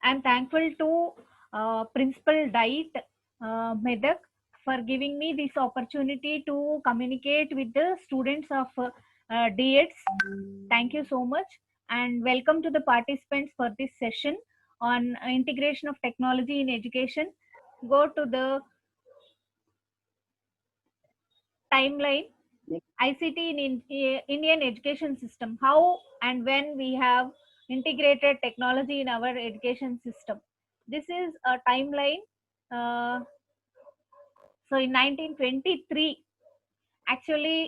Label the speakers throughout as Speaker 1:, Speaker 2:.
Speaker 1: I'm thankful to Principal Diet Medak for giving me this opportunity to communicate with the students of DEDs. Thank you so much, and welcome to the participants for this session on integration of technology in education. Go to the timeline. ICT in Indian education system. How and when we have integrated technology in our education system. This is a timeline. So in 1923, actually,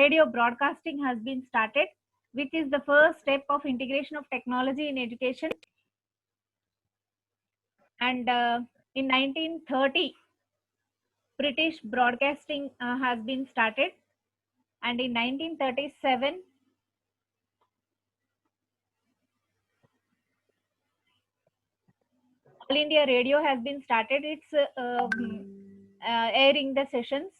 Speaker 1: radio broadcasting has been started, which is the first step of integration of technology in education. And in 1930, British broadcasting has been started. And in 1937, All India Radio has been started. It's airing the sessions.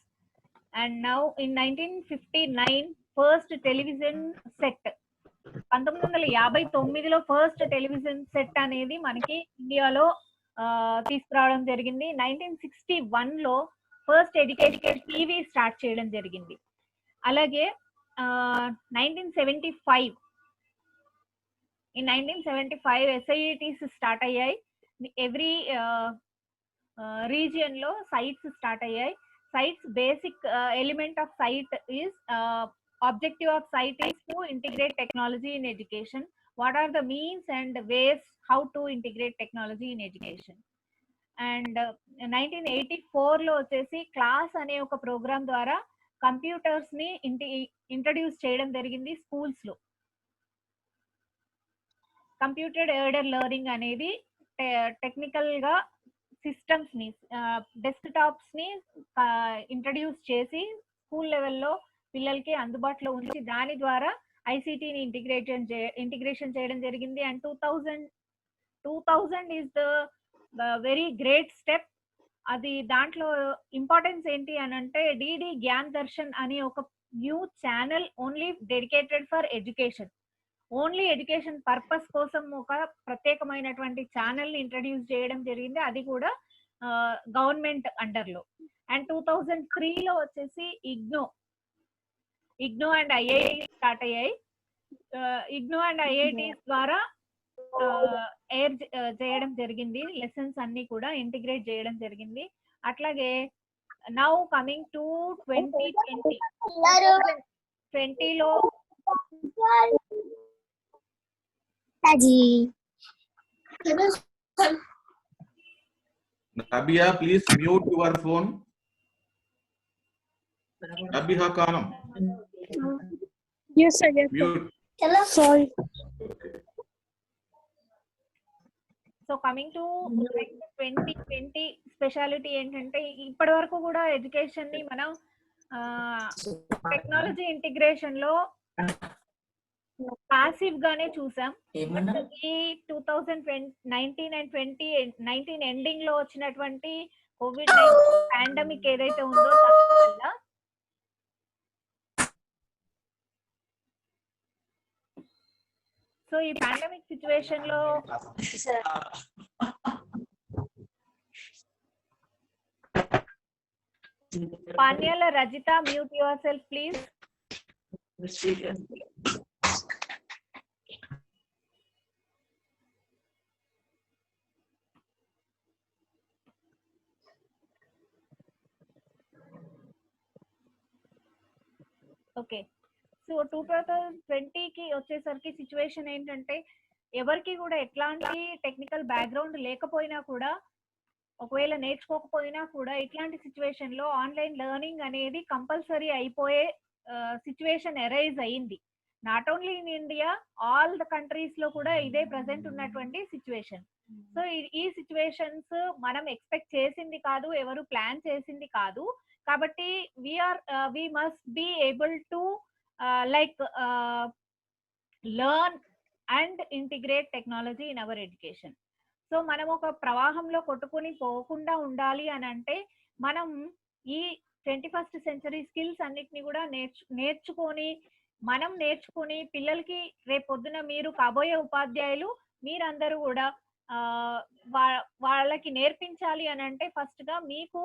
Speaker 1: And now in 1959, first television set. 1959లో first television set అనేది మనకి ఇండియాలో తీసుకురావడం జరిగింది. 1961లో first education TV start చేయడం జరిగింది. అలాగే 1975 SIETs స్టార్ట్ అయ్యాయి. ఎవ్రీ రీజియన్ లో సైట్స్ స్టార్ట్ అయ్యాయి. Sites basic element of site is objective of site is to integrate technology in education. What are the means and ways how to integrate technology in education? And 1984 లో వచ్చేసి class అనే ఒక programme ద్వారా computers ని introduce చేయడం జరిగింది schools లో. Computer aided learning అనేది టెక్నికల్ గా సిస్టమ్స్ ని డెస్క్టాప్స్ ని ఇంట్రడ్యూస్ చేసి స్కూల్ లెవెల్లో పిల్లలకి అందుబాటులో ఉంచి దాని ద్వారా ఐసీటీని ఇంటిగ్రేషన్ చేయడం జరిగింది. And 2000 is the very great step. అది దాంట్లో ఇంపార్టెన్స్ ఏంటి అని అంటే డిడి జ్ఞాన్ దర్శన్ అనే ఒక new channel only dedicated for education, only education purpose కోసం ఒక ప్రత్యేకమైనటువంటి ఛానల్ ని ఇంట్రడ్యూస్ చేయడం జరిగింది. అది కూడా గవర్నమెంట్ అండర్ లో. అండ్ 2003లో వచ్చేసి ఇగ్నో అండ్ ఐఐటి స్టార్ట్ అయ్యాయి. ఇగ్నో అండ్ ఐఐటి ద్వారా ఎయిర్ చేయడం జరిగింది. లెసన్స్ అన్ని కూడా ఇంటిగ్రేట్ చేయడం జరిగింది. అట్లాగే నౌ కమింగ్ టు 2020లో
Speaker 2: Nabia, please mute your phone. Nabia Khanum.
Speaker 3: Yes, sir. Yes,
Speaker 2: Mute.
Speaker 3: sorry.
Speaker 1: So coming to 2020 speciality ఏంటంటే ఇప్పటి వరకు కూడా ఎడ్యుకేషన్ ని మనం టెక్నాలజీ ఇంటిగ్రేషన్ లో పాసివ్ గానే చూసాం. ఈ 2019 అండ్ 2019 ఎండింగ్ లో వచ్చినటువంటి కోవిడ్-19 పాండమిక్ ఏదైతే ఉందో దానివల్ల సో ఈ పాండమిక్ సిచ్యువేషన్ లో Panyala Rajitha, mute yourself please. Okay, so 2020కి వచ్చేసరికి సిచ్యువేషన్ ఏంటంటే ఎవరికి కూడా ఎట్లాంటి టెక్నికల్ బ్యాక్గ్రౌండ్ లేకపోయినా కూడా, ఒకవేళ నేర్చుకోకపోయినా కూడా ఇట్లాంటి సిచ్యువేషన్ లో ఆన్లైన్ లెర్నింగ్ అనేది కంపల్సరీ అయిపోయే సిచ్యువేషన్ ఎరైజ్ అయింది. Not only in India, all the countries లో కూడా ఇదే ప్రెసెంట్ ఉన్నటువంటి సిచ్యువేషన్. సో ఈ సిచ్యువేషన్స్ మనం ఎక్స్పెక్ట్ చేసింది కాదు, ఎవరు ప్లాన్ చేసింది కాదు. కాబట్టి we must be able to learn and integrate technology in our education. So మనం ఒక ప్రవాహంలో కొట్టుకుని పోకుండా ఉండాలి అని అంటే మనం ఈ 21st సెంచరీ స్కిల్స్ అన్నిటిని కూడా నేర్చుకొని పిల్లలకి రేపు పొద్దున మీరు కాబోయే ఉపాధ్యాయులు మీరందరూ కూడా వాళ్ళకి నేర్పించాలి అని అంటే ఫస్ట్ గా మీకు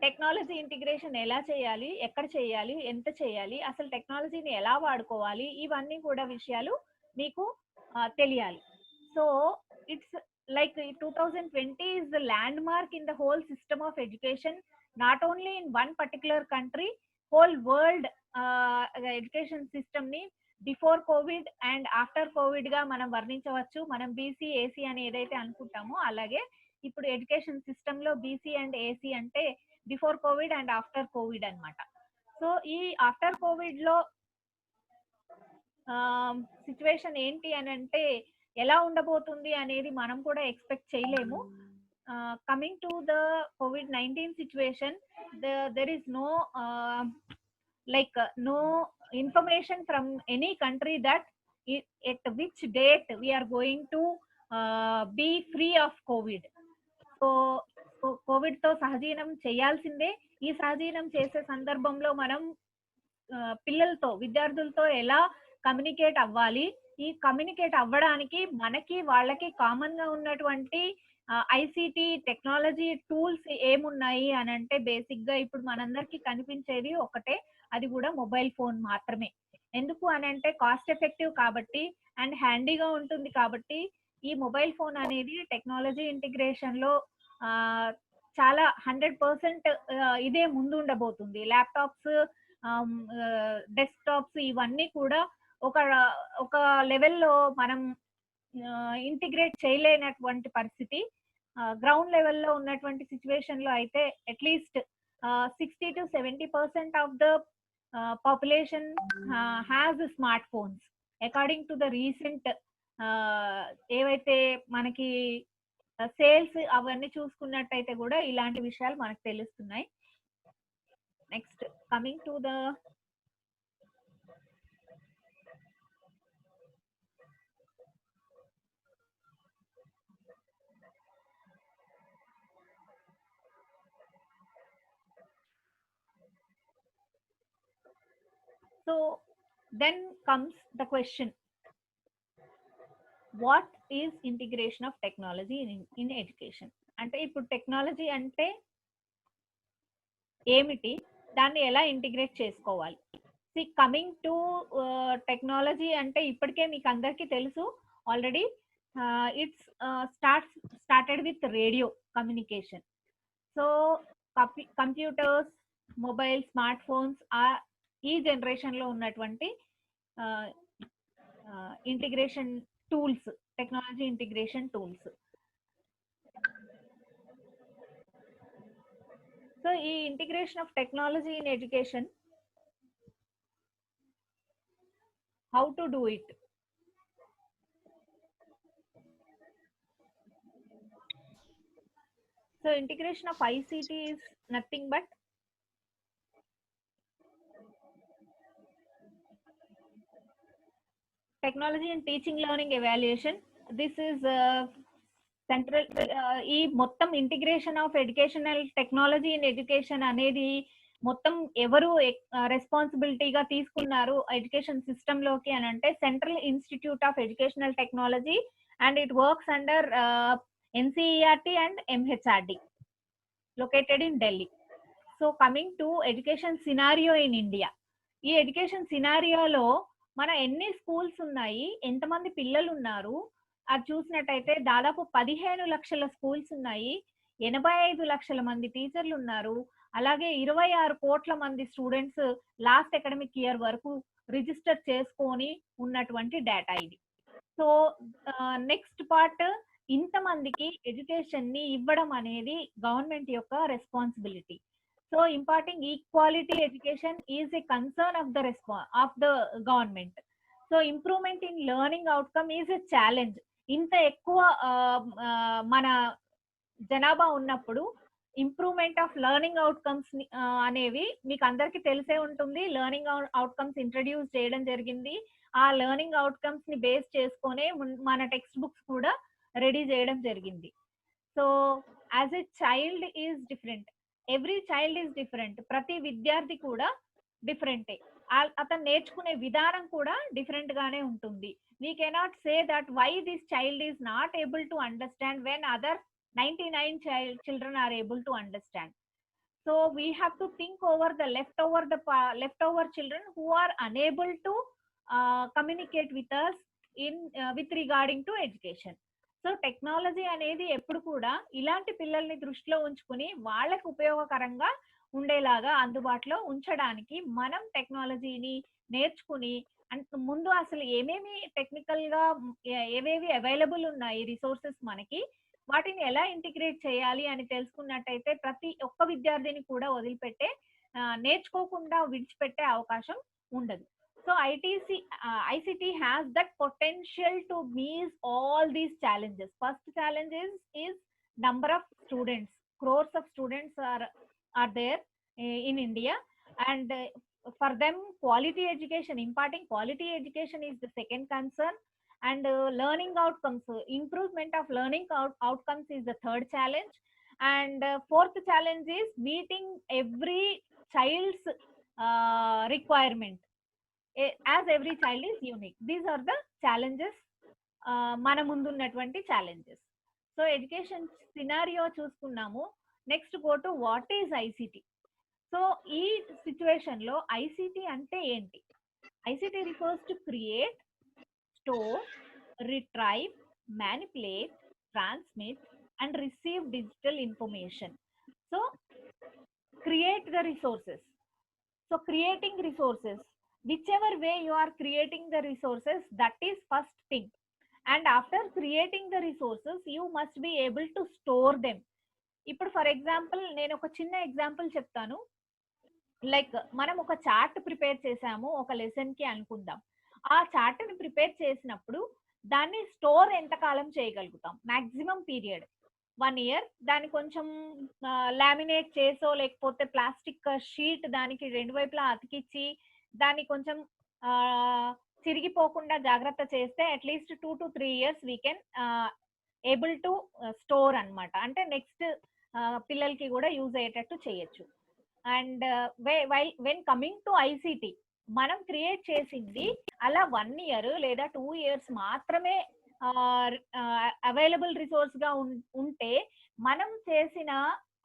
Speaker 1: టెక్నాలజీ ఇంటిగ్రేషన్ ఎలా చేయాలి, ఎక్కడ చేయాలి, ఎంత చేయాలి, అసలు టెక్నాలజీని ఎలా వాడుకోవాలి, ఇవన్నీ కూడా విషయాలు మీకు తెలియాలి. So it's like 2020 is the landmark in the whole system of education, not only in one particular country, whole world. Education system ని before covid and after covid గా మనం వర్ణించవచ్చు. మనం బీసీ ఏసీ అని ఏదైతే అనుకుంటామో అలాగే ఇప్పుడు ఎడ్యుకేషన్ సిస్టమ్ లో బీసీ అండ్ ఏసీ అంటే before covid and after Covid అన్నమాట. సో ఈ ఆఫ్టర్ కోవిడ్ లో సిచ్యువేషన్ ఏంటి అని అంటే ఎలా ఉండబోతుంది అనేది మనం కూడా ఎక్స్పెక్ట్ చేయలేము. Coming to the COVID-19 situation, there is no no information from any country that at which date we are going to be free of COVID. So Covid తో సహజీవనం చేయాల్సిందే. ఈ సహజీవనం చేసే సందర్భంలో మనం పిల్లలతో, విద్యార్థులతో ఎలా కమ్యూనికేట్ అవ్వాలి, ఈ కమ్యూనికేట్ అవ్వడానికి మనకి వాళ్ళకి కామన్ గా ఉన్నటువంటి ఐసిటి టెక్నాలజీ టూల్స్ ఏమున్నాయి అని అంటే బేసిక్ గా ఇప్పుడు మనందరికి కనిపించేది ఒకటే, అది కూడా మొబైల్ ఫోన్ మాత్రమే. ఎందుకు అని అంటే కాస్ట్ ఎఫెక్టివ్ కాబట్టి అండ్ హ్యాండీగా ఉంటుంది కాబట్టి ఈ మొబైల్ ఫోన్ అనేది టెక్నాలజీ ఇంటిగ్రేషన్ లో చాలా 100% ఇదే ముందు ఉండబోతుంది. ల్యాప్టాప్స్, డెస్క్టాప్స్ ఇవన్నీ కూడా ఒక లెవెల్లో మనం ఇంటిగ్రేట్ చేయలేనటువంటి పరిస్థితి. గ్రౌండ్ లెవెల్లో ఉన్నటువంటి సిచ్యువేషన్ లో అయితే at least 60 to 70% of the population has smart phones according to the recent ఏవైతే మనకి సేల్స్ అవన్నీ చూసుకున్నట్టయితే కూడా ఇలాంటి విషయాలు మనకు తెలుస్తున్నాయి. Next coming to the So then comes the question, what is integration of technology in education? అంటే ఇప్పుడు టెక్నాలజీ అంటే ఏమిటి, దాన్ని ఎలా ఇంటిగ్రేట్ చేసుకోవాలి? సి కమింగ్ టు టెక్నాలజీ అంటే ఇప్పటికే మీకు అందరికీ తెలుసు already. It's started with radio communication. So computers, mobile, smart phones ఈ జనరేషన్ లో ఉన్నటువంటి integration tools, technology integration tools. So ఈ integration of technology in education, how to do it? So integration of ICT is nothing but technology and teaching, learning, evaluation. This is central. ఈ మొత్తం integration of educational technology in education అనేది మొత్తం ఎవరు రెస్పాన్సిబిలిటీగా తీసుకున్నారు education system లోకి అని అంటే central institute of educational technology, and it works under NCERT and MHRD located in Delhi. So coming to education scenario in India, ఈ ఎడ్యుకేషన్ సినారియోలో మన ఎన్ని స్కూల్స్ ఉన్నాయి, ఎంతమంది పిల్లలు ఉన్నారు అది చూసినట్టయితే దాదాపు 15 లక్షల స్కూల్స్ ఉన్నాయి, 85 లక్షల మంది టీచర్లు ఉన్నారు, అలాగే 26 కోట్ల మంది స్టూడెంట్స్ లాస్ట్ అకాడమిక్ ఇయర్ వరకు రిజిస్టర్ చేసుకొని ఉన్నటువంటి డేటా ఇది. సో నెక్స్ట్ పార్ట్, ఇంతమందికి ఎడ్యుకేషన్ ని ఇవ్వడం అనేది గవర్నమెంట్ యొక్క responsibility. So imparting equality education is a concern of the government. So improvement in learning outcome is a challenge. ఇంత ఎక్కువ మన జనాభా ఉన్నప్పుడు ఇంప్రూవ్మెంట్ ఆఫ్ లెర్నింగ్ అవుట్కమ్స్ అనేవి మీకు అందరికీ తెలిసే ఉంటుంది. లెర్నింగ్ అవుట్కమ్స్ ఇంట్రడ్యూస్ చేయడం జరిగింది. ఆ లెర్నింగ్ అవుట్కమ్స్ ని బేస్ చేసుకునే మన టెక్స్ట్ బుక్స్ కూడా రెడీ చేయడం జరిగింది. So as a child is different, every child is different. ప్రతి విద్యార్థి కూడా డిఫరెంటే. అతను నేర్చుకునే విధానం కూడా డిఫరెంట్ గానే ఉంటుంది. We cannot say that why this child is not able to understand when other 99 children are able to understand. So we have to think over the leftover children who are unable to communicate with us in with regarding to education. So technology అనేది ఎప్పుడు కూడా ఇలాంటి పిల్లల్ని దృష్టిలో ఉంచుకుని వాళ్ళకు ఉపయోగకరంగా ఉండేలాగా అందుబాటులో ఉంచడానికి మనం టెక్నాలజీని నేర్చుకుని ముందు అసలు ఏమేమి టెక్నికల్ గా ఏవేవి అవైలబుల్ ఉన్నాయి రిసోర్సెస్ మనకి, వాటిని ఎలా ఇంటిగ్రేట్ చేయాలి అని తెలుసుకున్నట్టయితే ప్రతి ఒక్క విద్యార్థిని కూడా వదిలిపెట్టే నేర్చుకోకుండా విడిచిపెట్టే అవకాశం ఉండదు. So ICT has that potential to meet all these challenges. First challenge is number of students. Crores of students are there in India, and for them quality education, imparting quality education is the second concern, and learning outcomes, improvement of learning outcomes is the third challenge, and fourth challenge is meeting every child's requirement. As every child is unique. These are the challenges మన ముందున్నటువంటి challenges. So education scenario చూసుకున్నాము. Next go to what is ICT. So ఈ situation లో ICT అంటే ఏంటి? ICT refers to create, store, retrieve, manipulate, transmit and receive digital information. So create the resources. So creating resources, whichever way you are creating the resources, that is first thing. And after creating the resources you must be able to store them. ఇప్పుడు for example నేను ఒక చిన్న example చెప్తాను. Like మనం ఒక chart prepare చేసాము ఒక lesson కి అనుకుందాం. ఆ చార్ట్ ని ప్రిపేర్ చేసినప్పుడు దాన్ని స్టోర్ ఎంత కాలం చేయగలుగుతాం? Maximum period 1 year. దాన్ని కొంచెం లామినేట్ చేసో లేకపోతే ప్లాస్టిక్ షీట్ దానికి రెండు వైపులా అతికిచ్చి దాన్ని కొంచెం చిరిగిపోకుండా జాగ్రత్త చేస్తే at least 2 to 3 years we can able to store అన్నమాట. అంటే నెక్స్ట్ పిల్లలకి కూడా యూజ్ అయ్యేటట్టు చేయొచ్చు. And when coming to ICT, మనం క్రియేట్ చేసింది అలా 1 year లేదా 2 years మాత్రమే అవైలబుల్ రిసోర్స్ గా ఉంటే మనం చేసిన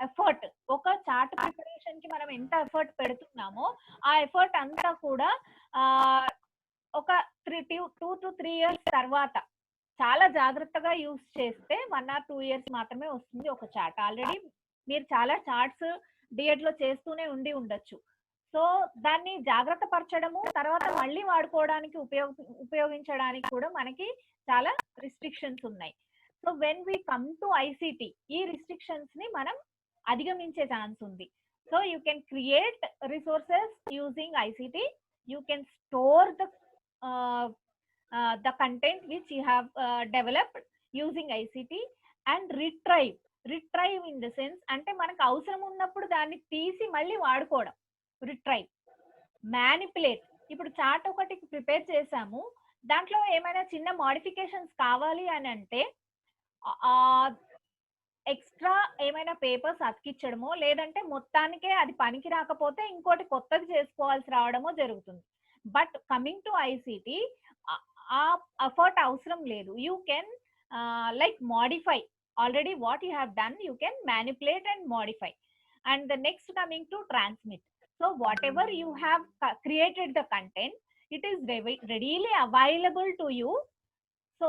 Speaker 1: ఎఫర్ట్, ఒక చార్ట్ ప్రిపరేషన్ కి మనం ఎంత ఎఫర్ట్ పెడుతున్నామో ఆ ఎఫర్ట్ అంతా కూడా ఒక 2 to 3 years తర్వాత చాలా జాగ్రత్తగా యూజ్ చేస్తే 1 or 2 years మాత్రమే వస్తుంది ఒక చార్ట్. ఆల్రెడీ మీరు చాలా చార్ట్స్ డిఎడ్ లో చేస్తూనే ఉండొచ్చు. సో దాన్ని జాగ్రత్త పరచడము, తర్వాత మళ్ళీ వాడుకోవడానికి ఉపయోగించడానికి కూడా మనకి చాలా రిస్ట్రిక్షన్స్ ఉన్నాయి. So when we come to ICT, ఈ రిస్ట్రిక్షన్స్ ని మనం అధిగమించే ఛాన్స్ ఉంది. So you can create resources using ICT, you can store the content which you have developed using ICT, and retrieve in the sense అంటే మనకు అవసరం ఉన్నప్పుడు దాన్ని తీసి మళ్ళీ వాడుకోవడం, రిట్రైవ్. మ్యానిపులేట్, ఇప్పుడు చార్ట్ ఒకటి ప్రిపేర్ చేసాము, దాంట్లో ఏమైనా చిన్న మోడిఫికేషన్స్ కావాలి అని అంటే ఎక్స్ట్రా ఏమైనా పేపర్స్ అతికించడమో లేదంటే మొత్తానికే అది పనికి రాకపోతే ఇంకోటి కొత్తది చేసుకోవాల్సి రావడమో జరుగుతుంది. బట్ కమింగ్ టు ఐసిటి ఆ ఎఫర్ట్ అవసరం లేదు. You can like modify already what you have done, you can manipulate and modify. And the next coming to transmit. So what ever you have created the content, it is readily available to you. So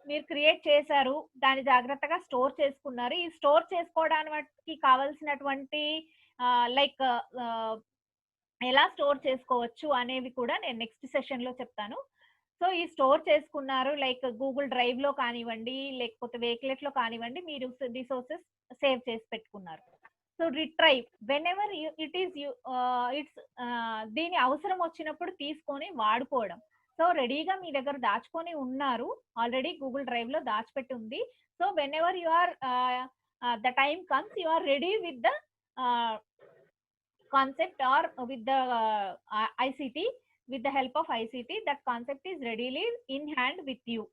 Speaker 1: మీరు create చేశారు, దాన్ని జాగ్రత్తగా store చేసుకున్నారు. ఈ store చేసుకోవడానికి కావాల్సినటువంటి like ఎలా store చేసుకోవచ్చు అనేవి కూడా నేను నెక్స్ట్ సెషన్ లో చెప్తాను. సో ఈ స్టోర్ చేసుకున్నారు, లైక్ గూగుల్ డ్రైవ్ లో కానివ్వండి లేకపోతే వేక్లెట్ లో కానివ్వండి, మీరు రిసోర్సెస్ సేవ్ చేసి పెట్టుకున్నారు. So retrieve, when ever it's దీని అవసరం వచ్చినప్పుడు తీసుకొని వాడుకోవడం. సో రెడీగా మీ దగ్గర దాచుకొని ఉన్నారు, ఆల్రెడీ గూగుల్ డ్రైవ్ లో దాచిపెట్టి ఉంది. So whenever you are the time comes, you are ready with the concept or with the ICT, with the help of ICT, that concept is readily in hand with you.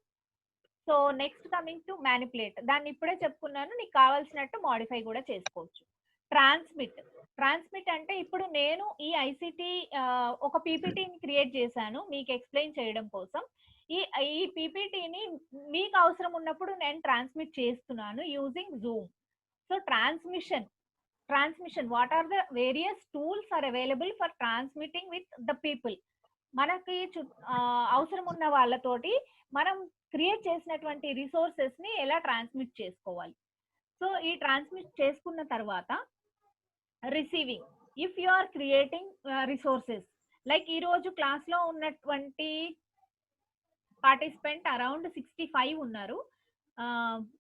Speaker 1: So next coming to manipulate, దాన్ని ఇప్పుడే చెప్పుకున్నాను, నీకు కావాల్సినట్టు modify కూడా చేసుకోవచ్చు. Transmit, transmit అంటే ఇప్పుడు నేను ఈ ఐసిటి ఒక పీపీటీని క్రియేట్ చేశాను మీకు ఎక్స్ప్లెయిన్ చేయడం కోసం. ఈ ఈ పీపీటీని మీకు అవసరం ఉన్నప్పుడు నేను ట్రాన్స్మిట్ చేస్తున్నాను using Zoom. So transmission what are the various tools are available for transmitting with the people. మనకి అవసరం ఉన్న వాళ్ళతోటి మనం క్రియేట్ చేసినటువంటి రిసోర్సెస్ ని ఎలా ట్రాన్స్మిట్ చేసుకోవాలి. సో ఈ ట్రాన్స్మిట్ చేసుకున్న తర్వాత receiving, if you are creating resources like ఈ రోజు క్లాస్ లో ఉన్నటువంటి పార్టిసిపెంట్ అరౌండ్ 65 ఉన్నారు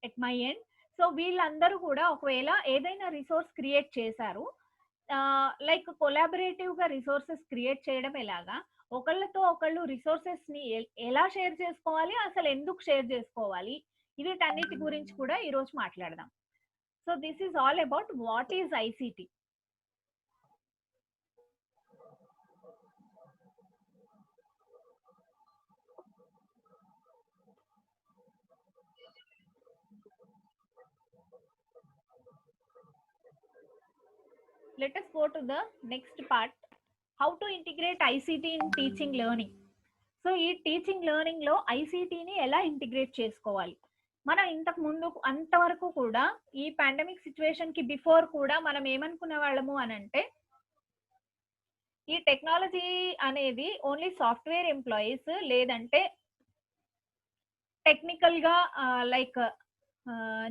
Speaker 1: ఎట్ మై ఎండ్. సో వీళ్ళందరూ కూడా ఒకవేళ ఏదైనా రిసోర్స్ క్రియేట్ చేశారు, లైక్ కొలాబరేటివ్ గా రిసోర్సెస్ క్రియేట్ చేయడం ఎలాగా, ఒకళ్ళతో ఒకళ్ళు రిసోర్సెస్ ని ఎలా షేర్ చేసుకోవాలి, అసలు ఎందుకు షేర్ చేసుకోవాలి, వీటన్నిటి గురించి కూడా ఈ రోజు మాట్లాడదాం. So this is all about what is ICT. Let us go to the next part, how to integrate ICT in teaching learning. So ఈ టీచింగ్ లెర్నింగ్ లో ఐసిటిని ఎలా ఇంటిగ్రేట్ చేసుకోవాలి. మనం ఇంతకు ముందు అంతవరకు కూడా ఈ పాండమిక్ సిచ్యువేషన్ కి బిఫోర్ కూడా మనం ఏమనుకునే వాళ్ళము అని అంటే, ఈ టెక్నాలజీ అనేది ఓన్లీ సాఫ్ట్వేర్ ఎంప్లాయీస్ లేదంటే టెక్నికల్ గా లైక్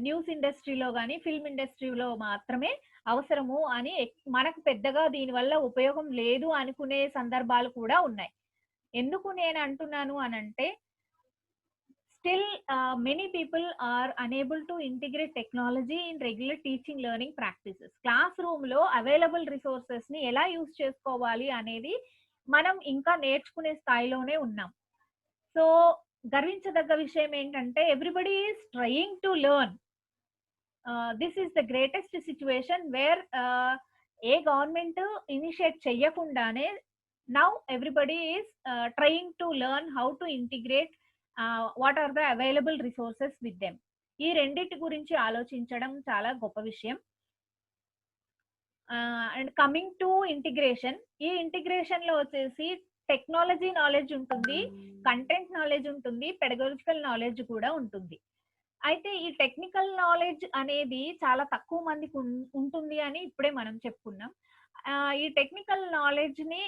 Speaker 1: న్యూస్ ఇండస్ట్రీలో కానీ ఫిల్మ్ ఇండస్ట్రీలో మాత్రమే అవసరము అని, మనకు పెద్దగా దీనివల్ల ఉపయోగం లేదు అనుకునే సందర్భాలు కూడా ఉన్నాయి. ఎందుకు నేను అంటున్నాను అని అంటే, still many people are unable to integrate technology in regular teaching learning practices. Classroom లో అవైలబుల్ రిసోర్సెస్ ని ఎలా యూజ్ చేసుకోవాలి అనేది మనం ఇంకా నేర్చుకునే స్థాయిలోనే ఉన్నాం. సో గర్వించదగ్గ విషయం ఏంటంటే, everybody is trying to learn. This is the greatest situation where a government initiate చెయ్యకుండానే now everybody is trying to learn how to integrate what are the available resources with them. ఈ రెండింటి గురించి ఆలోచించడం చాలా గొప్ప విషయం. అండ్ కమింగ్ టు ఇంటిగ్రేషన్, ఈ integration లో వచ్చేసి టెక్నాలజీ నాలెడ్జ్ ఉంటుంది, కంటెంట్ నాలెడ్జ్ ఉంటుంది, పెడగాలజికల్ నాలెడ్జ్ కూడా ఉంటుంది. అయితే ఈ టెక్నికల్ నాలెడ్జ్ అనేది చాలా తక్కువ మందికి ఉంటుంది అని ఇప్పుడే మనం చెప్పుకున్నాం. ఈ టెక్నికల్ నాలెడ్జ్ ని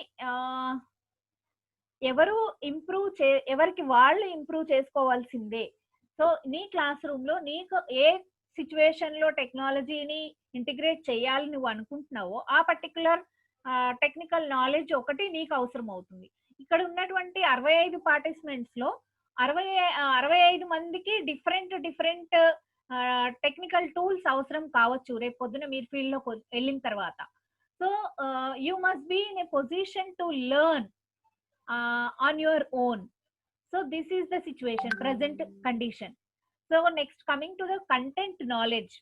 Speaker 1: ఎవరికి వాళ్ళు ఇంప్రూవ్ చేసుకోవాల్సిందే. సో నీ క్లాస్ రూమ్ లో నీకు ఏ సిచ్యువేషన్ లో టెక్నాలజీని ఇంటిగ్రేట్ చేయాలి నువ్వు అనుకుంటున్నావో ఆ పర్టికులర్ టెక్నికల్ నాలెడ్జ్ ఒకటి నీకు అవసరం అవుతుంది. ఇక్కడ ఉన్నటువంటి 65 పార్టిసిపెంట్స్ లో 65 మందికి డిఫరెంట్ టెక్నికల్ టూల్స్ అవసరం కావచ్చు రేపు పొద్దున మీరు ఫీల్డ్ లో వెళ్ళిన తర్వాత. So you must be in a position to learn on your own. So this is the situation, present condition. So next coming to the content knowledge.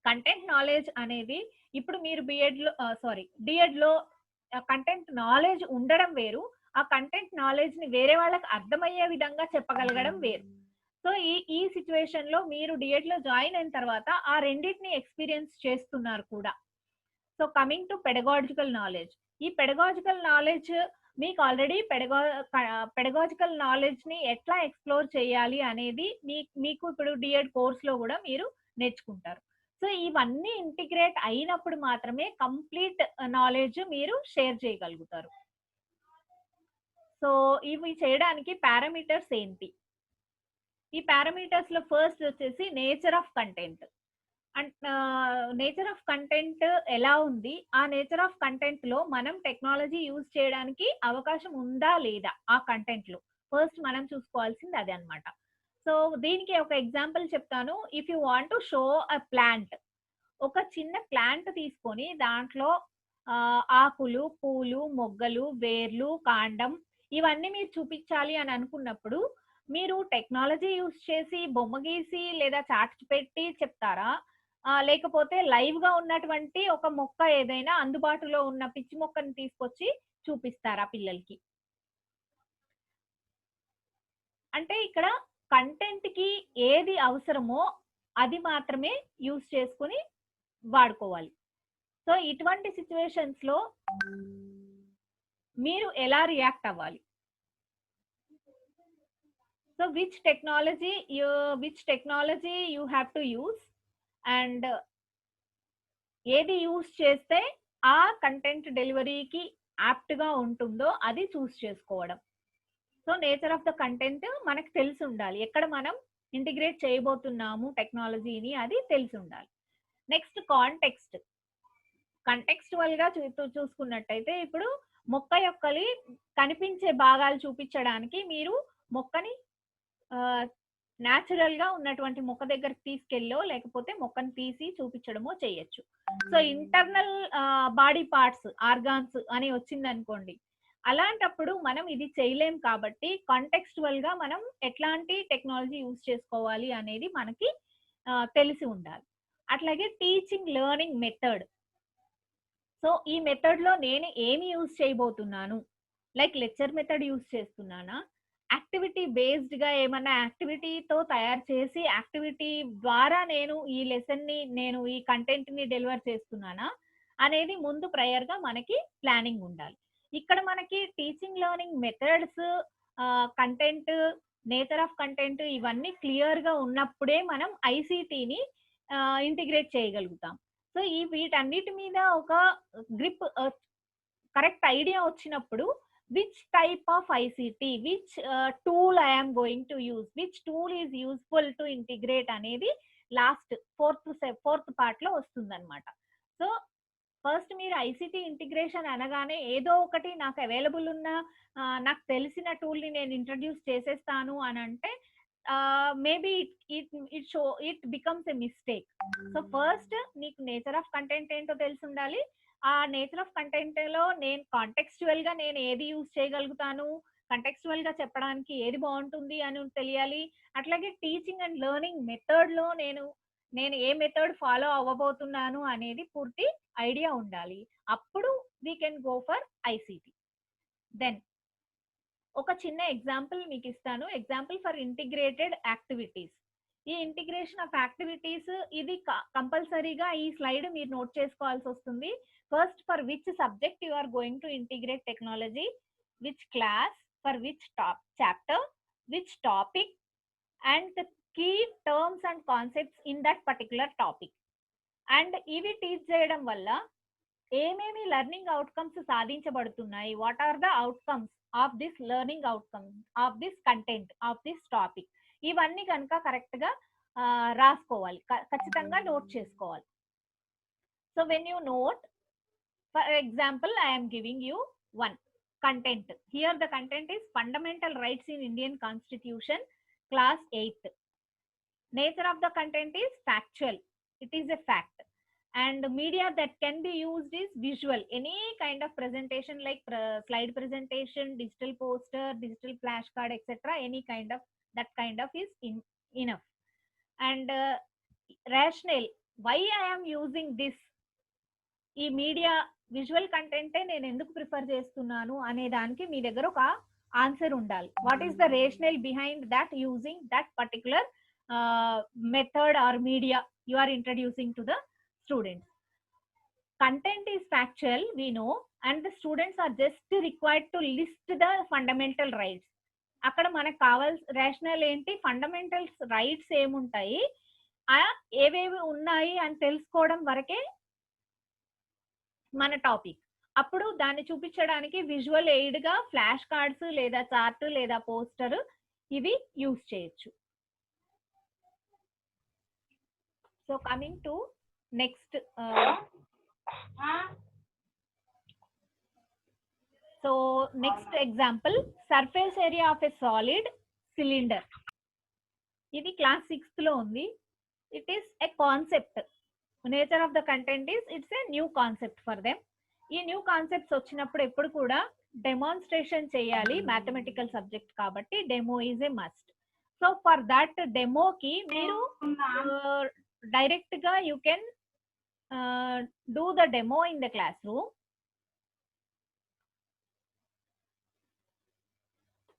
Speaker 1: Content knowledge అనేది ఇప్పుడు మీరు డిఎడ్ లో కంటెంట్ నాలెడ్జ్ ఉండడం వేరు, ఆ content knowledge ని వేరే వాళ్ళకి అర్థమయ్యే విధంగా చెప్పగలగడం వేరు. సో ఈ సిచ్యువేషన్ లో మీరు డిఎడ్ లో జాయిన్ అయిన తర్వాత ఆ రెండింటిని ఎక్స్పీరియన్స్ చేస్తున్నారు కూడా. సో కమింగ్ టు పెడగాలజికల్ నాలెడ్జ్, ఈ పెడగాలజికల్ నాలెడ్జ్ మీకు ఆల్రెడీ పెడగాలజికల్ నాలెడ్జ్ ని ఎట్లా ఎక్స్ప్లోర్ చేయాలి అనేది మీకు ఇప్పుడు డిఎడ్ కోర్స్ లో కూడా మీరు నేర్చుకుంటారు. సో ఇవన్నీ ఇంటిగ్రేట్ అయినప్పుడు మాత్రమే కంప్లీట్ నాలెడ్జ్ మీరు షేర్ చేయగలుగుతారు. సో ఇవి చేయడానికి పారామీటర్స్ ఏంటి? ఈ పారామీటర్స్ లో ఫస్ట్ వచ్చేసి nature of content. Nature of content ఎలా ఉంది, ఆ నేచర్ ఆఫ్ కంటెంట్ లో మనం టెక్నాలజీ యూజ్ చేయడానికి అవకాశం ఉందా లేదా ఆ కంటెంట్ లో ఫస్ట్ మనం చూసుకోవాల్సింది అదే అనమాట. సో దీనికి ఒక ఎగ్జాంపుల్ చెప్తాను. If you want to show a plant, ఒక చిన్న ప్లాంట్ తీసుకొని దాంట్లో ఆకులు, పూలు, మొగ్గలు, వేర్లు, కాండం ఇవన్నీ మీరు చూపించాలి అని అనుకున్నప్పుడు మీరు టెక్నాలజీ యూజ్ చేసి బొమ్మ గీసి లేదా చార్ట్ పెట్టి చెప్తారా, లేకపోతే లైవ్ గా ఉన్నటువంటి ఒక మొక్క ఏదైనా అందుబాటులో ఉన్న పిచ్చి మొక్కని తీసుకొచ్చి చూపిస్తారా పిల్లలకి? అంటే ఇక్కడ కంటెంట్ కి ఏది అవసరమో అది మాత్రమే యూజ్ చేసుకుని వాడుకోవాలి. సో ఇటువంటి సిచ్యువేషన్స్ లో మీరు ఎలా రియాక్ట్ అవ్వాలి? So which technology you have to use, and ఏది యూస్ చేస్తే ఆ కంటెంట్ డెలివరీకి యాప్ట్ గా ఉంటుందో అది చూస్ చేసుకోవడం. So nature of the content మనకు తెలిసి ఉండాలి, ఎక్కడ మనం ఇంటిగ్రేట్ చేయబోతున్నాము టెక్నాలజీని అది తెలిసి ఉండాలి. నెక్స్ట్ కంటెక్స్చువల్ గా చూసుకున్నట్టయితే ఇప్పుడు మొక్క యొక్కలి కనిపించే భాగాలు చూపించడానికి మీరు మొక్కని న్యాచురల్ గా ఉన్నటువంటి మొక్క దగ్గరికి తీసుకెళ్ళో లేకపోతే మొక్కను తీసి చూపించడమో చేయొచ్చు. So internal body parts organs అని వచ్చింది అనుకోండి, అలాంటప్పుడు మనం ఇది చేయలేం కాబట్టి కాంటెక్స్చువల్ గా మనం ఎట్లాంటి టెక్నాలజీ యూజ్ చేసుకోవాలి అనేది మనకి తెలిసి ఉండాలి. అట్లాగే టీచింగ్ లెర్నింగ్ మెథడ్. సో ఈ మెథడ్ లో నేను ఏమి యూజ్ చేయబోతున్నాను, లైక్ లెక్చర్ మెథడ్ యూజ్ చేస్తున్నానా, యాక్టివిటీ బేస్డ్ గా ఏమన్నా యాక్టివిటీతో తయారు చేసి యాక్టివిటీ ద్వారా నేను ఈ లెసన్ ని నేను ఈ కంటెంట్ ని డెలివర్ చేస్తున్నానా అనేది ముందు ప్రయర్ గా మనకి ప్లానింగ్ ఉండాలి. ఇక్కడ మనకి teaching learning methods, content, nature of content ఇవన్నీ క్లియర్ గా ఉన్నప్పుడే మనం ఐసీటీని ఇంటిగ్రేట్ చేయగలుగుతాం. సో ఈ వీటన్నిటి మీద ఒక గ్రిప్ కరెక్ట్ ఐడియా వచ్చినప్పుడు which type of ICT, which tool I am going to use, which tool is useful to integrate అనేది లాస్ట్ ఫోర్త్ పార్ట్ లో వస్తుంది అనమాట. సో ఫస్ట్ మీరు ఐసిటి ఇంటిగ్రేషన్ అనగానే ఏదో ఒకటి నాకు అవైలబుల్ ఉన్న నాకు తెలిసిన టూల్ ని నేను ఇంట్రడ్యూస్ చేసేస్తాను అని అంటే maybe it becomes a mistake. So first నీకు నేచర్ ఆఫ్ కంటెంట్ ఏంటో తెలిసి ఉండాలి. ఆ నేచర్ ఆఫ్ కంటెంట్ లో నేను కాంటెక్స్చువల్ గా నేను ఏది యూజ్ చేయగలుగుతాను, కంటెక్స్చువల్ గా చెప్పడానికి ఏది బాగుంటుంది అని తెలియాలి. అట్లాగే టీచింగ్ అండ్ లెర్నింగ్ మెథడ్ లో నేను ఏ మెథడ్ ఫాలో అవ్వబోతున్నాను అనేది పూర్తి ఐడియా ఉండాలి. అప్పుడు we can go for ICT. Then ఒక చిన్న ఎగ్జాంపుల్ మీకు ఇస్తాను. Example for integrated activities. ఈ ఇంటిగ్రేషన్ ఆఫ్ యాక్టివిటీస్ ఇది కంపల్సరీగా ఈ స్లైడ్ మీరు నోట్ చేసుకోవాల్సి వస్తుంది. First, for which subject you are going to integrate technology, which class, for which chapter, which topic, and the key terms and concepts in that particular topic. And ఇవి teach చేయడం వల్ల ఏమేమి learning outcomes సాధించబడుతున్నాయి, what are the outcomes of this learning outcomes of this content of this topic, ఇవన్నీ కనుక correct గా రాసుకోవాలి, ఖచ్చితంగా నోట్ చేసుకోవాలి. So when you note, for example I am giving you one content. Here the content is fundamental rights in Indian Constitution, class 8th. Nature of the content is factual, it is a fact. And media that can be used is visual, any kind of presentation like slide presentation, digital poster, digital flashcard, etc. any kind of that kind of is enough. And rationale, why I am using this, ఈ media visual కంటెంటే నేను ఎందుకు prefer చేస్తున్నాను అనే దానికి మీ దగ్గర ఒక answer ఉండాలి. What is the rational behind that using that particular method or media you are introducing to the students. Content is factual, we know, and the students are just required to list the fundamental rights. అక్కడ మనకు కావాల్సిన rational ఏంటి, fundamentals rights ఏముంటాయి, ఏవేవి ఉన్నాయి అని తెలుసుకోవడం వరకే మన టాపిక్. అప్పుడు దాన్ని చూపించడానికి విజువల్ ఎయిడ్ గా ఫ్లాష్ కార్డ్స్ లేదా చార్ట్ లేదా పోస్టర్ ఇవి యూజ్ చేయొచ్చు. So coming to next, so next example, surface area of a solid cylinder. ఇది క్లాస్ 6th లో ఉంది. It is a concept. Nature of the content is it's a new concept for them. ఈ new concepts వచ్చినప్పుడు ఎప్పుడు కూడా demonstration చేయాలి, mathematical subject కాబట్టి demo is a must. So for that డెమోకి మీరు డైరెక్ట్ గా you can do the demo in the classroom.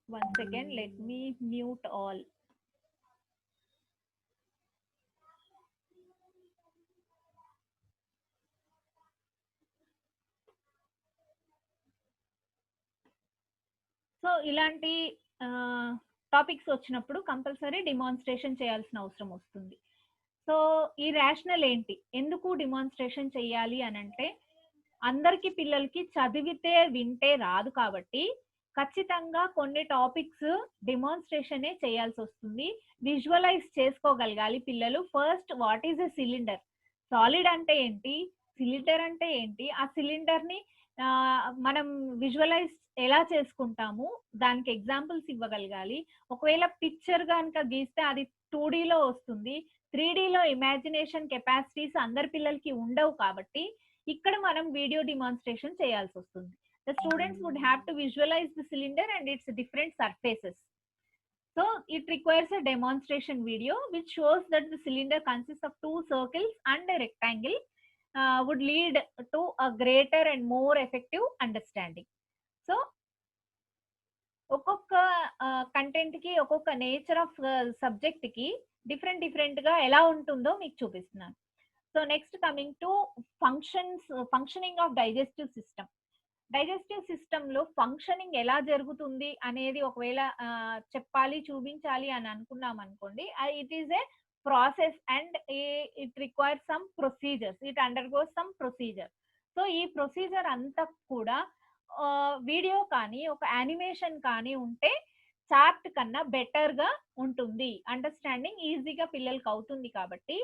Speaker 1: One second, let me mute all. So ఇలాంటి టాపిక్స్ వచ్చినప్పుడు కంపల్సరీ డిమాన్స్ట్రేషన్ చేయాల్సిన అవసరం వస్తుంది. సో ఈ రేషనల్ ఏంటి, ఎందుకు డిమాన్స్ట్రేషన్ చేయాలి అని అంటే, అందరికి పిల్లలకి చదివితే వింటే రాదు కాబట్టి ఖచ్చితంగా కొన్ని టాపిక్స్ డిమాన్స్ట్రేషనే చేయాల్సి వస్తుంది. విజువలైజ్ చేసుకోగలగాలి పిల్లలు. First what is a cylinder, solid అంటే ఏంటి, సిలిండర్ అంటే ఏంటి, ఆ సిలిండర్ ని మనం విజువలైజ్ ఎలా చేసుకుంటాము, దానికి ఎగ్జాంపుల్స్ ఇవ్వగలగాలి. ఒకవేళ పిక్చర్ కనుక గీస్తే అది 2D లో వస్తుంది, 3D లో ఇమాజినేషన్ కెపాసిటీస్ అందరి పిల్లలకి ఉండవు కాబట్టి ఇక్కడ మనం వీడియో డిమాన్స్ట్రేషన్ చేయాల్సి వస్తుంది. The students would have to visualize the cylinder and its different surfaces. So it requires a demonstration video which shows that the cylinder consists of 2 circles and a rectangle, would lead to a greater and more effective understanding. So ఒక్కొక్క content కి ఒక్కొక్క nature of subject కి different గా ఎలా ఉంటుందో మీకు చూపిస్తున్నాను. So next coming to functioning of digestive system. Digestive system లో ఫంక్షనింగ్ ఎలా జరుగుతుంది అనేది ఒకవేళ చెప్పాలి, చూపించాలి అని అనుకున్నాం అనుకోండి, it is a process and it requires some procedures, it undergoes some procedure. So ఈ ప్రొసీజర్ అంతా కూడా వీడియో కానీ ఒక యానిమేషన్ కానీ ఉంటే చార్ట్ కన్నా బెటర్ గా ఉంటుంది, అండర్స్టాండింగ్ ఈజీగా పిల్లలకి అవుతుంది. కాబట్టి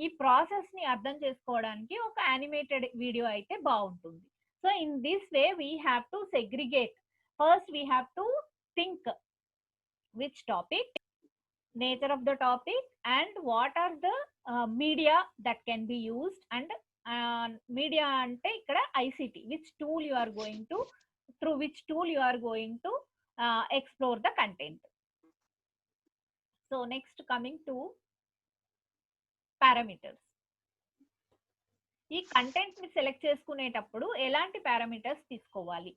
Speaker 1: ఈ ప్రాసెస్ ని అర్థం చేసుకోవడానికి ఒక యానిమేటెడ్ వీడియో అయితే బాగుంటుంది. So in this way we have to segregate. First we have to think which topic, nature of the topic, and what are the media that can be used, and media ante ikkada ICT, which tool you are going to, through which tool you are going to explore the content. So next coming to parameters. ఈ content ని select చేసుకునేటప్పుడు ఎలాంటి parameters తీసుకోవాలి?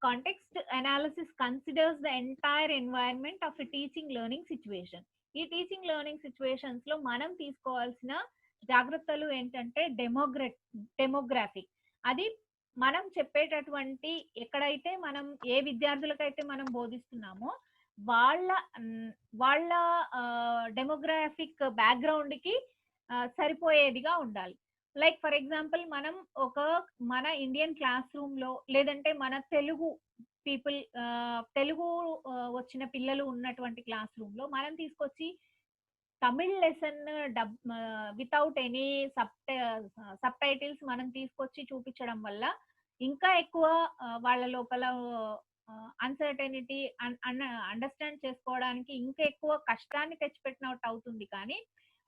Speaker 1: Context analysis considers the entire environment of a teaching learning situation. ఈ teaching learning situations లో మనం తీసుకోవాల్సిన జాగ్రత్తలు ఏంటంటే డెమోగ్రాఫిక్. అది మనం చెప్పేటటువంటి, ఎక్కడైతే మనం ఏ విద్యార్థులకైతే మనం బోధిస్తున్నామో వాళ్ళ డెమోగ్రాఫిక్ బ్యాక్గ్రౌండ్ కి సరిపోయేదిగా ఉండాలి. లైక్ ఫర్ ఎగ్జాంపుల్ మనం మన ఇండియన్ క్లాస్ రూమ్ లో, లేదంటే మన తెలుగు పీపుల్, తెలుగు వచ్చిన పిల్లలు ఉన్నటువంటి క్లాస్ రూమ్ లో మనం తీసుకొచ్చి Tamil lesson without any sub titles మనం తీసుకొచ్చి చూపించడం వల్ల ఇంకా ఎక్కువ వాళ్ళ లోపల అన్సర్టెనిటీ, అండర్స్టాండ్ చేసుకోవడానికి ఇంకా ఎక్కువ కష్టాన్ని తెచ్చిపెట్టినట్టు అవుతుంది. కానీ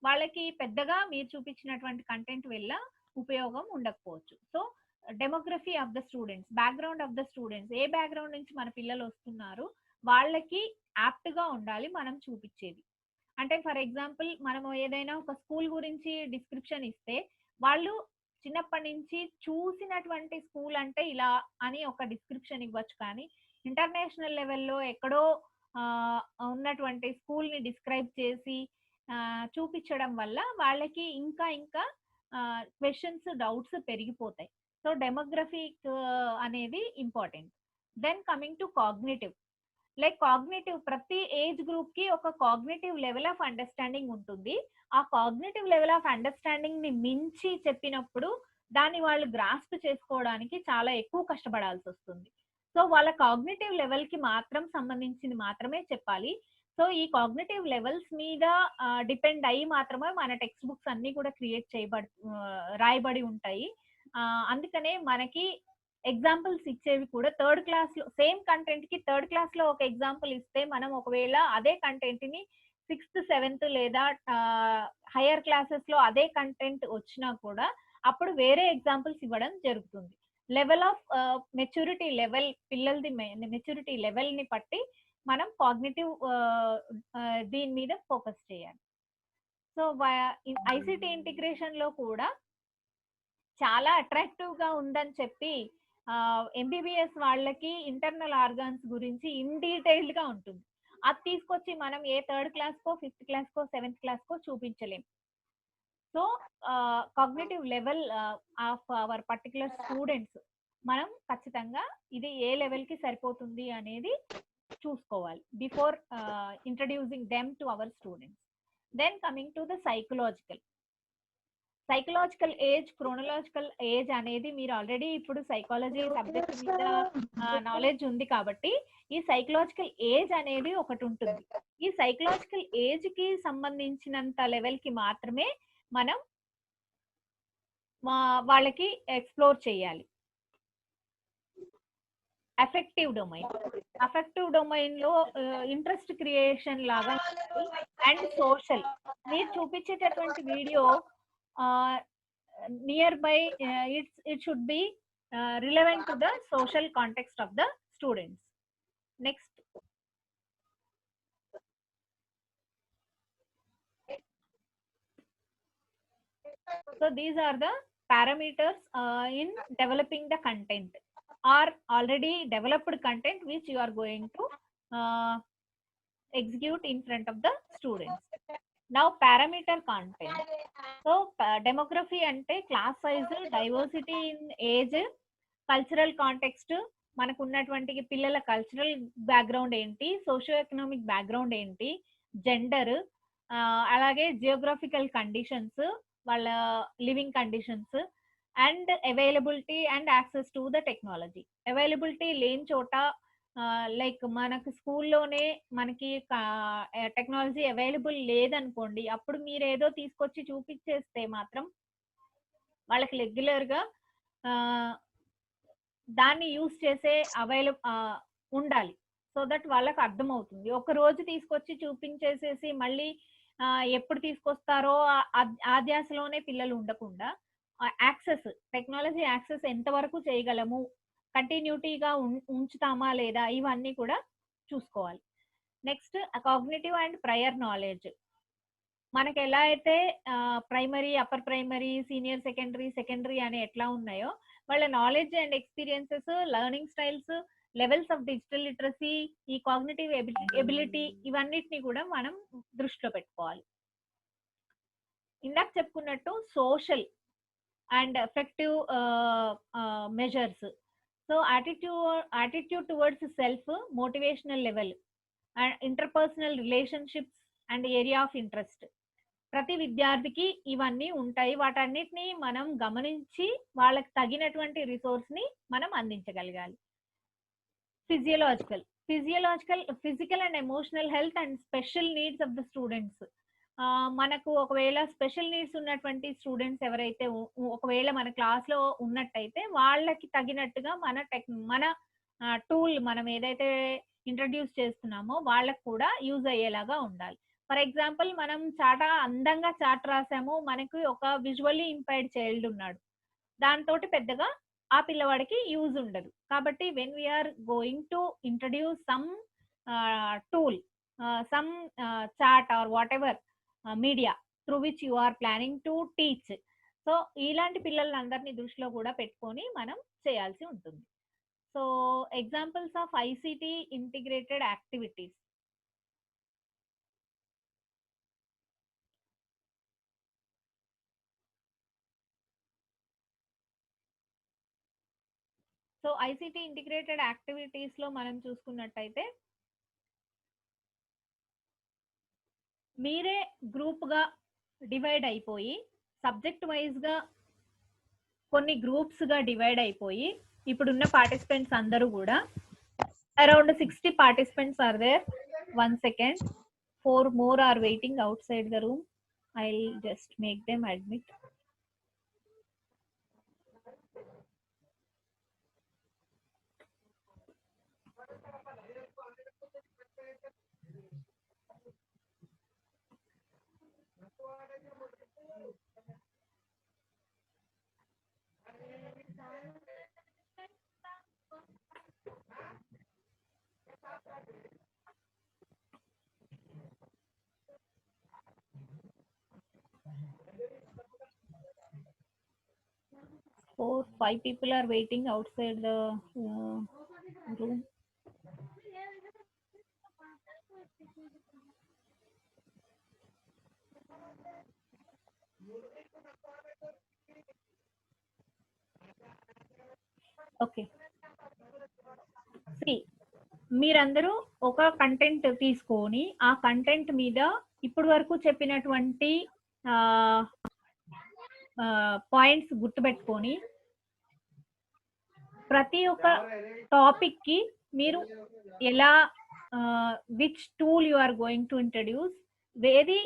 Speaker 1: వాళ్ళకి పెద్దగా మీరు చూపించినటువంటి కంటెంట్ వల్ల ఉపయోగం ఉండకపోవచ్చు. So demography of the students, background of the students, A background నుంచి మన పిల్లలు వస్తున్నారు వాళ్ళకి యాప్ట్ గా ఉండాలి మనం చూపించేది. అంటే ఫర్ ఎగ్జాంపుల్ మనము ఏదైనా ఒక స్కూల్ గురించి డిస్క్రిప్షన్ ఇస్తే వాళ్ళు చిన్నప్పటి నుంచి చూసినటువంటి స్కూల్ అంటే ఇలా అని ఒక డిస్క్రిప్షన్ ఇవ్వచ్చు. కానీ ఇంటర్నేషనల్ లెవెల్లో ఎక్కడో ఉన్నటువంటి స్కూల్ ని డిస్క్రైబ్ చేసి చూపించడం వల్ల వాళ్ళకి ఇంకా క్వశ్చన్స్, డౌట్స్ పెరిగిపోతాయి. సో డెమోగ్రఫిక్ అనేది important. Then coming to cognitive. Like cognitive, ప్రతి ఏజ్ గ్రూప్ కి ఒక కాగ్నిటివ్ లెవెల్ ఆఫ్ అండర్స్టాండింగ్ ఉంటుంది. ఆ కాగ్నిటివ్ లెవెల్ ఆఫ్ అండర్స్టాండింగ్ ని మించి చెప్పినప్పుడు దాన్ని వాళ్ళు గ్రాస్ప్ చేసుకోవడానికి చాలా ఎక్కువ కష్టపడాల్సి వస్తుంది. సో వాళ్ళ కాగ్నిటివ్ లెవెల్ కి మాత్రం సంబంధించింది మాత్రమే చెప్పాలి. సో ఈ కాగ్నిటివ్ లెవెల్స్ మీద డిపెండ్ అయ్యి మాత్రమే మన టెక్స్ట్ బుక్స్ అన్ని కూడా రాయబడి ఉంటాయి. అందుకనే మనకి ఎగ్జాంపుల్స్ ఇచ్చేవి కూడా థర్డ్ క్లాస్ లో, సేమ్ కంటెంట్ కి థర్డ్ క్లాస్ లో ఒక ఎగ్జాంపుల్ ఇస్తే మనం ఒకవేళ అదే కంటెంట్ ని 6th 7th లేదా హైయర్ క్లాసెస్ లో అదే కంటెంట్ వచ్చినా కూడా అప్పుడు వేరే ఎగ్జాంపుల్స్ ఇవ్వడం జరుగుతుంది. లెవెల్ ఆఫ్ మెచ్యూరిటీ లెవెల్, పిల్లలది మెచ్యూరిటీ లెవెల్ ని బట్టి మనం కాగ్నిటివ్ దీని మీద ఫోకస్ చేయాలి. సో ఐసిటి ఇంటిగ్రేషన్ లో కూడా చాలా అట్రాక్టివ్ గా ఉందని చెప్పి ఎంబీబీఎస్ వాళ్ళకి ఇంటర్నల్ ఆర్గాన్స్ గురించి ఇన్ డీటెయిల్డ్ గా ఉంటుంది. అది తీసుకొచ్చి మనం ఏ థర్డ్ క్లాస్ కో, 5th క్లాస్ కో, 7th క్లాస్ కో చూపించలేం. So cognitive level of our particular students మనం ఖచ్చితంగా ఇది ఏ లెవెల్ కి సరిపోతుంది అనేది చూసుకోవాలి before introducing them to our students. Then coming to the psychological age, chronological age అనేది మీరు ఆల్రెడీ ఇప్పుడు సైకాలజీ సబ్జెక్ట్ మీద నాలెడ్జ్ ఉంది కాబట్టి ఈ సైకలాజికల్ ఏజ్ అనేది ఒకటి ఉంటుంది. ఈ సైకలాజికల్ ఏజ్ కి సంబంధించినంత లెవెల్ కి మాత్రమే మనం వాళ్ళకి ఎక్స్ప్లోర్ చేయాలి. అఫెక్టివ్ డొమైన్ లో ఇంట్రెస్ట్ క్రియేషన్ లాగా అండ్ సోషల్. మీరు చూపించేటటువంటి video near by it should be relevant to the social context of the students. Next. So these are the parameters in developing the content or already developed content which you are going to execute in front of the students. Now parameter content. So demography ante class size, diversity in age, cultural context, మనకు ఉన్నటువంటి పిల్లల cultural background ఏంటి, socio economic background ఏంటి, gender, అలాగే geographical conditions, వాళ్ళ living conditions and availability and access to the technology. Availability లేని చోట like మనకు స్కూల్లోనే మనకి టెక్నాలజీ అవైలబుల్ లేదనుకోండి, అప్పుడు మీరు ఏదో తీసుకొచ్చి చూపించేస్తే మాత్రం వాళ్ళకి రెగ్యులర్గా దాన్ని యూస్ చేసే ఉండాలి. సో దట్ వాళ్ళకి అర్థమవుతుంది. ఒక రోజు తీసుకొచ్చి చూపించేసేసి మళ్ళీ ఎప్పుడు తీసుకొస్తారో ఆ ధ్యాసలోనే పిల్లలు ఉండకుండా యాక్సెస్, టెక్నాలజీ యాక్సెస్ ఎంతవరకు చేయగలము, కంటిన్యూటీగా ఉంచుతామా లేదా, ఇవన్నీ కూడా చూసుకోవాలి. Next cognitive and prior knowledge. మనకి ఎలా అయితే primary, upper primary, senior secondary అని ఎట్లా ఉన్నాయో వాళ్ళ knowledge and experiences, learning styles, levels of digital literacy, ఈ కాగ్నిటివ్ ఎబిలిటీ, ఇవన్నిటిని కూడా మనం దృష్టిలో పెట్టుకోవాలి. ఇందాక చెప్పుకున్నట్టు social and effective measures. So attitude towards self, motivational level and interpersonal relationships and area of interest. ప్రతి విద్యార్థికి ఇవన్నీ ఉంటాయి. వాటన్నిటిని మనం గమనించి వాళ్ళకి తగినటువంటి రిసోర్స్ ని మనం అందించగలగాలి. Physical and emotional health and special needs of the students. మనకు ఒకవేళ స్పెషల్ నీడ్స్ ఉన్నటువంటి స్టూడెంట్స్ ఎవరైతే ఒకవేళ మన క్లాస్ లో ఉన్నట్టయితే వాళ్ళకి తగినట్టుగా మన టూల్ మనం ఏదైతే ఇంట్రడ్యూస్ చేస్తున్నామో వాళ్ళకు కూడా యూజ్ అయ్యేలాగా ఉండాలి. ఫర్ ఎగ్జాంపుల్ మనం చాలా అందంగా చాట్ రాసాము, మనకి ఒక విజువల్లీ ఇంపైర్డ్ చైల్డ్ ఉన్నాడు, దాంతో పెద్దగా ఆ పిల్లవాడికి యూజ్ ఉండదు. కాబట్టి when we are going to introduce some tool, some chat or whatever media through which you are planning to teach, so ఇలాంటి పిల్లలందరినీ దృష్టిలో కూడా పెట్టుకొని మనం చేయాల్సి ఉంటుంది. So examples of ICT integrated activities. So ICT integrated activities లో మనం చూసుకున్నట్టయితే మీరే గ్రూప్ గా డివైడ్ అయిపోయి, సబ్జెక్ట్ వైజ్ గా కొన్ని గ్రూప్స్ గా డివైడ్ అయిపోయి, ఇప్పుడున్న పార్టిసిపెంట్స్ అందరూ కూడా around 60 participants are there. 1 second, 4 more are waiting outside the room. I'll just make them admit. Four, 5 people are waiting outside the room. Okay, see మీరందరూ ఒక కంటెంట్ తీసుకొని ఆ కంటెంట్ మీద ఇప్పుడు వరకు చెప్పినటువంటి పాయింట్స్ గుర్తుపెట్టుకొని ప్రతి ఒక్క టాపిక్ కి మీరు ఎలా which tool you are going to introduce, ఏది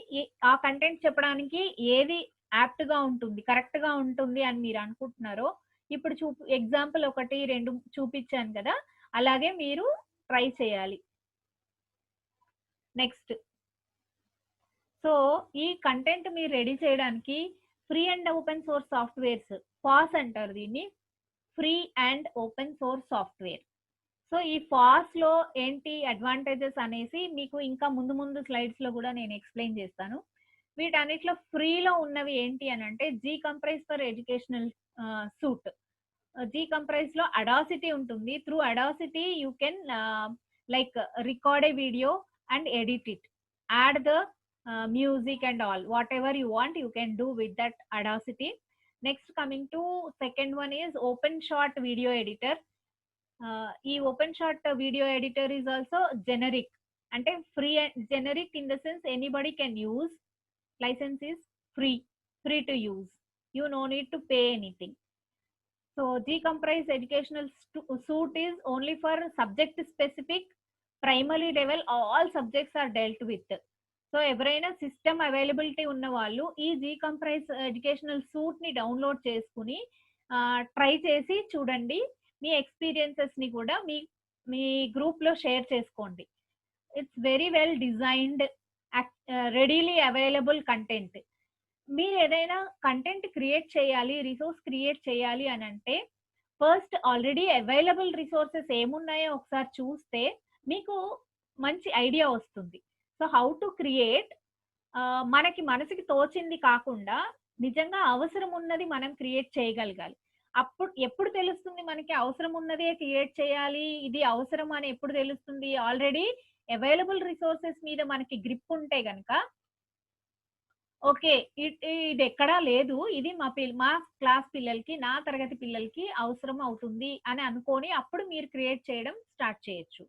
Speaker 1: ఆ కంటెంట్ చెప్పడానికి ఏది యాప్ట్ గా ఉంటుంది, కరెక్ట్ గా ఉంటుంది అని మీరు అనుకుంటున్నారో, ఇప్పుడు ఎగ్జాంపుల్ 1-2 చూపించాను కదా, అలాగే మీరు ట్రై చేయాలి. నెక్స్ట్, సో ఈ కంటెంట్ మీరు రెడీ చేయడానికి free and open source softwares, FOSS అంటారు దీన్ని, free and open source software. So ఈ ఫాస్ లో ఏంటి అడ్వాంటేజెస్ అనేసి మీకు ఇంకా ముందు ముందు స్లైడ్స్ లో కూడా నేను ఎక్స్ప్లెయిన్ చేస్తాను. వీటన్నిటిలో ఫ్రీలో ఉన్నవి ఏంటి అని అంటే GCompris for educational suite. GCompris లో అడాసిటీ ఉంటుంది. Through Audacity you can like record a video and edit it, add the music and all, whatever you want you can do with that Audacity. Next, coming to second one is OpenShot video editor. E OpenShot video editor is also generic, ante free and generic in the sense anybody can use, license is free to use, you no need to pay anything. So Gcomprise educational suite is only for subject specific, primary level, all subjects are dealt with. So ఎవరైనా system availability ఉన్న వాళ్ళు ఈ G comprise educational suit ని download చేసుకుని try చేసి చూడండి. మీ experiences ని కూడా మీ గ్రూప్ లో షేర్ చేసుకోండి. It's very well designed, readily available content. మీరు ఏదైనా కంటెంట్ క్రియేట్ చేయాలి, రిసోర్స్ క్రియేట్ చేయాలి అని అంటే ఫస్ట్ ఆల్రెడీ అవైలబుల్ రిసోర్సెస్ ఏమున్నాయో ఒకసారి చూస్తే మీకు మంచి ఐడియా వస్తుంది. సో హౌ టు క్రియేట్, మనసుకి తోచింది కాకుండా నిజంగా అవసరం ఉన్నది మనం క్రియేట్ చేయగలగాలి. అప్పుడు ఎప్పుడు తెలుస్తుంది మనకి అవసరం ఉన్నదే క్రియేట్ చేయాలి, ఇది అవసరం అని ఎప్పుడు తెలుస్తుంది? ఆల్రెడీ అవైలబుల్ రిసోర్సెస్ మీద మనకి గ్రిప్ ఉంటే గనక ఓకే ఇది ఎక్కడా లేదు, ఇది మా క్లాస్ పిల్లలకి, నా తరగతి పిల్లలకి అవసరం అవుతుంది అని అనుకొని అప్పుడు మీరు క్రియేట్ చేయడం స్టార్ట్ చేయొచ్చు.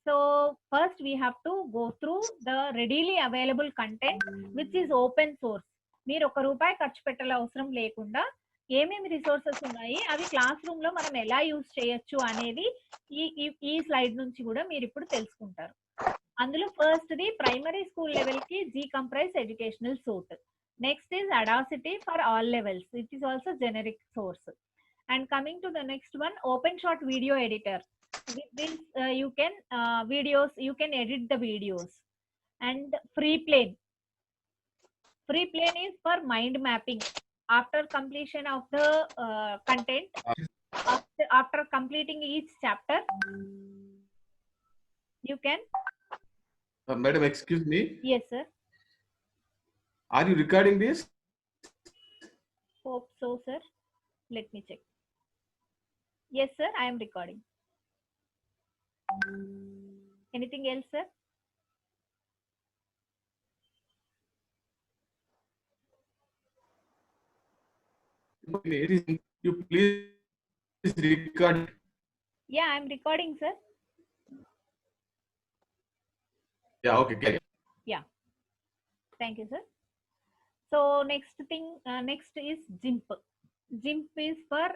Speaker 1: So first we have to go through the readily available content which is open source. మీరు ₹1 ఖర్చు పెట్టాల అవసరం లేకుండా ఏమేమి రిసోర్సెస్ ఉన్నాయి అవి క్లాస్ రూమ్ లో మనం ఎలా యూజ్ చేయొచ్చు అనేది ఈ స్లైడ్ నుంచి కూడా మీరు ఇప్పుడు తెలుసుకుంటారు. అందులో first the primary school level కి GCompris educational suite. Next is Audacity for all levels, it is also generic source. And coming to the next one, OpenShot video editor. With this you can you can edit the videos. And free plane is for mind mapping. After completion of the content, after completing each chapter you can
Speaker 2: Madam, excuse me.
Speaker 1: Yes sir.
Speaker 2: Are you recording this?
Speaker 1: Hope so sir. Let me check. Yes sir, I am recording. Anything else sir?
Speaker 2: You please record.
Speaker 1: Yeah, I am recording sir.
Speaker 2: Yeah, okay, carry on.
Speaker 1: Yeah, thank you sir. So next thing, next is GIMP is for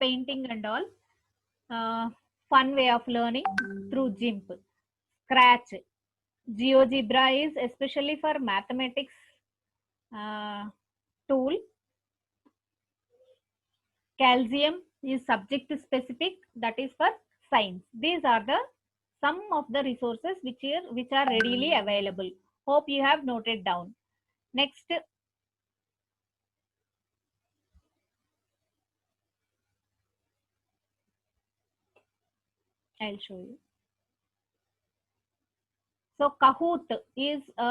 Speaker 1: painting and all, fun way of learning through GIMP. Scratch, GeoGebra is especially for mathematics tool. Calcium is subject specific, that is for science. These are the some of the resources which are readily available. Hope you have noted down. Next, I'll show you. So Kahoot is a,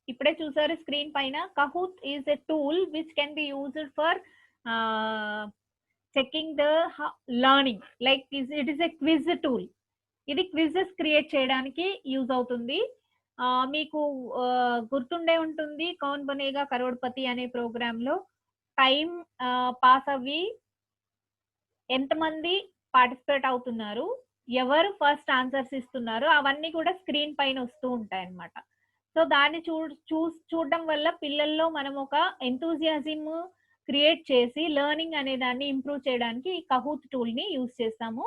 Speaker 1: ఇప్పుడే చూసారు screen పైన, Kahoot is a tool which can be used for checking the learning, like it is a quiz tool. ఇది quizzes create చేయడానికి use అవుతుంది. మీకు గుర్తుండే ఉంటుంది కౌన్ బనేగా కరోడ్పతి అనే ప్రోగ్రామ్ లో టైం పాస్ అవ్వి ఎంతమంది పార్టిసిపేట్ అవుతున్నారు, ఎవరు ఫస్ట్ ఆన్సర్స్ ఇస్తున్నారు, అవన్నీ కూడా స్క్రీన్ పైన వస్తూ ఉంటాయి అన్నమాట. సో దాన్ని చూడడం వల్ల పిల్లల్లో మనం ఒక ఎంతూజియాజం క్రియేట్ చేసి లెర్నింగ్ అనే దాన్ని ఇంప్రూవ్ చేయడానికి ఈ కహూత్ టూల్ ని యూజ్ చేస్తాము.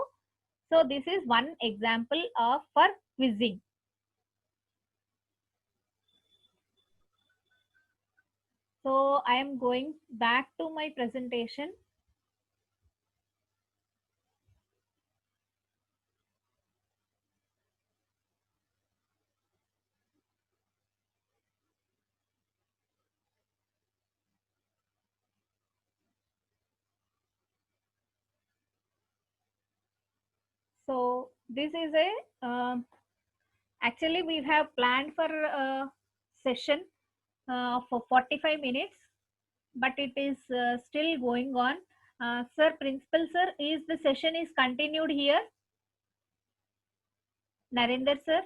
Speaker 1: So this is one example of for quizzing. So I am going back to my presentation. So this is a actually we have planned for a session for 45 minutes, but it is still going on. Sir, principal sir, is the session is continued here? Narendra sir?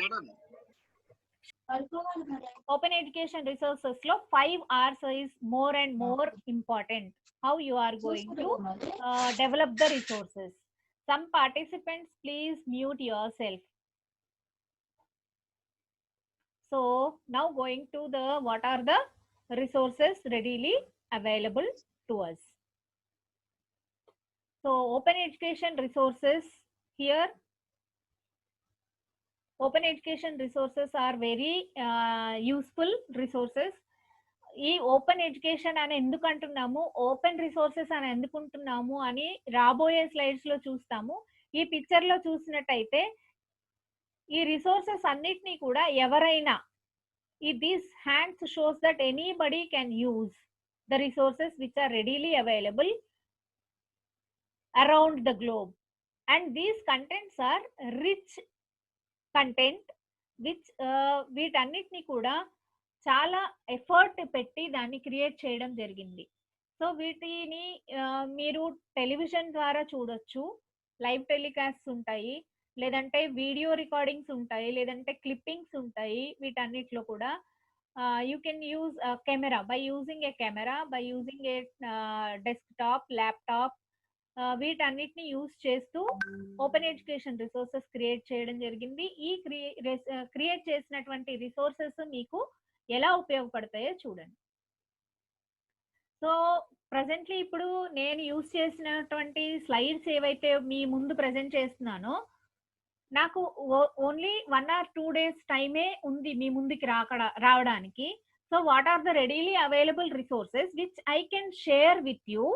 Speaker 4: Madam.
Speaker 1: Open education resources lo 5 hours is more and more important. How you are going to develop the resources. Some participants, please mute yourself. So now going to the what are the resources readily available to us. So open education resources here. Open education resources are very useful resources. ఈ open education అని ఎందుకు అంటున్నాము, open resources అని ఎందుకుంటున్నాము అని రాబోయే slides లో చూస్తాము. ఈ పిక్చర్ లో చూసినట్టయితే ఈ రిసోర్సెస్ అన్నిటినీ కూడా ఎవరైనా this hands shows that anybody can use the resources which are readily available around the globe, and these contents are rich content which వీటన్నిటిని కూడా చాలా ఎఫర్ట్ పెట్టి దాన్ని క్రియేట్ చేయడం జరిగింది. సో వీటిని మీరు టెలివిజన్ ద్వారా చూడొచ్చు, లైవ్ టెలికాస్ట్ ఉంటాయి, లేదంటే వీడియో రికార్డింగ్స్ ఉంటాయి, లేదంటే క్లిప్పింగ్స్ ఉంటాయి. వీటన్నిటిలో కూడా you can use camera, by using a camera, by using a desktop, laptop, వీటన్నిటిని యూజ్ చేస్తూ ఓపెన్ ఎడ్యుకేషన్ రిసోర్సెస్ క్రియేట్ చేయడం జరిగింది. ఈ క్రియేట్ చేసినటువంటి రిసోర్సెస్ మీకు ఎలా ఉపయోగపడతాయో చూడండి. సో ప్రజెంట్లీ ఇప్పుడు నేను యూజ్ చేసినటువంటి స్లైడ్స్ ఏవైతే మీ ముందు ప్రజెంట్ చేస్తున్నానో, నాకు ఓన్లీ 1 or 2 days టైమే ఉంది మీ ముందుకి రావడానికి. So what are the readily available resources which I can share with you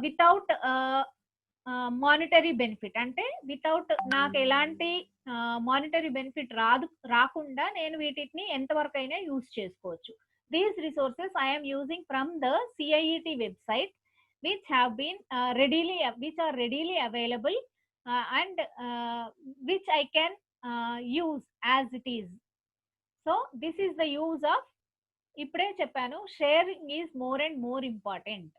Speaker 1: without monetary benefit, అంటే వితౌట్ నాకు ఎలాంటి మానిటరీ బెనిఫిట్ రాకుండా నేను వీటిని ఎంతవరకు అయినా యూజ్ చేసుకోవచ్చు. These resources I am using from the CIET website which have been which are readily available and which I can use as it is. So this is the use of, ఇప్పుడే చెప్పాను, sharing is more and more important.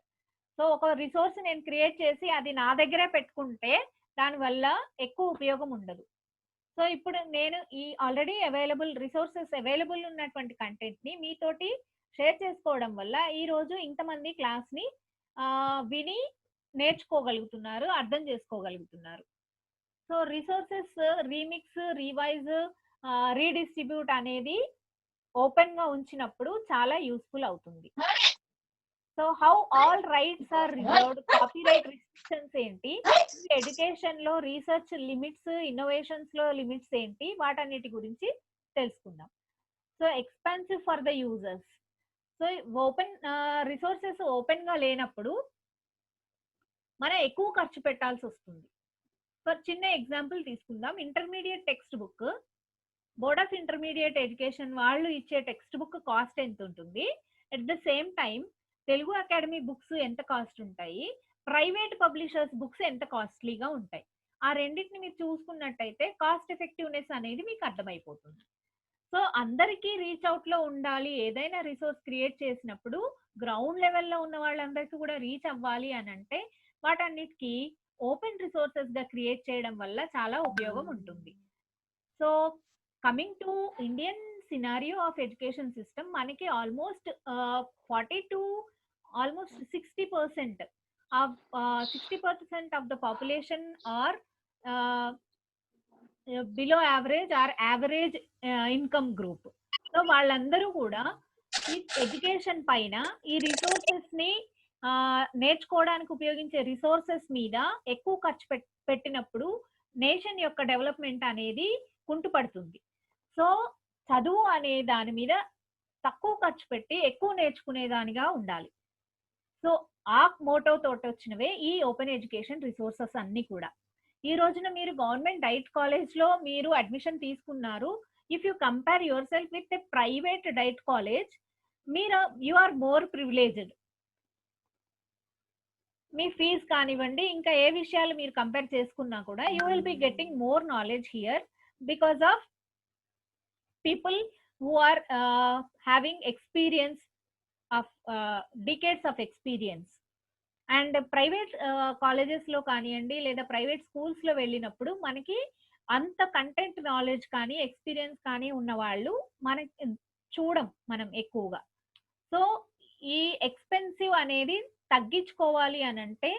Speaker 1: So ఒక resource నేను create చేసి అది నా దగ్గరే పెట్టుకుంటే దానివల్ల ఎక్కువ ఉపయోగం ఉండదు. సో ఇప్పుడు నేను ఈ ఆల్రెడీ రిసోర్సెస్ అవైలబుల్ ఉన్నటువంటి కంటెంట్ ని మీతోటి షేర్ చేసుకోవడం వల్ల ఈ రోజు ఇంతమంది క్లాస్ ని విని నేర్చుకోగలుగుతున్నారు, అర్థం చేసుకోగలుగుతున్నారు. So resources remix, revise, redistribute అనేది ఓపెన్ గా ఉంచినప్పుడు చాలా యూస్ఫుల్ అవుతుంది. So how all rights are reserved, copyright restrictions ఏంటి, ఎడ్యుకేషన్ లో రీసెర్చ్ లిమిట్స్, ఇన్నోవేషన్స్ లో లిమిట్స్ ఏంటి, వాటన్నిటి గురించి తెలుసుకుందాం. So expensive for the users. So open resources open గా లేనప్పుడు మనం ఎక్కువ ఖర్చు పెట్టాల్సి వస్తుంది. సో చిన్న ఎగ్జాంపుల్ తీసుకుందాం. Intermediate text book, board of intermediate education వాళ్ళు ఇచ్చే టెక్స్ట్ బుక్ కాస్ట్ ఎంత ఉంటుంది, at the same time Telugu academy books ఎంత కాస్ట్ ఉంటాయి, ప్రైవేట్ పబ్లిషర్స్ బుక్స్ ఎంత కాస్ట్లీగా ఉంటాయి. ఆ రెండింటిని మీరు చూసుకున్నట్టయితే కాస్ట్ ఎఫెక్టివ్నెస్ అనేది మీకు అర్థమైపోతుంది. సో అందరికీ రీచ్ అవుట్ లో ఉండాలి. ఏదైనా రిసోర్స్ క్రియేట్ చేసినప్పుడు గ్రౌండ్ లెవెల్లో ఉన్న వాళ్ళందరికీ కూడా రీచ్ అవ్వాలి అని అంటే వాటన్నిటికీ ఓపెన్ రిసోర్సెస్ గా క్రియేట్ చేయడం వల్ల చాలా ఉపయోగం ఉంటుంది. So coming to Indian scenario of education system మనకి almost 40 to almost 60% of 60% of the population are below average or average income group. So వాళ్ళందరూ కూడా ఈ ఎడ్యుకేషన్ పైన ఈ రిసోర్సెస్ ని నేర్చుకోవడానికి ఉపయోగించే రిసోర్సెస్ మీద ఎక్కువ ఖర్చు పెట్టినప్పుడు నేషన్ యొక్క డెవలప్మెంట్ అనేది కుంటుపడుతుంది. సో చదువు అనే దాని మీద తక్కువ ఖర్చు పెట్టి ఎక్కువ నేర్చుకునే దానిగా ఉండాలి. సో ఆ మోటో తోటి వచ్చినవే ఈ ఓపెన్ ఎడ్యుకేషన్ రిసోర్సెస్ అన్ని కూడా. ఈ రోజున మీరు గవర్నమెంట్ డైట్ కాలేజ్ లో మీరు అడ్మిషన్ తీసుకున్నారు. If you compare yourself with a private DIET college, మీరు యు ఆర్ మోర్ ప్రివిలేజ్డ్. మీ ఫీజ్ కానివ్వండి, ఇంకా ఏ విషయాలు మీరు కంపేర్ చేసుకున్నా కూడా you will be getting more knowledge here because of people who are having experience of decades of experience. And private colleges లో కానివ్వండి లేదా ప్రైవేట్ స్కూల్స్ లో వెళ్ళినప్పుడు మనకి అంత కంటెంట్ నాలెడ్జ్ కానీ ఎక్స్పీరియన్స్ కానీ ఉన్న వాళ్ళు మనకి మనం ఎక్కువగా. సో ఈ ఎక్స్పెన్సివ్ అనేది తగ్గించుకోవాలి అని అంటే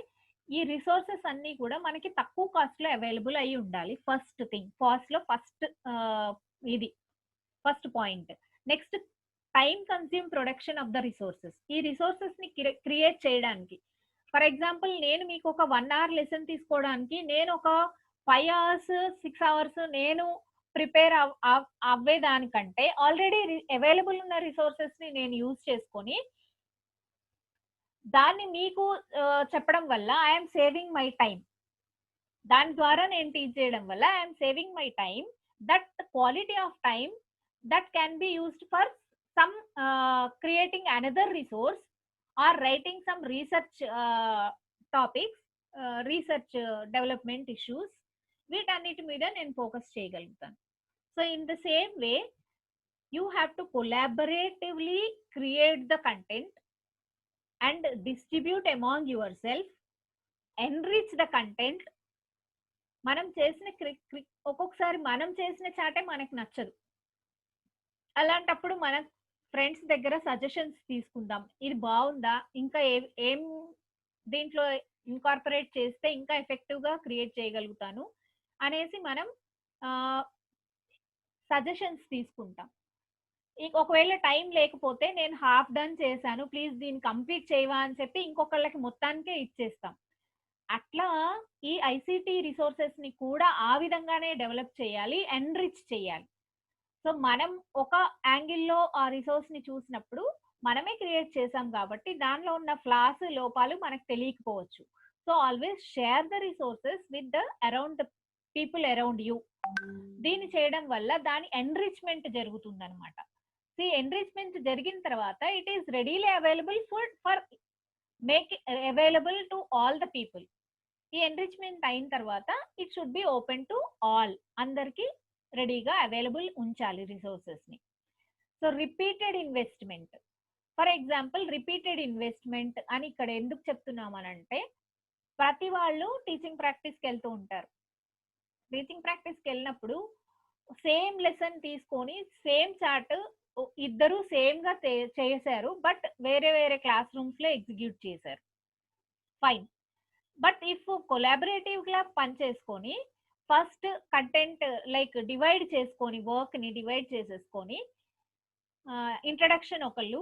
Speaker 1: ఈ రిసోర్సెస్ అన్ని కూడా మనకి తక్కువ కాస్ట్ లో అవైలబుల్ అయి ఉండాలి. ఫస్ట్ థింగ్, కాస్ట్ లో ఇది first point. Next, time consume production of the resources. ఈ రిసోర్సెస్ ని క్రియేట్ చేయడానికి, ఫర్ ఎగ్జాంపుల్ నేను మీకు ఒక 1 hour లెసన్ తీసుకోవడానికి నేను ఒక 5 hours 6 hours నేను ప్రిపేర్ అవ్వేదానికంటే ఆల్రెడీ అవైలబుల్ ఉన్న రిసోర్సెస్ ని నేను యూజ్ చేసుకొని దాన్ని మీకు చెప్పడం వల్ల ఐఎమ్ సేవింగ్ మై టైం. దాని ద్వారా నేను టీచ్ చేయడం వల్ల I'm saving my time. That quality of time that can be used for some creating another resource or writing some research topics, research development issues, వీటన్నిటి మీద నేను ఫోకస్ చేయగలుగుతాను. So in the same way you have to collaboratively create the content and distribute among yourself, enrich the content. మనం చేసిన ఒక్కొక్కసారి మనం చేసిన చాటే మనకు నచ్చదు. అలాంటప్పుడు మన ఫ్రెండ్స్ దగ్గర సజెషన్స్ తీసుకుందాం. ఇది బాగుందా, ఇంకా ఏం దీంట్లో ఇన్కార్పొరేట్ చేస్తే ఇంకా ఎఫెక్టివ్ గా క్రియేట్ చేయగలుగుతాను అనేసి మనం సజెషన్స్ తీసుకుంటాం. ఒకవేళ టైం లేకపోతే నేను హాఫ్ డన్ చేశాను, ప్లీజ్ దీన్ని కంప్లీట్ చేయవా అని చెప్పి ఇంకొకళ్ళకి మొత్తానికే ఇచ్చేస్తాం. అట్లా ఈ ఐసిటి రిసోర్సెస్ ని కూడా ఆ విధంగానే డెవలప్ చేయాలి, ఎన్రిచ్ చేయాలి. సో మనం ఒక యాంగిల్లో ఆ రిసోర్స్ ని చూసినప్పుడు మనమే క్రియేట్ చేసాం కాబట్టి దానిలో ఉన్న ఫ్లాస్, లోపాలు మనకు తెలియకపోవచ్చు. So always share the resources with the around the people around you. దీన్ని చేయడం వల్ల దాని ఎన్రిచ్మెంట్ జరుగుతుంది అనమాట. ఈ ఎన్రిచ్మెంట్ జరిగిన తర్వాత it is readily available for make available to all the people. ఈ ఎన్రిచ్మెంట్ అయిన తర్వాత it should be open to all, అందరికి రెడీగా అవైలబుల్ ఉంచాలి రిసోర్సెస్ ని. So repeated investment, for example repeated investment అని ఇక్కడ ఎందుకు చెప్తున్నామనంటే, ప్రతి వాళ్ళు టీచింగ్ ప్రాక్టీస్కి వెళ్తూ ఉంటారు. టీచింగ్ ప్రాక్టీస్కి వెళ్ళినప్పుడు సేమ్ లెసన్ తీసుకొని సేమ్ చార్ట్ ఇద్దరు సేమ్ గా చేశారు, బట్ వేరే వేరే క్లాస్ రూమ్స్ లో ఎగ్జిక్యూట్ చేశారు, ఫైన్. బట్ ఇఫ్ కొలాబరేటివ్ గా పనిచేసుకొని ఫస్ట్ కంటెంట్ లైక్ డివైడ్ చేసుకొని, వర్క్ ని డివైడ్ చేసేసుకొని, ఇంట్రడక్షన్ ఒకళ్ళు,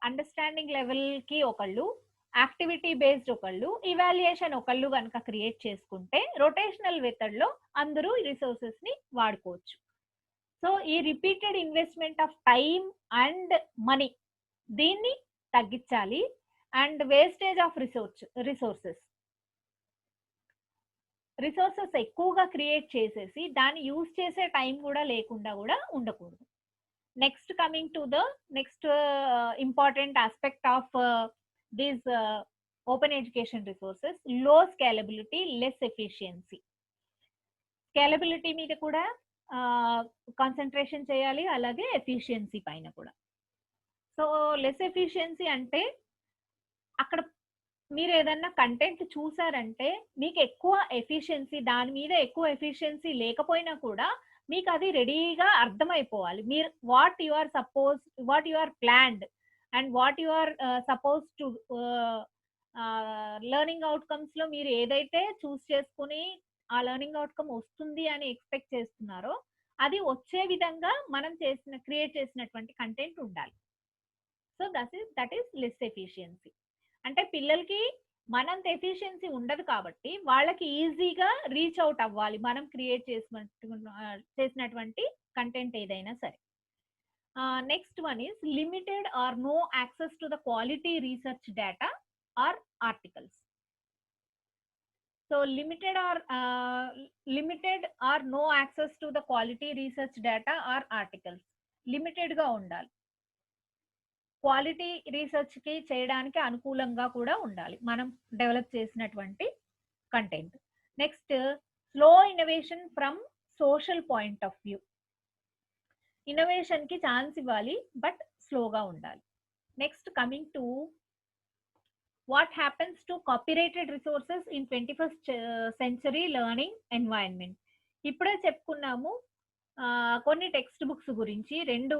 Speaker 1: అండర్స్టాండింగ్ లెవెల్ కి ఒకళ్ళు, యాక్టివిటీ బేస్డ్ ఒకళ్ళు, ఇవాల్యుయేషన్ ఒకళ్ళు కనుక క్రియేట్ చేసుకుంటే రొటేషనల్ మెథడ్ లో అందరూ రిసోర్సెస్ ని వాడుకోవచ్చు. సో ఈ repeated investment of time and money దీన్ని తగ్గించాలి. అండ్ వేస్టేజ్ ఆఫ్ రిసోర్సెస్ ఎక్కువగా క్రియేట్ చేసేసి దాన్ని యూజ్ చేసే టైం కూడా లేకుండా కూడా ఉండకూడదు. Next, coming to the next important aspect of these open education resources, లో స్కేలబిలిటీ, లెస్ ఎఫిషియన్సీ. స్కేలబిలిటీ మీద కూడా కాన్సన్ట్రేషన్ చేయాలి, అలాగే ఎఫిషియన్సీ పైన కూడా. సో లెస్ ఎఫిషియన్సీ అంటే అక్కడ మీరు ఏదన్నా కంటెంట్ చూసారంటే మీకు ఎక్కువ ఎఫిషియన్సీ, దాని మీద ఎక్కువ ఎఫిషియన్సీ లేకపోయినా కూడా మీకు అది రెడీగా అర్థమైపోవాలి. మీరు what you are planned and what you are suppose to learning outcomes లో మీరు ఏదైతే చూస్ చేసుకుని ఆ లెర్నింగ్ అవుట్కమ్ వస్తుంది అని ఎక్స్పెక్ట్ చేస్తున్నారో అది వచ్చే విధంగా మనం క్రియేట్ చేసినటువంటి కంటెంట్ ఉండాలి. So that is less efficiency. అంటే పిల్లలకి మనంత ఎఫిషియన్సీ ఉండదు కాబట్టి వాళ్ళకి ఈజీగా రీచ్ అవుట్ అవ్వాలి మనం క్రియేట్ చేసినటువంటి కంటెంట్ ఏదైనా సరే. Next one is limited or no access to the quality research data or articles. So limited or no access to the quality research data or articles. Limited గా ఉండాలి. Quality research కి చేయడానికి అనుకూలంగా కూడా ఉండాలి మనం డెవలప్ చేసినటువంటి content. Next slow innovation from social point of view. Innovation కి ఛాన్స్ ఇవ్వాలి బట్ స్లోగా ఉండాలి. Next coming to what happens to copyrighted resources in 21st century learning environment. ఇప్పుడే చెప్పుకున్నాము కొన్ని టెక్స్ట్ బుక్స్ గురించి 2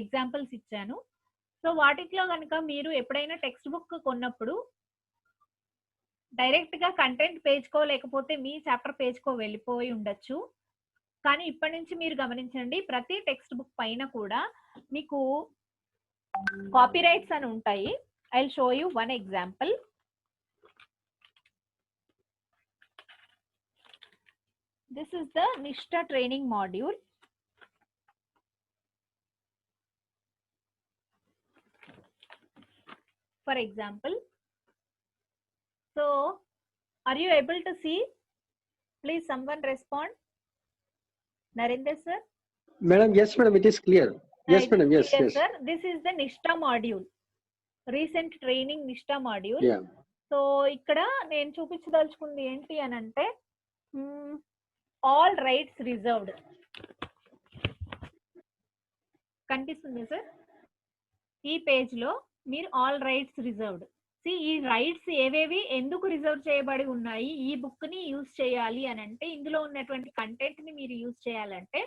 Speaker 1: ఎగ్జాంపుల్స్ ఇచ్చాను. సో వాటిలో కనుక మీరు ఎప్పుడైనా టెక్స్ట్ బుక్ కొన్నప్పుడు డైరెక్ట్ గా కంటెంట్ పేజ్కో లేకపోతే మీ చాప్టర్ పేజ్కో వెళ్ళిపోయి ఉండొచ్చు. కానీ ఇప్పటి నుంచి మీరు గమనించండి, ప్రతి టెక్స్ట్ బుక్ పైన కూడా మీకు కాపీరైట్స్ అని ఉంటాయి. I'll show you one example. This is the Nishta training module. For example, so are you able to see? Please someone respond. Narendra sir?
Speaker 4: Madam, yes madam, it is clear. Yes madam, yes, yes.
Speaker 1: Sir, this is the Nishta module. Recent training Nishtha module. So ఇక్కడ నేను చూపించదలుచుకుంది ఏంటి అని అంటే all rights reserved కనిపిస్తుంది sir. ఈ page లో మీరు ఆల్ రైట్స్ రిజర్వ్డ్ ఈ రైట్స్ ఏవేవి ఎందుకు రిజర్వ్ చేయబడి ఉన్నాయి ఈ బుక్ ని యూజ్ చేయాలి అని అంటే, ఇందులో ఉన్నటువంటి కంటెంట్ ని మీరు యూజ్ చేయాలంటే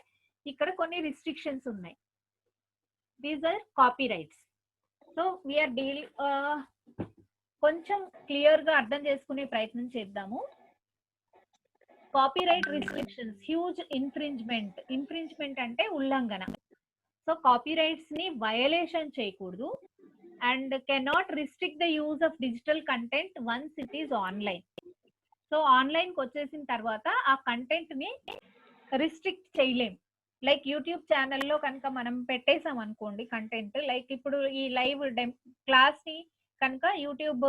Speaker 1: ఇక్కడ కొన్ని రిస్ట్రిక్షన్స్ ఉన్నాయి. These are copyrights. So we are కొంచెం క్లియర్ గా అర్థం చేసుకునే ప్రయత్నం చేద్దాము. కాపీరైట్ రిస్ట్రిక్షన్స్, హ్యూజ్ ఇన్ఫ్రింజ్మెంట్ అంటే ఉల్లంఘన. సో కాపీరైట్స్ ని వయలేషన్ చేయకూడదు and cannot restrict the use of digital content once it is online. So online కి వచ్చేసిన తర్వాత ఆ కంటెంట్ ని రిస్ట్రిక్ట్ చేయలేం. లైక్ యూట్యూబ్ ఛానల్లో కనుక మనం పెట్టేసాం అనుకోండి కంటెంట్, లైక్ ఇప్పుడు ఈ లైవ్ క్లాస్ ని కనుక యూట్యూబ్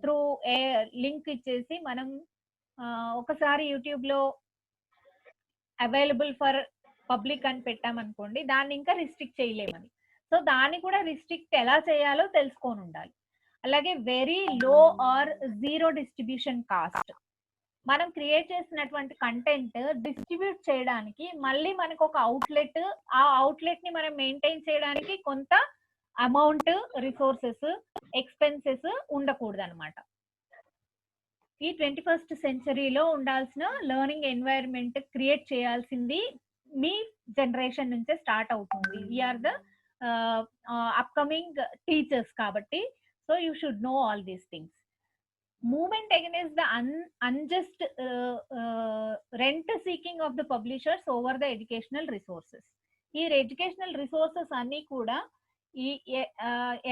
Speaker 1: త్రూ ఏ లింక్ ఇచ్చేసి మనం ఒకసారి యూట్యూబ్ లో అవైలబుల్ ఫర్ పబ్లిక్ అని పెట్టామనుకోండి, దాన్ని ఇంకా రిస్ట్రిక్ట్ చేయలేమని. సో దాన్ని కూడా రిస్ట్రిక్ట్ ఎలా చేయాలో తెలుసుకొని ఉండాలి. అలాగే very low or zero distribution cost. మనం క్రియేట్ చేసినటువంటి కంటెంట్ డిస్ట్రిబ్యూట్ చేయడానికి మళ్ళీ మనకు ఒక అవుట్లెట్, ఆ అవుట్లెట్ ని మనం మెయింటైన్ చేయడానికి కొంత అమౌంట్, రిసోర్సెస్, ఎక్స్పెన్సెస్ ఉండకూడదు అనమాట. ఈ 21st సెంచరీలో ఉండాల్సిన లెర్నింగ్ ఎన్వైరన్మెంట్ క్రియేట్ చేయాల్సింది మీ జనరేషన్ నుంచే స్టార్ట్ అవుతుంది. వీఆర్ ద అప్కమింగ్ టీచర్స్ కాబట్టి so you should know all these things. Movement against the unjust rent seeking of the publishers over the educational resources. ఈ educational resources అన్ని కూడా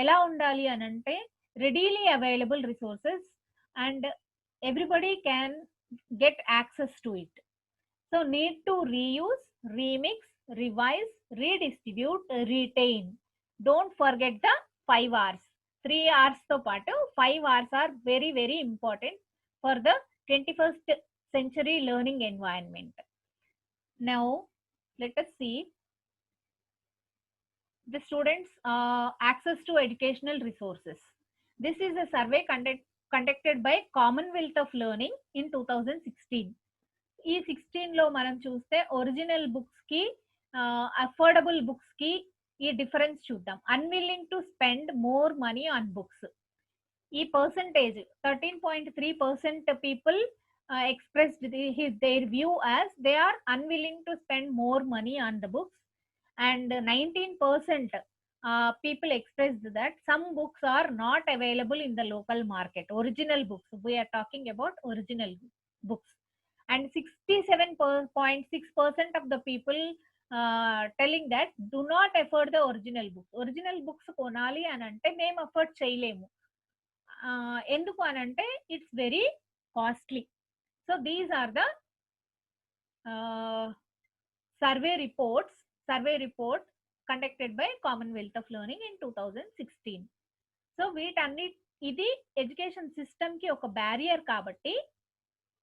Speaker 1: ఎలా ఉండాలి అని అంటే readily available resources and everybody can get access to it. So need to reuse, remix, revise, redistribute, retain. Don't forget the 5 hours. 3 hours తో పాటు 5 hours are very very important for the 21st century learning environment. Now let us see the students access to educational resources. This is a survey conducted by Commonwealth of Learning in 2016. ఈ 16 లో మనం చూస్తే original books కి affordable books కి ఈ difference చూద్దాం. Unwilling to spend more money on books. ఈ percentage 13.3% people expressed their view as they are unwilling to spend more money on the books, and 19% people expressed that some books are not available in the local market. Original books, we are talking about original books. And 67.6% of the people telling that do not afford the original books. Original books konali అని అంటే మేము afford చేయలేము. ఎందుకు అని అంటే it's very costly. So these are the survey report conducted by Commonwealth of Learning in 2016. So వీటన్ని ఇది education system కి ఒక బ్యారియర్ కాబట్టి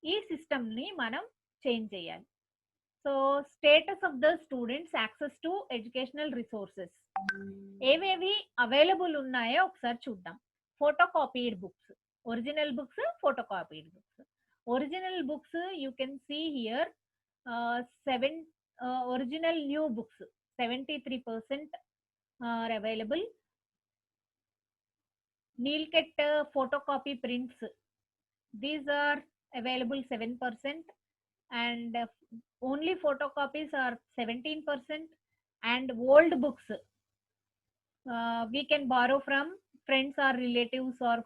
Speaker 1: ఈ సిస్టమ్ ని మనం చేంజ్ చేయాలి. So status of the students access to educational resources ఏవేవి అవైలబుల్ ఉన్నాయో ఒకసారి చూద్దాం. Photocopied books, original books, photocopied books. Original books you can see here 7 original new books 73% are available. Neelketh photocopy prints, these are available 7%, and only photocopies are 17%. And old books we can borrow from friends or relatives or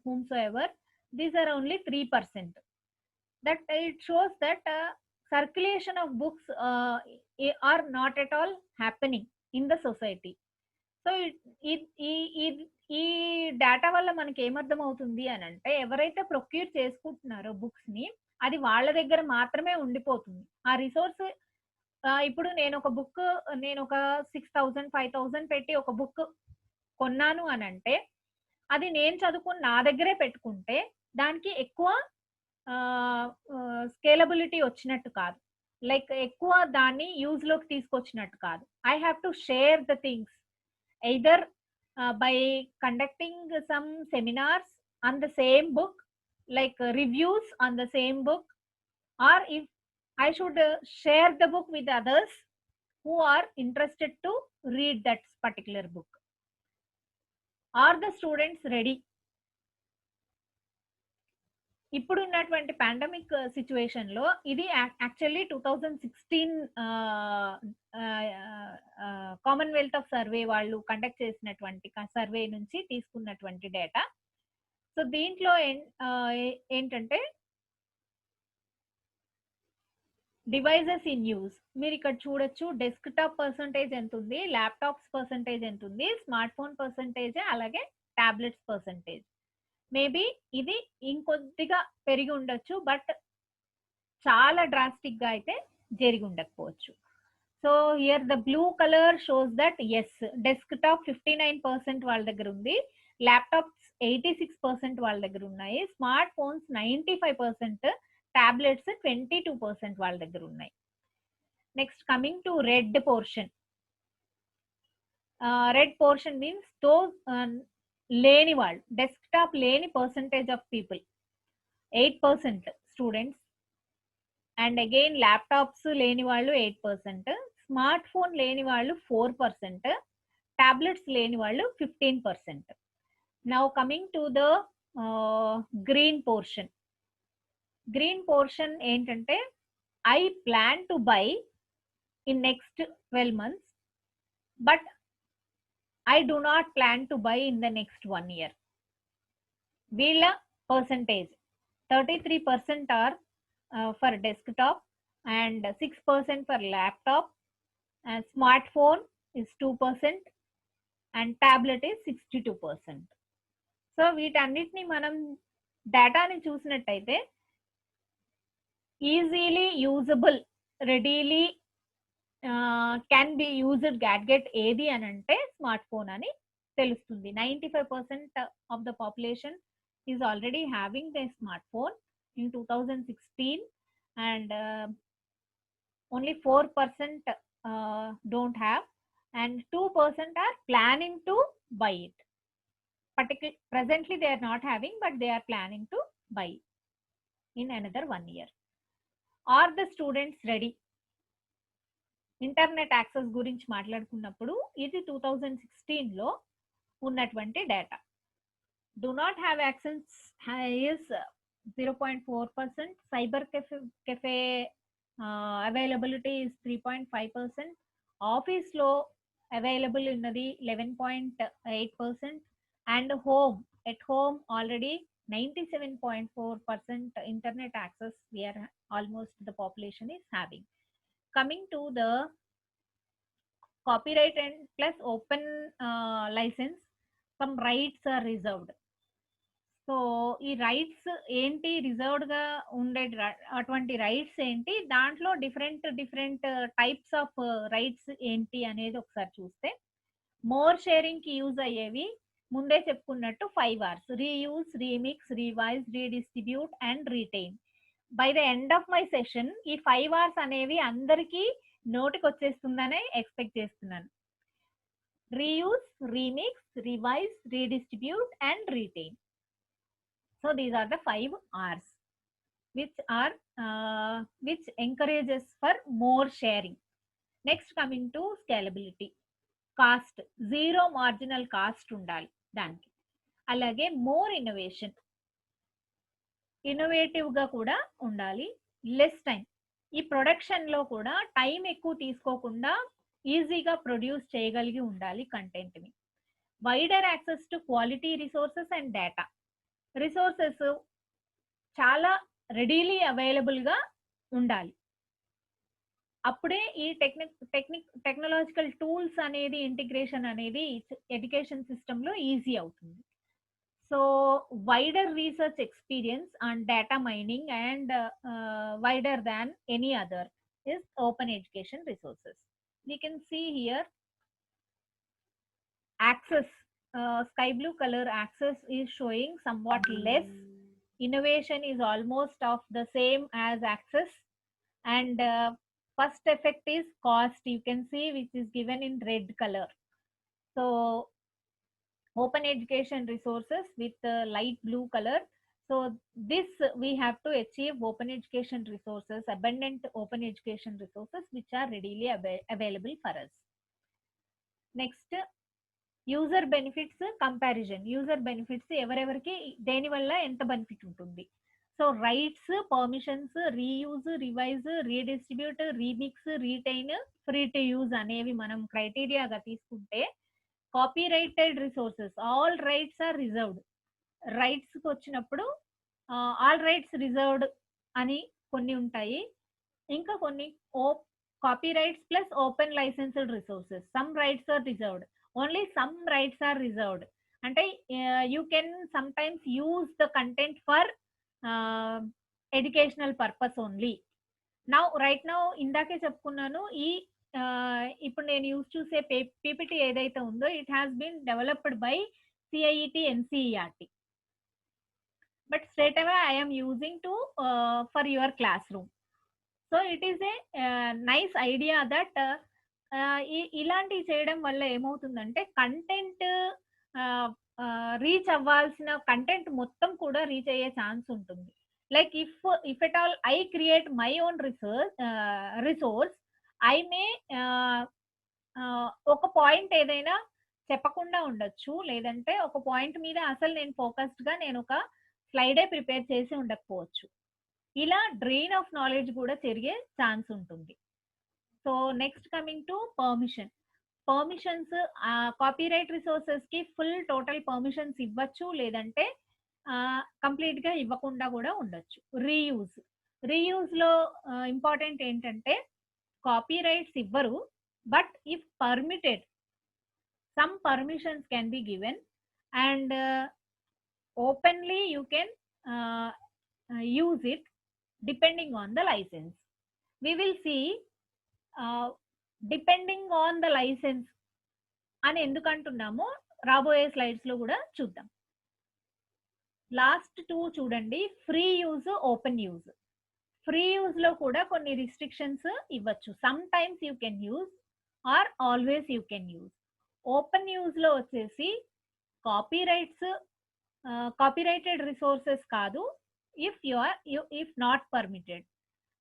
Speaker 1: whomsoever, these are only 3%. That it shows that circulation of books are not at all happening in the society. So ఈ data వల్ల మనకి ఏమర్థం అవుతుంది అని అంటే ఎవరైతే procure చేసుకుంటున్నారో books ని అది వాళ్ళ దగ్గర మాత్రమే ఉండిపోతుంది. ఆ రిసోర్స్ ఇప్పుడు నేను ఒక 6,000 5,000 పెట్టి ఒక బుక్ కొన్నాను అని అంటే అది నేను చదువుకుని నా దగ్గరే పెట్టుకుంటే దానికి ఎక్కువ స్కేలబిలిటీ వచ్చినట్టు కాదు, లైక్ ఎక్కువ దాన్ని యూజ్ లోకి తీసుకొచ్చినట్టు కాదు. I have to share the things either by conducting some seminars on the same book, like reviews on the same book, or if I should share the book with others who are interested to read that particular book. Are the students ready? ఇప్పుడు ఉన్నటువంటి pandemic situation లో ఇది actually 2016 Commonwealth of survey వాళ్ళు conduct చేసినటువంటి survey నుంచి తీసుకున్నటువంటి data. So దీంట్లో ఏంటంటే డివైజెస్ ఇన్ యూజ్ మీరు ఇక్కడ చూడొచ్చు. డెస్క్టాప్ పర్సంటేజ్ ఎంత ఉంది, ల్యాప్టాప్స్ పర్సంటేజ్ ఎంత ఉంది, స్మార్ట్ ఫోన్ పర్సంటేజ్, అలాగే టాబ్లెట్స్ పర్సంటేజ్. మేబీ ఇది ఇంకొద్దిగా పెరిగి ఉండొచ్చు, బట్ చాలా డ్రాస్టిక్ గా అయితే జరిగి ఉండకపోవచ్చు. So here the blue colour shows that yes, desktop 59% వాళ్ళ దగ్గర ఉంది, ల్యాప్టాప్స్ 86% వాళ్ళ దగ్గర ఉన్నాయి, స్మార్ట్ ఫోన్స్ 95%, టాబ్లెట్స్ 22% వాళ్ళ దగ్గర ఉన్నాయి. Next coming to red portion. Red portion means those లేని వాళ్ళు, డెస్క్టాప్ లేని percentage of people 8% students, and again laptops లేని వాళ్ళు 8%, స్మార్ట్ ఫోన్ లేని వాళ్ళు 4%, టాబ్లెట్స్ లేని వాళ్ళు 15%. Now coming to the green portion. Green portion ఏంటంటే I plan to buy in next 12 months, but I do not plan to buy in the next 1 year. వీళ్ళ percentage 33% are for desktop and 6% for laptop, and smartphone is 2% and tablet is 62%. సో వీటన్నిటిని మనం డేటాని చూసినట్టయితే easily usable, readily can be used gadget ఏది అని అంటే smartphone అని తెలుస్తుంది. 95% of the population is already having the smartphone in 2016, and only 4% don't have, and 2% are planning to buy it. Presently they are not having, but they are planning to buy in another 1 year. Are the students ready? Internet access గురించి మాట్లాడుకున్నప్పుడు ఇది 2016 లో ఉన్నటువంటి data. Do not have access is 0.4%. Cyber cafe availability is 3.5%. Office లో available ఉన్నది 11.8%. And at home already 97.4% internet access we are almost the population is having. Coming to the copyright and plus open license, some rights are reserved. So ఈ rights ఏంటి, reserved గా ఉండే అటువంటి rights ఏంటి, దాంట్లో different types of rights ఏంటి అనేది ఒకసారి చూస్తే, మోర్ షేరింగ్ కి యూజ్ అయ్యేవి ముందే చెప్పుకున్నట్టు 5 Rs: reuse, remix, revise, redistribute and retain. By the end of my session ఈ 5 Rs అనేవి అందరికీ నోటికి వచ్చేస్తుందనే ఎక్స్పెక్ట్ చేస్తున్నాను. Reuse, remix, revise, redistribute and retain. So these are the 5 Rs which encourages for more sharing. Next, coming to scalability. Cost, zero marginal cost undali daniki. Alage more innovation, innovative ga kuda undali. Less time, ఈ production లో కూడా time ఎక్కువ తీసుకోకుండా ఈజీగా produce చేయగలిగి ఉండాలి content ని. Wider access to quality resources and data. Resources చాలా readily available గా ఉండాలి. అప్పుడే ఈ టెక్నాలజికల్ టూల్స్ అనేది ఇంటిగ్రేషన్ అనేది ఎడ్యుకేషన్ సిస్టమ్ లో ఈజీ అవుతుంది. So wider research experience on data mining and wider than any other is open education resources. We can see here access, sky blue color access is showing somewhat less. Innovation is almost of the same as access. And first effect is cost, you can see, which is given in red color. So open education resources with light blue color. So this we have to achieve open education resources, abundant open education resources which are readily available for us. Next, user benefits comparison. User benefits ఎవరెవరికి దేని వల్ల ఎంత benefit ఉంటుంది. So rights, permissions, reuse, revise, redistribute, remix, retain, free to use అనేవి మనం క్రైటీరియాగా తీసుకుంటే, copyrighted resources all rights are reserved. Rights కి వచ్చినప్పుడు ఆల్ రైట్స్ రిజర్వ్డ్ అని కొన్ని ఉంటాయి. ఇంకా కొన్ని copyrights plus open licensed resources. Some rights are reserved, only some rights are reserved. And you can sometimes use the content for educational purpose only. Now right now indake cheppukunnanu ee ippudu nenu use chuse PPT edaithe undo, it has been developed by CIET NCERT, but straight away I am using to for your classroom. So it is a nice idea that ఇలాంటివి చేయడం వల్ల ఏమవుతుందంటే content reach అవ్వాల్సిన content మొత్తం కూడా reach అయ్యే chance ఉంటుంది. Like if at all I create my own resource, I may ఒక పాయింట్ ఏదైనా చెప్పకుండా ఉండొచ్చు, లేదంటే ఒక పాయింట్ మీద అసలు నేను ఫోకస్డ్ గా నేను ఒక స్లైడే ప్రిపేర్ చేసి ఉండకపోవచ్చు. ఇలా డ్రెయిన్ ఆఫ్ నాలెడ్జ్ కూడా జరిగే ఛాన్స్ ఉంటుంది. So next coming to permission. Permissions copyright resources కి ఫుల్ టోటల్ పర్మిషన్స్ ఇవ్వచ్చు, లేదంటే కంప్లీట్ గా ఇవ్వకుండా కూడా ఉండొచ్చు. రీయూజ్. రీయూజ్ లో ఇంపార్టెంట్ ఏంటంటే కాపీరైట్స్ ఇవ్వరు, but if permitted some permissions can be given and openly you can use it depending on the license. We will see depending on the license అని ఎందుకు అంటున్నామో రాబోయే స్లైడ్స్ లో కూడా చూద్దాం. లాస్ట్ 2 చూడండి, free use, open use. Free use లో కూడా కొన్ని రిస్ట్రిక్షన్స్ ఇవ్వచ్చు. Sometimes you can use or always you can use. Open use లో వచ్చేసి కాపీరైటెడ్ రిసోర్సెస్ కాదు, if not permitted,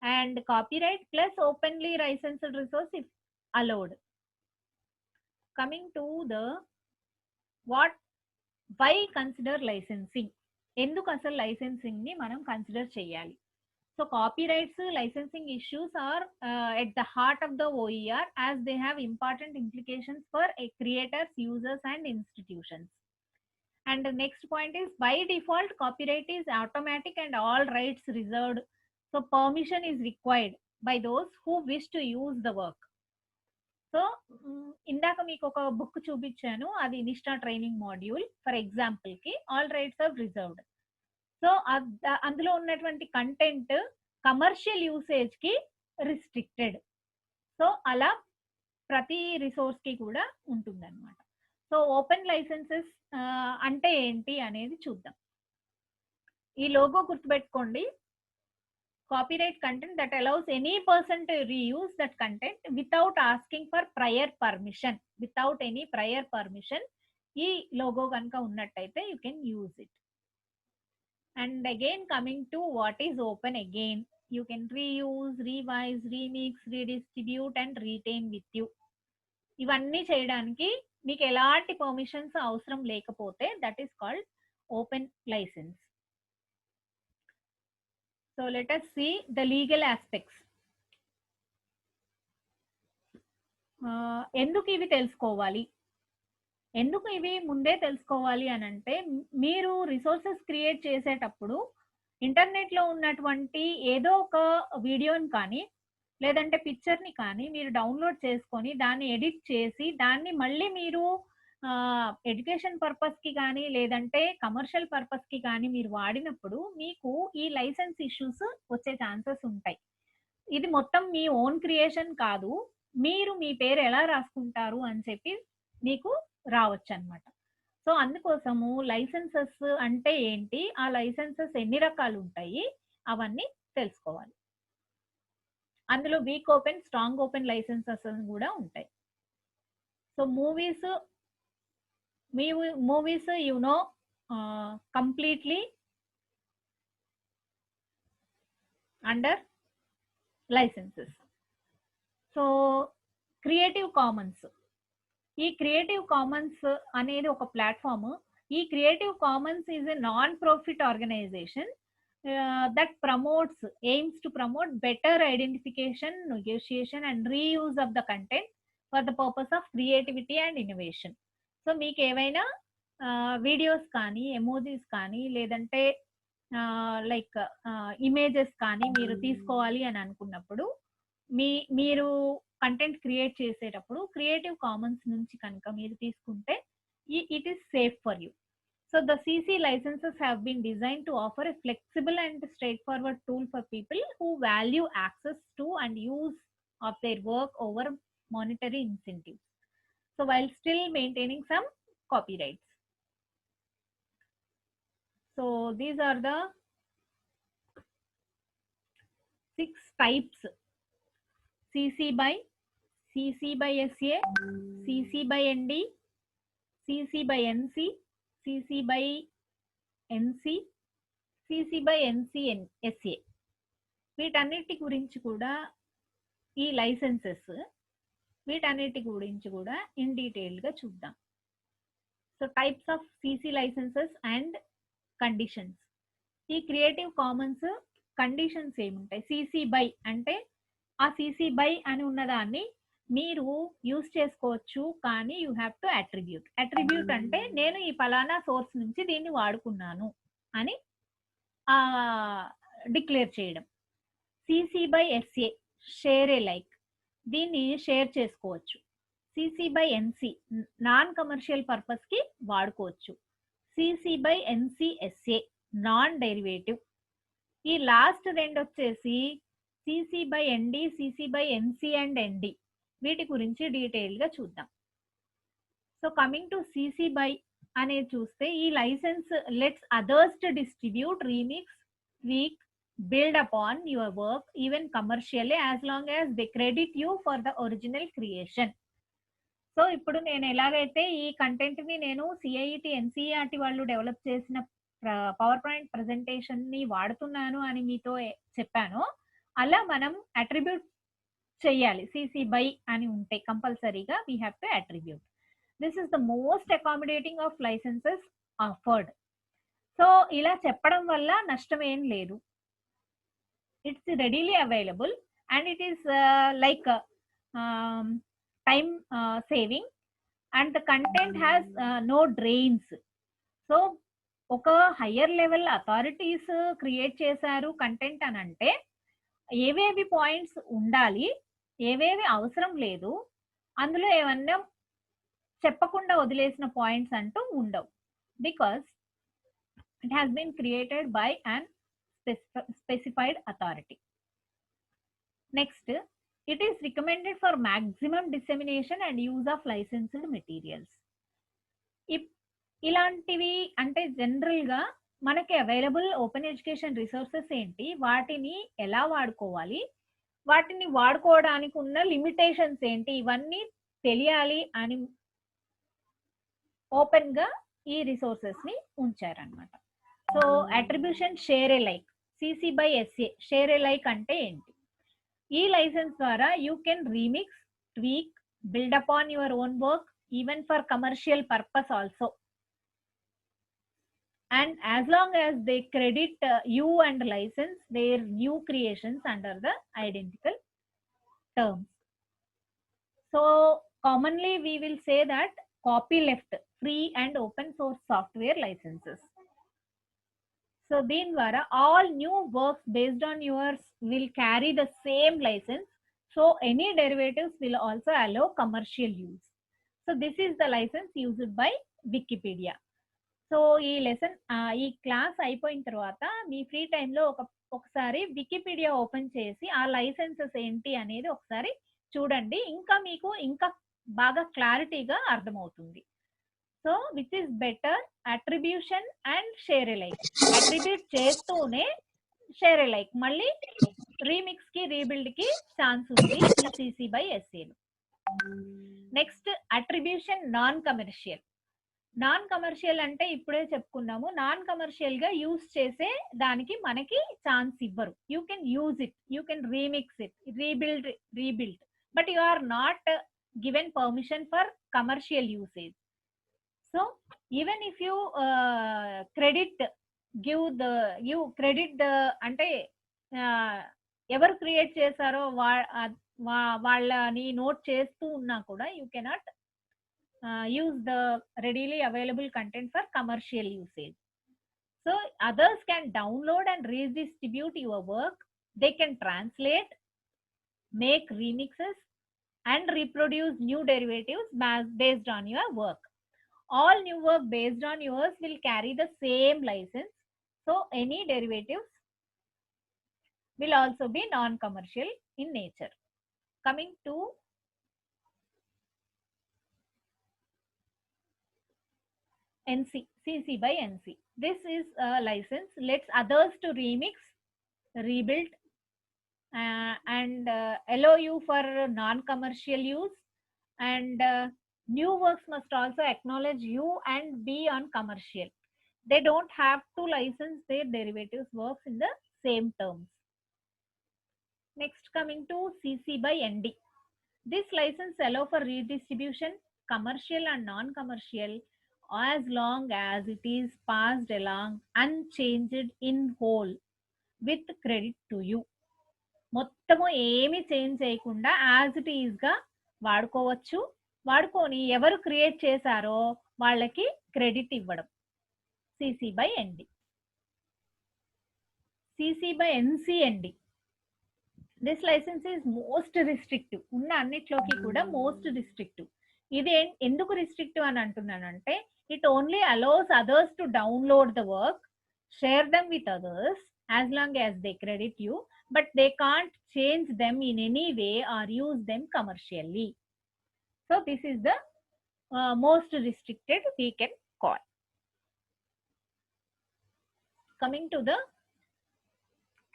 Speaker 1: and copyright plus openly licensed resource if allowed. Coming to the why consider licensing. ఎందుకు అసలు licensing ని మనం consider చేయాలి? So copyrights licensing issues are at the heart of the OER as they have important implications for creators, users and institutions. And the next point is, by default copyright is automatic and all rights reserved, so permission is required by those who wish to use the work. So ఇందాక మీకు ఒక book చూపించాను, అది Nishtha training module for example కి all rights are reserved. So అందులో ఉన్నటువంటి content commercial usage కి restricted. So అలా ప్రతి రిసోర్స్ కి కూడా ఉంటుందన్నమాట. సో ఓపెన్ లైసెన్సెస్ అంటే ఏంటి అనేది చూద్దాం. ఈ లోగో గుర్తుపెట్టుకోండి. Copyright content that allows any person to reuse that content without asking for prior permission. Without any prior permission, ఈ లోగో కనుక ఉన్నట్టయితే you can use it. And again coming to what is open again, you can reuse, revise, remix, redistribute and retain with you. ఇవన్నీ చేయడానికి మీకు ఎలాంటి permissions అవసరం లేకపోతే that is called open license. So let us see the legal aspects. ఎందుకు ఇవి తెలుసుకోవాలి? ఎందుకు ఇవి ముందే తెలుసుకోవాలి అని అంటే, మీరు రిసోర్సెస్ క్రియేట్ చేసేటప్పుడు ఇంటర్నెట్ లో ఉన్నటువంటి ఏదో ఒక వీడియోని కానీ లేదంటే పిక్చర్ ని కానీ మీరు డౌన్లోడ్ చేసుకొని దాన్ని ఎడిట్ చేసి దాన్ని మళ్ళీ మీరు ఎడ్యుకేషన్ పర్పస్ కి కానీ లేదంటే కమర్షియల్ పర్పస్ కి కానీ మీరు వాడినప్పుడు మీకు ఈ లైసెన్స్ ఇష్యూస్ వచ్చే ఛాన్సెస్ ఉంటాయి. ఇది మొత్తం మీ ఓన్ క్రియేషన్ కాదు, మీరు మీ పేరు ఎలా రాసుకుంటారు అని చెప్పి మీకు రావచ్చు అన్నమాట. సో అందుకోసము లైసెన్సెస్ అంటే ఏంటి, ఆ లైసెన్సెస్ ఎన్ని రకాలు ఉంటాయి అవన్నీ తెలుసుకోవాలి. అందులో weak open, strong open licenses కూడా ఉంటాయి. So movies you know completely under licenses. So Creative Commons, ఈ క్రియేటివ్ కామన్స్ అనేది ఒక ప్లాట్ఫామ్. ఈ Creative Commons is a non profit organization that aims to promote better identification, negotiation and reuse of the content for the purpose of creativity and innovation. So మీకు ఏవైనా videos కానీ emojis కానీ లేదంటే like images కానీ మీరు తీసుకోవాలి అని అనుకున్నప్పుడు మీరు కంటెంట్ క్రియేట్ చేసేటప్పుడు క్రియేటివ్ కామన్స్ నుంచి కనుక మీరు తీసుకుంటే it is safe for you. So the CC licenses have been designed to offer a flexible and straightforward tool for people who value access to and use of their work over monetary incentives, so while still maintaining some copyrights. So these are the 6 types: CC by SA, CC by ND, CC by NC, CC by NC, CC by NC SA. వీటన్నిటి గురించి కూడా ఈ licences వీటన్నిటి గురించి కూడా in detail గా చూద్దాం. So types of CC licences and conditions. ఈ క్రియేటివ్ కామన్స్ కండిషన్స్ ఏముంటాయి? సిసి బై అంటే ఆ సిసి బై అని ఉన్నదాన్ని మీరు యూజ్ చేసుకోవచ్చు, కానీ you have to attribute. Attribute అంటే నేను ఈ ఫలానా సోర్స్ నుంచి దీన్ని వాడుకున్నాను అని డిక్లేర్ చేయడం. CC BY SA share alike, దీన్ని షేర్ చేసుకోవచ్చు. CC BY NC non commercial purpose కి వాడుకోవచ్చు. CC BY NCSA non derivative. ఈ లాస్ట్ రెండు వచ్చేసి CC BY ND, CC BY NC and ND. వీటి గురించి డీటెయిల్ గా చూద్దాం. So coming to CC BY అనేది చూస్తే, ఈ license lets others to distribute, remix, tweak, build upon your work even commercially as long as they credit you for the original creation. So ఇప్పుడు నేను ఎలాగైతే ఈ కంటెంట్ ని నేను సిఐఈటి ఎన్సిఈఆర్టీ వాళ్ళు డెవలప్ చేసిన పవర్ పాయింట్ ప్రెజెంటేషన్ ని వాడుతున్నాను అని మీతో చెప్పాను, అలా మనం అట్రిబ్యూట్ చెయ్యాలి. సిసి బై అని ఉంటే కంపల్సరీగా we have to attribute. This is the most accommodating of licenses offered. So ఇలా చెప్పడం వల్ల నష్టం ఏం లేదు. It's readily available and it is like time saving and the content has no drains. So ఒక హయ్యర్ లెవెల్ అథారిటీస్ క్రియేట్ చేశారు content అని అంటే ఏవేవి పాయింట్స్ ఉండాలి, ఏవేవి అవసరం లేదు, అందులో ఏమన్నా చెప్పకుండా వదిలేసిన పాయింట్స్ అంటూ ఉండవు. Because it has been created by an specified authority. Next, it is recommended for maximum dissemination and use of licensed materials. ఇలాంటివి అంటే జనరల్ గా మనకి అవైలబుల్ ఓపెన్ ఎడ్యుకేషన్ రిసోర్సెస్ ఏంటి, వాటిని ఎలా వాడుకోవాలి, వాటిని వాడుకోవడానికి ఉన్న లిమిటేషన్స్ ఏంటి, ఇవన్నీ తెలియాలి అని ఓపెన్ గా ఈ రిసోర్సెస్ ని ఉంచారనమాట. So attribution share alike, CC BY SA. Share alike అంటే ఏంటి? ఈ లైసెన్స్ ద్వారా you can remix, tweak, build upon your own work even for commercial purpose also. And as long as they credit you and license their new creations under the identical terms. So commonly we will say that copyleft free and open source software licenses. So దీని ద్వారా all new works based on yours will carry the same license. So any derivatives will also allow commercial use. So this is the license used by Wikipedia. So ఈ lesson ఈ class అయిపోయిన తర్వాత మీ free టైంలో ఒకసారి Wikipedia open చేసి ఆ licences ఏంటి అనేది ఒకసారి చూడండి. ఇంకా మీకు ఇంకా బాగా క్లారిటీగా అర్థమవుతుంది. So which is better, attribution and share alike. Attribute చేస్తూనే షేర్ ఏ లైక్, మళ్ళీ రీమిక్స్ కి రీబిల్డ్ కి ఛాన్స్ ఉంది సిసి బై ఎస్ఏలో. Next attribution non commercial. Non commercial అంటే ఇప్పుడే చెప్పుకున్నాము, నాన్ కమర్షియల్ గా యూజ్ చేసే దానికి మనకి ఛాన్స్ ఇవ్వరు. You can use it, you can remix it, rebuild, but you are not given permission for commercial usage. So even if you credit అంటే ఎవరు క్రియేట్ చేశారో వాళ్ళని నోట్ చేస్తూ ఉన్నా కూడా you cannot use the readily available content for commercial usage. So others can download and redistribute your work. They can translate, make remixes and reproduce new derivatives based on your work. All new work based on yours will carry the same license. So any derivatives will also be non-commercial in nature. Coming to NC, CC by NC. This is a license lets others to remix, rebuild, and allow you for non-commercial use. And new works must also acknowledge you and be on commercial. They don't have to license their derivatives works in the same terms. Next, coming to CC by ND. This license allow for redistribution, commercial and non-commercial, as long as it is passed along unchanged in whole with credit to you. మొత్తము ఏమి change చేయకుండా as it is గా వాడుకోవచ్చు. వాడుకొని ఎవరు create చేశారో వాళ్ళకి credit ఇవ్వడం. CC BY ND. CC BY NCND. This license is most restrictive. ఉన్న అన్నిట్లోకి కూడా మోస్ట్ రిస్ట్రిక్టివ్. ఇది ఎందుకు రిస్ట్రిక్టివ్ అని అంటున్నానంటే it only allows others to download the work, share them with others as long as they credit you, but they can't change them in any way or use them commercially. So this is the most restricted we can call. Coming to the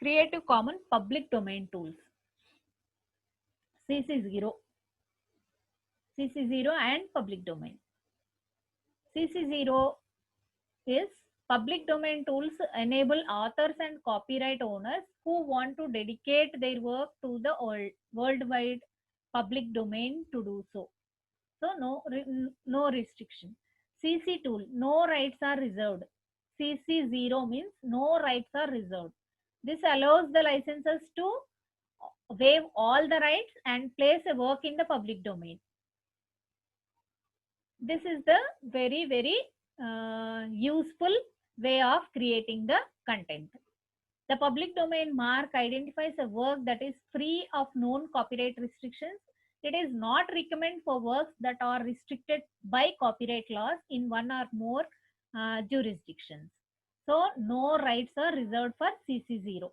Speaker 1: Creative Commons public domain tools. CC0 and public domain. CC0 is public domain tools enable authors and copyright owners who want to dedicate their work to the worldwide public domain to do so. So no restriction. CC tool, no rights are reserved. CC0 means no rights are reserved. This allows the licensors to waive all the rights and place a work in the public domain. This is the very, very useful way of creating the content. The public domain mark identifies a work that is free of known copyright restrictions. It is not recommended for works that are restricted by copyright laws in one or more jurisdictions. So no rights are reserved for CC0.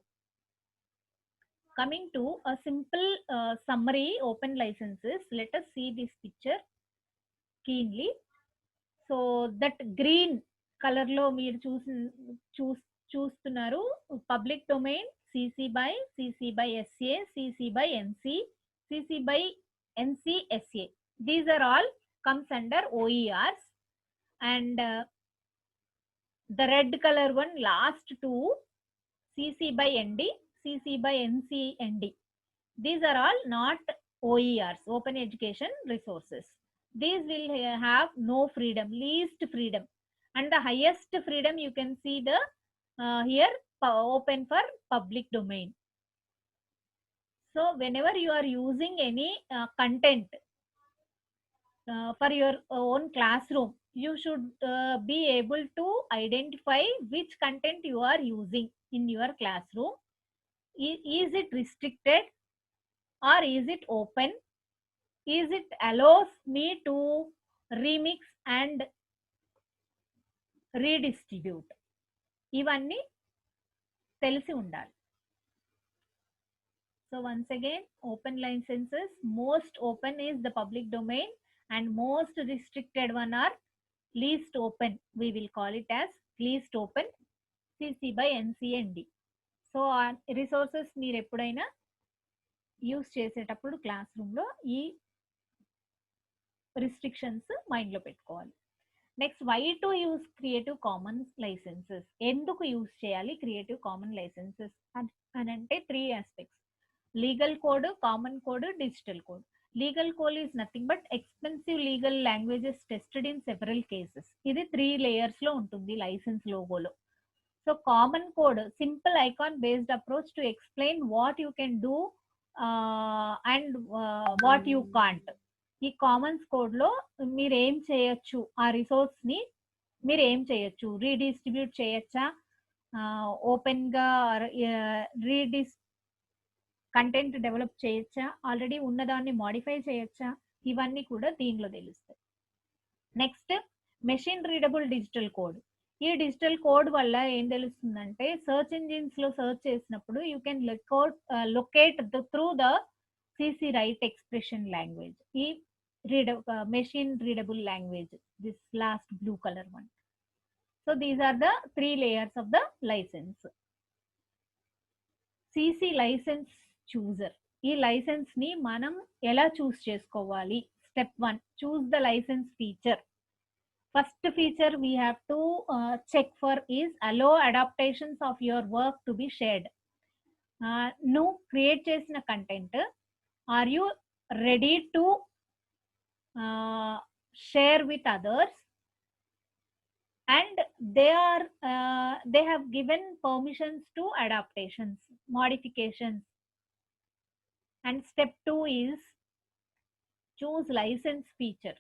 Speaker 1: Coming to a simple summary open licenses, let us see this picture keenly. So that green color lo meer చూస్తున్నారు public domain CC by SA, CC by NC, CC by NC SA. These are all comes under OERs, and the red color one last two CC by ND, CC by NC ND. These are all not OERs, open education resources. These will have no freedom, least freedom, and the highest freedom you can see the here open for public domain. So whenever you are using any content for your own classroom, you should be able to identify which content you are using in your classroom. Is it restricted or is it open? Is it allows me to remix and redistribute? ఇవన్నీ తెలిసి ఉండాలి. So once again, open licenses, most open is the public domain and most restricted one are least open. We will call it as least open, CC by NC and D. So resources మీరు ఎప్పుడైనా use చేసేటప్పుడు class రూమ్లో ఈ restrictions మైండ్లో పెట్టుకోవాలి. Next, why to use creative commons licenses. ఎందుకు use చేయాలి creative common licenses అని అంటే 3 aspects: legal code, common code, digital code. Legal code is nothing but expensive legal languages tested in several cases. ఇది 3 layers లో ఉంటుంది license లోగోలో. So common code, simple icon based approach to explain what you can do and what you can't. ఈ commons code లో మీరు ఏం చేయొచ్చు, ఆ రిసోర్స్ ని మీరు ఏం చేయొచ్చు, రీడిస్ట్రిబ్యూట్ చేయొచ్చా, ఓపెన్ గా కంటెంట్ డెవలప్ చేయొచ్చా, ఆల్రెడీ ఉన్నదాన్ని మాడిఫై చేయొచ్చా, ఇవన్నీ కూడా దీనిలో తెలుస్తాయి. Next, machine readable digital code. ఈ డిజిటల్ కోడ్ వల్ల ఏం తెలుస్తుందంటే సర్చ్ ఇంజిన్స్ లో సర్చ్ చేసినప్పుడు you can locate through the CC right expression language. ఈ machine readable language, this last blue color one. So these are the 3 layers of the license. CC license chooser. ఈ licence ని మనం ఎలా చూస్ చేసుకోవాలి? Step 1, choose the license feature. First feature we have to check for is allow adaptations of your work to be shared. నువ్వు create చేసిన content are you ready to share with others, and they have given permissions to adaptations, modifications. And step 2 is choose license feature.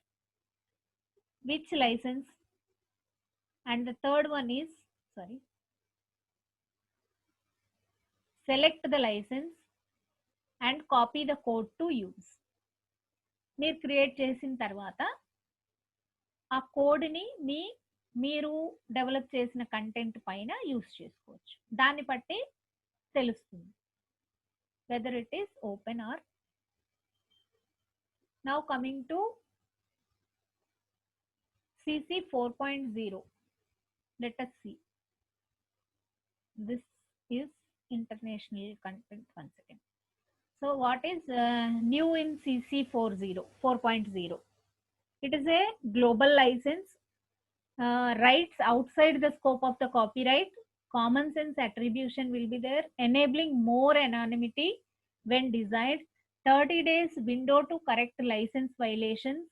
Speaker 1: Which license? And the third one is, select the license and copy the code to use. మీరు create చేసిన తర్వాత ఆ కోడ్ని మీరు develop చేసిన content పైన use చేసుకోవచ్చు. దాన్ని బట్టి తెలుస్తుంది whether it is open or. Now coming to CC 4.0, let us see. This is international content. Once again, so what is new in CC 4.0? It is a global license, rights outside the scope of the copyright, common sense attribution will be there, enabling more anonymity when desired, 30 days window to correct license violations,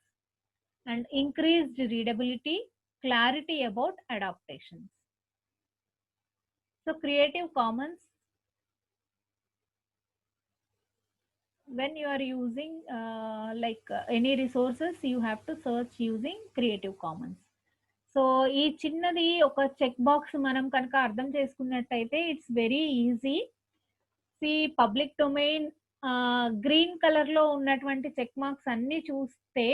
Speaker 1: and increased readability, clarity about adaptations. So Creative Commons, when you are using any resources, you have to search using Creative Commons. So ఈ చిన్నది ఒక check box మనం కనుక అర్థం చేసుకున్నట్టయితే it's very easy. See public domain green colour లో ఉన్నటువంటి check marks అన్ని చూస్తే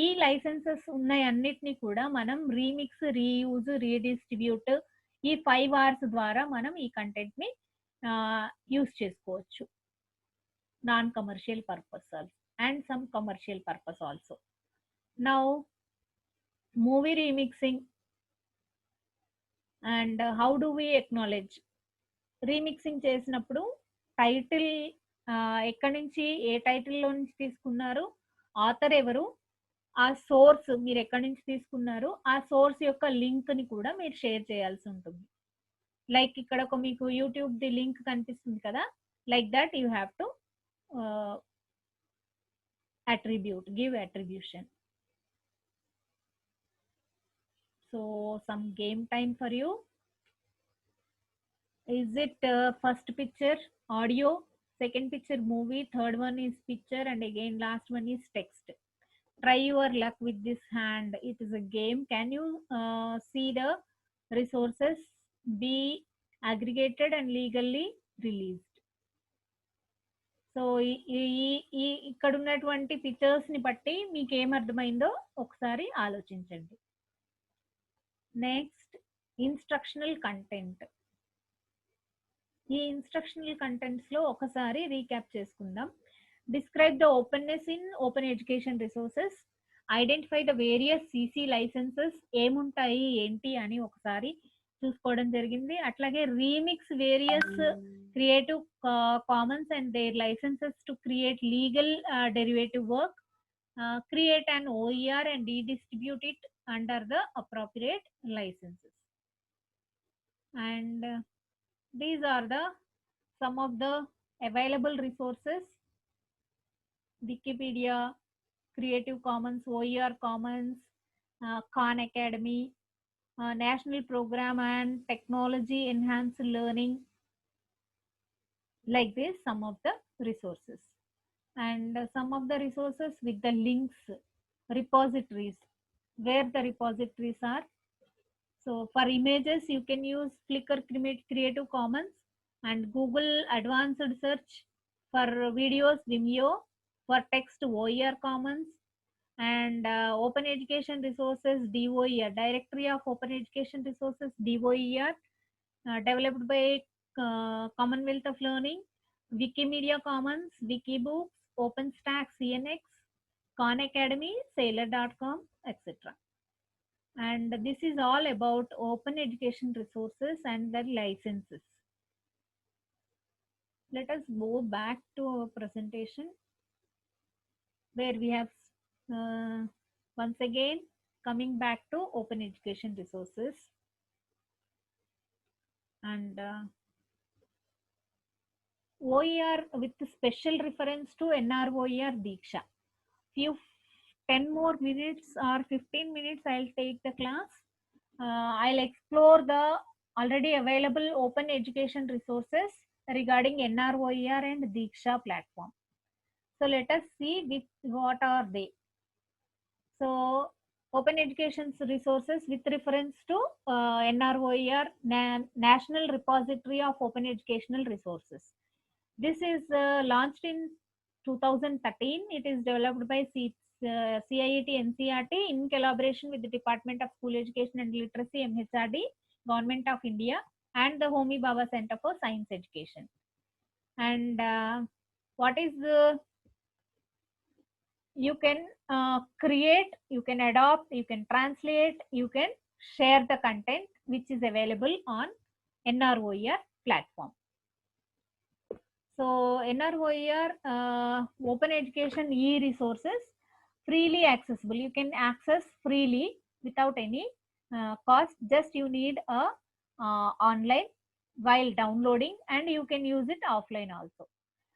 Speaker 1: ఈ లైసెన్సెస్ ఉన్నాయి అన్నిటిని కూడా మనం రీమిక్స్, రీయూజ్, రీడిస్ట్రిబ్యూట్ ఈ 5 Rs ద్వారా మనం ఈ కంటెంట్ ని యూజ్ చేసుకోవచ్చు. Non commercial purpose and some commercial purpose also. Now movie remixing and how do we acknowledge. Remixing చేసినప్పుడు టైటిల్ ఎక్కడి నుంచి, ఏ టైటిల్లో నుంచి తీసుకున్నారు, ఆథర్ ఎవరు, ఆ సోర్స్ మీరు ఎక్కడి నుంచి తీసుకున్నారు, ఆ సోర్స్ యొక్క లింక్ ని కూడా మీరు షేర్ చేయాల్సి ఉంటుంది. లైక్ ఇక్కడ ఒక మీకు యూట్యూబ్ ది లింక్ కనిపిస్తుంది కదా, like that you have to attribute, give attribution. So some game time for you. Is it first picture audio, second picture movie, third one is picture, and again last one is text. Try your luck with this hand. It is a game. Can you see the resources be aggregated and legally released? So ఇక్కడ ఉన్నటువంటి pictures ని బట్టి మీకు ఏమర్థమైందో ఒకసారి ఆలోచించండి. Next instructional content. ఈ instructional contents లో ఒకసారి రీక్యాప్ చేసుకుందాం. Describe the openness in open education resources, identify the various CC licences, ఏముంటాయి ఏంటి అని ఒకసారి చూసుకోవడం జరిగింది. అట్లాగే remix various Creative Commons and their licences to create legal derivative work, create an OER and redistribute it under the appropriate licenses. And these are the some of the available resources: Wikipedia, Creative Commons, OER Commons, Khan Academy, National Program and Technology Enhanced Learning, like this some of the resources. And some of the resources with the links, repositories, where the repositories are. So for images you can use Flickr Creative Commons and Google Advanced Search. For videos Vimeo. For text OER Commons. And Open Education Resources DOER, Directory of Open Education Resources DOER, developed by Commonwealth of Learning. Wikimedia Commons, Wikibooks, OpenStack, CNX, Khan Academy, Sailor.com, etc. And this is all about open education resources and their licenses. Let us go back to our presentation, where we have once again coming back to open education resources. And OER with special reference to NROER Diksha. Few 10 more minutes or 15 minutes I'll take the class. I'll explore the already available open education resources regarding NROER and Diksha platform. So let us see with what are they. So open education resources with reference to NROER, National Repository of Open Educational Resources. This is launched in 2013. It is developed by CIET NCERT in collaboration with the Department of School Education and Literacy, MHRD, Government of India, and the Homi Bhabha Center for Science Education. And what is the, you can create, you can adopt, you can translate, you can share the content which is available on NROER platform. So NROER open education e-resources freely accessible. You can access freely without any cost. Just you need a online while downloading, and you can use it offline also.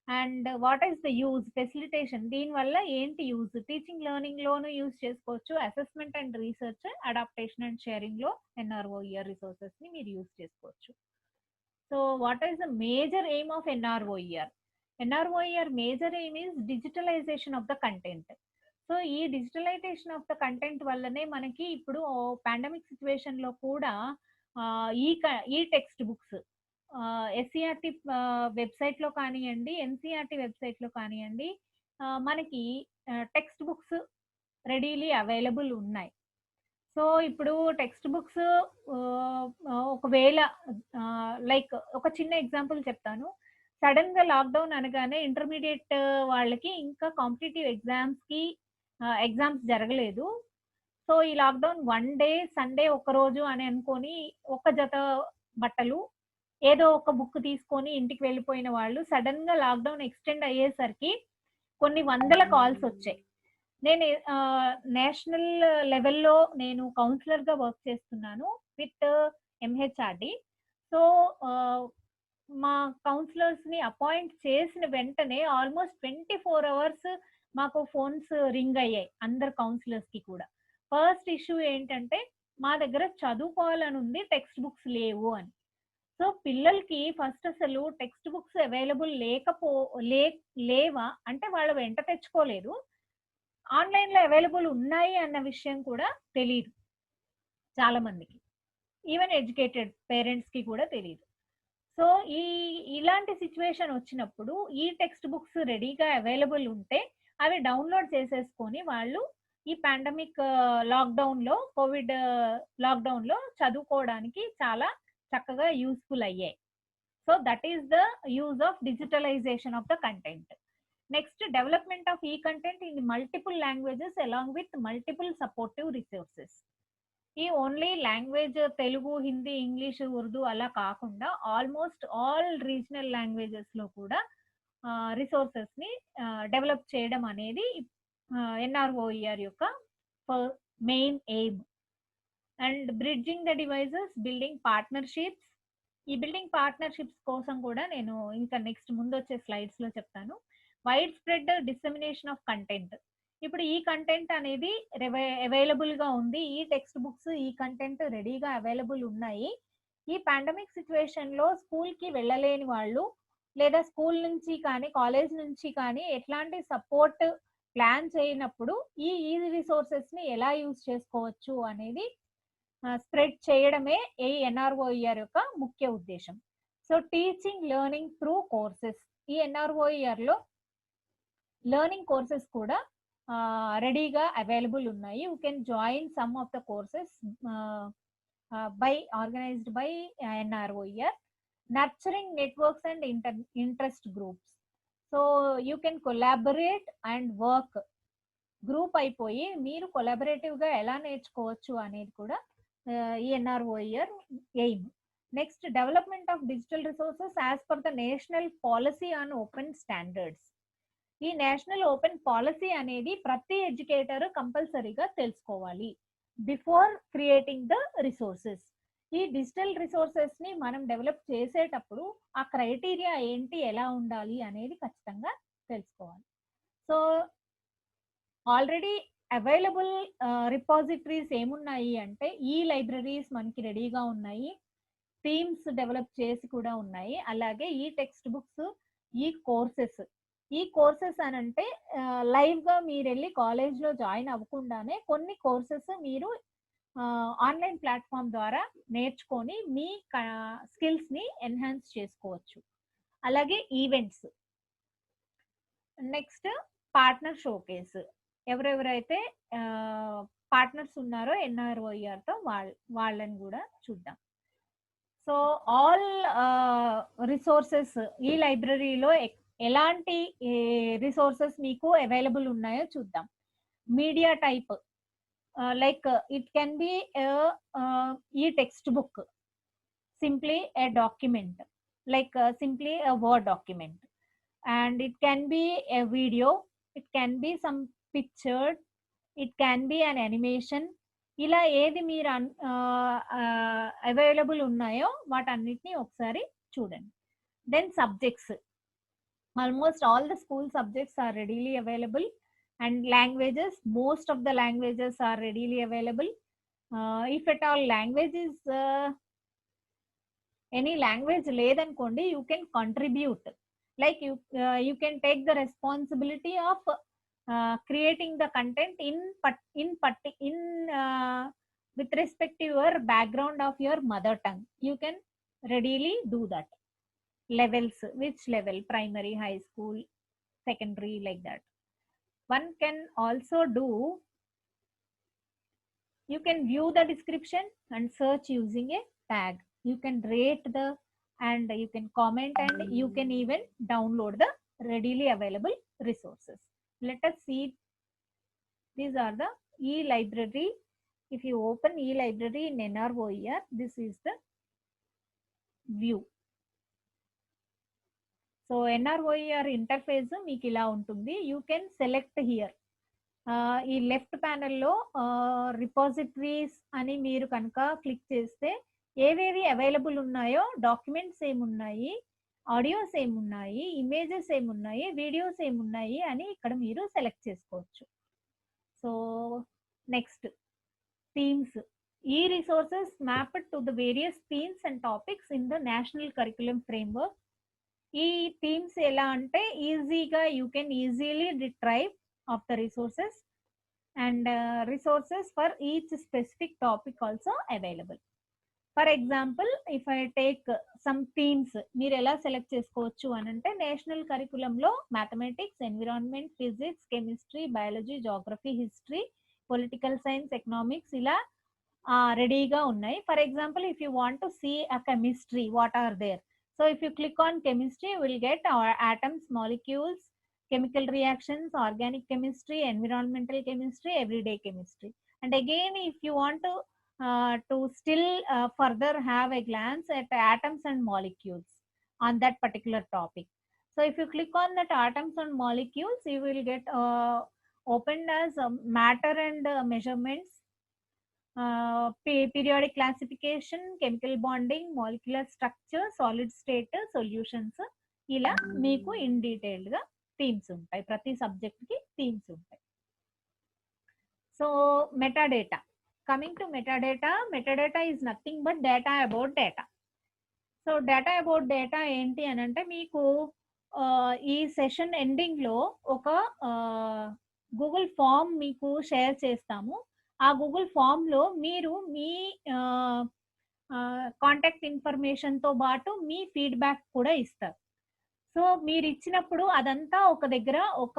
Speaker 1: And what is the use? Facilitation. దీని వల్ల ఏంటి use? Teaching learning లోను use చేసుకోవచ్చు, assessment and research, adaptation and sharing లో NROER resources ని మీరు use చేసుకోవచ్చు. So what is the major aim of NROER? NROER major aim is digitalization of the content. So ఈ digitalisation of the content వల్లనే మనకి ఇప్పుడు pandemic situation లో కూడా ఈ టెక్స్ట్ బుక్స్ ఎస్సీఆర్టీ వెబ్సైట్ లో కానివ్వండి, ఎన్సీఆర్టీ వెబ్సైట్ లో కానివ్వండి, మనకి టెక్స్ట్ బుక్స్ రెడీలీ అవైలబుల్ ఉన్నాయి. సో ఇప్పుడు టెక్స్ట్ బుక్స్ ఒకవేళ లైక్ ఒక చిన్న ఎగ్జాంపుల్ చెప్తాను. సడన్ గా లాక్డౌన్ అనగానే ఇంటర్మీడియట్ వాళ్ళకి ఇంకా కాంపిటేటివ్ ఎగ్జామ్స్ జరగలేదు. సో ఈ లాక్డౌన్ 1 డే సండే ఒక రోజు అని అనుకొని ఒక జత బట్టలు ఏదో ఒక బుక్ తీసుకొని ఇంటికి వెళ్ళిపోయిన వాళ్ళు సడన్ గా లాక్డౌన్ ఎక్స్టెండ్ అయ్యేసరికి కొన్ని వందల కాల్స్ వచ్చాయి. నేను నేషనల్ లెవెల్లో నేను కౌన్సిలర్ గా వర్క్ చేస్తున్నాను విత్ ఎంహెచ్ఆర్డి. సో మా కౌన్సిలర్స్ ని అపాయింట్ చేసిన వెంటనే ఆల్మోస్ట్ 24 hours మాకు ఫోన్స్ రింగ్ అయ్యాయి అందరు కౌన్సిలర్స్ కి కూడా. ఫస్ట్ ఇష్యూ ఏంటంటే మా దగ్గర చదువుకోవాలని ఉంది, టెక్స్ట్ బుక్స్ లేవు అని. సో పిల్లలకి ఫస్ట్ అసలు టెక్స్ట్ బుక్స్ అవైలబుల్ లేవా అంటే వాళ్ళు వెంట తెచ్చుకోలేదు, ఆన్లైన్ లో అవైలబుల్ ఉన్నాయి అన్న విషయం కూడా తెలియదు చాలా మందికి, ఈవెన్ ఎడ్యుకేటెడ్ పేరెంట్స్ కి కూడా తెలియదు. సో ఇలాంటి సిచ్యువేషన్ వచ్చినప్పుడు ఈ టెక్స్ట్ బుక్స్ రెడీగా అవైలబుల్ ఉంటే అవి డౌన్లోడ్ చేసేసుకొని వాళ్ళు ఈ పాండమిక్ లాక్డౌన్ లో కోవిడ్ లాక్డౌన్ లో చదువుకోవడానికి చాలా చక్కగా యూస్ఫుల్ అయ్యాయి. So that is the use of digitalization of the content. Next, development of ఈ content in multiple languages along with multiple supportive resources. ఈ only language Telugu, Hindi, English, Urdu అలా కాకుండా ఆల్మోస్ట్ ఆల్ రీజనల్ లాంగ్వేజెస్ లో కూడా రిసోర్సెస్ ని develop చేయడం అనేది ఎన్ఆర్ఓఈఆర్ యొక్క main aim. And bridging the devices, building partnerships. ఈ బిల్డింగ్ పార్ట్నర్షిప్స్ కోసం కూడా నేను ఇంకా నెక్స్ట్ ముందు వచ్చే స్లైడ్స్ లో చెప్తాను. Wide spread dissemination of content. ఇప్పుడు ఈ కంటెంట్ అనేది అవైలబుల్ గా ఉంది, ఈ టెక్స్ట్ బుక్స్ ఈ కంటెంట్ రెడీగా అవైలబుల్ ఉన్నాయి. ఈ పాండమిక్ సిచ్యువేషన్ లో స్కూల్ కి వెళ్ళలేని వాళ్ళు లేదా స్కూల్ నుంచి కానీ కాలేజ్ నుంచి కానీ ఎట్లాంటి సపోర్ట్ ప్లాన్ చేయనప్పుడు ఈ రిసోర్సెస్ ని ఎలా యూజ్ చేసుకోవచ్చు అనేది స్ప్రెడ్ చేయడమే ఈ ఎన్ఆర్ఓఈఆర్ యొక్క ముఖ్య ఉద్దేశం. So teaching learning through courses. ఈ ఎన్ఆర్ఓఈఆర్ లో లెర్నింగ్ కోర్సెస్ కూడా రెడీగా అవైలబుల్ ఉన్నాయి. You can join some of the courses organised by NROER. Nurturing networks and interest groups. So you can collaborate and work. Group అయిపోయి మీరు collaborative గా ఎలా నేర్చుకోవచ్చు అనేది కూడా ఈ NROER aim. Next, development of digital resources as per the national policy on open standards. ఈ national open policy అనేది ప్రతి ఎడ్యుకేటర్ కంపల్సరీగా తెలుసుకోవాలి బిఫోర్ క్రియేటింగ్ ద రిసోర్సెస్. ఈ డిజిటల్ రిసోర్సెస్ ని మనం డెవలప్ చేసేటప్పుడు ఆ క్రైటీరియా ఏంటి, ఎలా ఉండాలి అనేది ఖచ్చితంగా తెలుసుకోవాలి. సో ఆల్రెడీ అవైలబుల్ రిపాజిటరీస్ ఏమున్నాయి అంటే ఈ లైబ్రరీస్ మనకి రెడీగా ఉన్నాయి, థీమ్స్ డెవలప్ చేసి కూడా ఉన్నాయి. అలాగే ఈ టెక్స్ట్ బుక్స్, ఈ కోర్సెస్ అని అంటే లైవ్ గా మీరు వెళ్ళి కాలేజ్ లో జాయిన్ అవ్వకుండానే కొన్ని కోర్సెస్ మీరు ఆన్లైన్ ప్లాట్ఫామ్ ద్వారా నేర్చుకొని మీ స్కిల్స్ ని ఎన్హాన్స్ చేసుకోవచ్చు. అలాగే ఈవెంట్స్. Next, partner showcase. ఎవరెవరైతే పార్ట్నర్స్ ఉన్నారో ఎన్ఆర్ఓఈఆర్ తో వాళ్ళని కూడా చూద్దాం. సో ఆల్ రిసోర్సెస్ ఈ లైబ్రరీలో ఎలాంటి రిసోర్సెస్ మీకు అవైలబుల్ ఉన్నాయో చూద్దాం. Media type, like it can be a textbook, simply a document, like simply a word document, and it can be a video, it can be some picture, it can be an animation. ఇలా ఏది మీరు available ఉన్నాయో వాటన్నిటిని ఒకసారి చూడండి. Then subjects. Almost all the school subjects are readily available. And languages, most of the languages are readily available. If at all language is any language లేదనుకోండి, you can contribute. Like you can take the responsibility of creating the content in with respect to your background of your mother tongue. You can readily do that. Levels, which level? Primary, high school, secondary, like that. One can also do, you can view the description and search using a tag. You can rate the, and you can comment, and you can even download the readily available resources. Let us see. These are the e-library. If you open e-library in NROER, this is the view. So NROER interface మీకు ఇలా ఉంటుంది. You can select here. ఈ left ప్యానెల్లో repositories అని మీరు కనుక click చేస్తే ఏవేవి available ఉన్నాయో, డాక్యుమెంట్స్ ఏమున్నాయి, ఆడియోస్ ఏమున్నాయి, ఇమేజెస్ ఏమున్నాయి, వీడియోస్ ఏమున్నాయి అని ఇక్కడ మీరు సెలెక్ట్ చేసుకోవచ్చు. So next, themes. ఈ resources mapped to the various themes and topics in the national curriculum framework. ఈ థీమ్స్ ఎలా అంటే ఈజీగా you can easily retrieve of the resources, and resources for each specific topic also available. For example, if I take some themes, మీరు ఎలా select చేసుకోవచ్చు అని అంటే, national కరికులంలో mathematics, environment, physics, chemistry, biology, geography, history, political science, economics ఇలా రెడీగా ఉన్నాయి. For example, if you want to see a chemistry, what are there. So if you click on chemistry, will get atoms, molecules, chemical reactions, organic chemistry, environmental chemistry, everyday chemistry. And again, if you want to still further have a glance at atoms and molecules on that particular topic. So if you click on that atoms and molecules, you will get opened as matter and measurements, periodic classification, chemical bonding, molecular structure, solid state solutions. ఇలా మీకు in detailed గా themes ఉంటాయి. ప్రతి subject కి themes ఉంటాయి. So metadata. Coming to metadata is nothing but data about data. So data about data ఏంటి అని అంటే, మీకు ఈ సెషన్ ఎండింగ్ లో ఒక గూగుల్ ఫామ్ మీకు షేర్ చేస్తాము. ఆ గూగుల్ ఫామ్ లో మీరు మీ కాంటాక్ట్ ఇన్ఫర్మేషన్ తో పాటు మీ ఫీడ్బ్యాక్ కూడా ఇస్తారు. సో మీరు ఇచ్చినప్పుడు అదంతా ఒక దగ్గర ఒక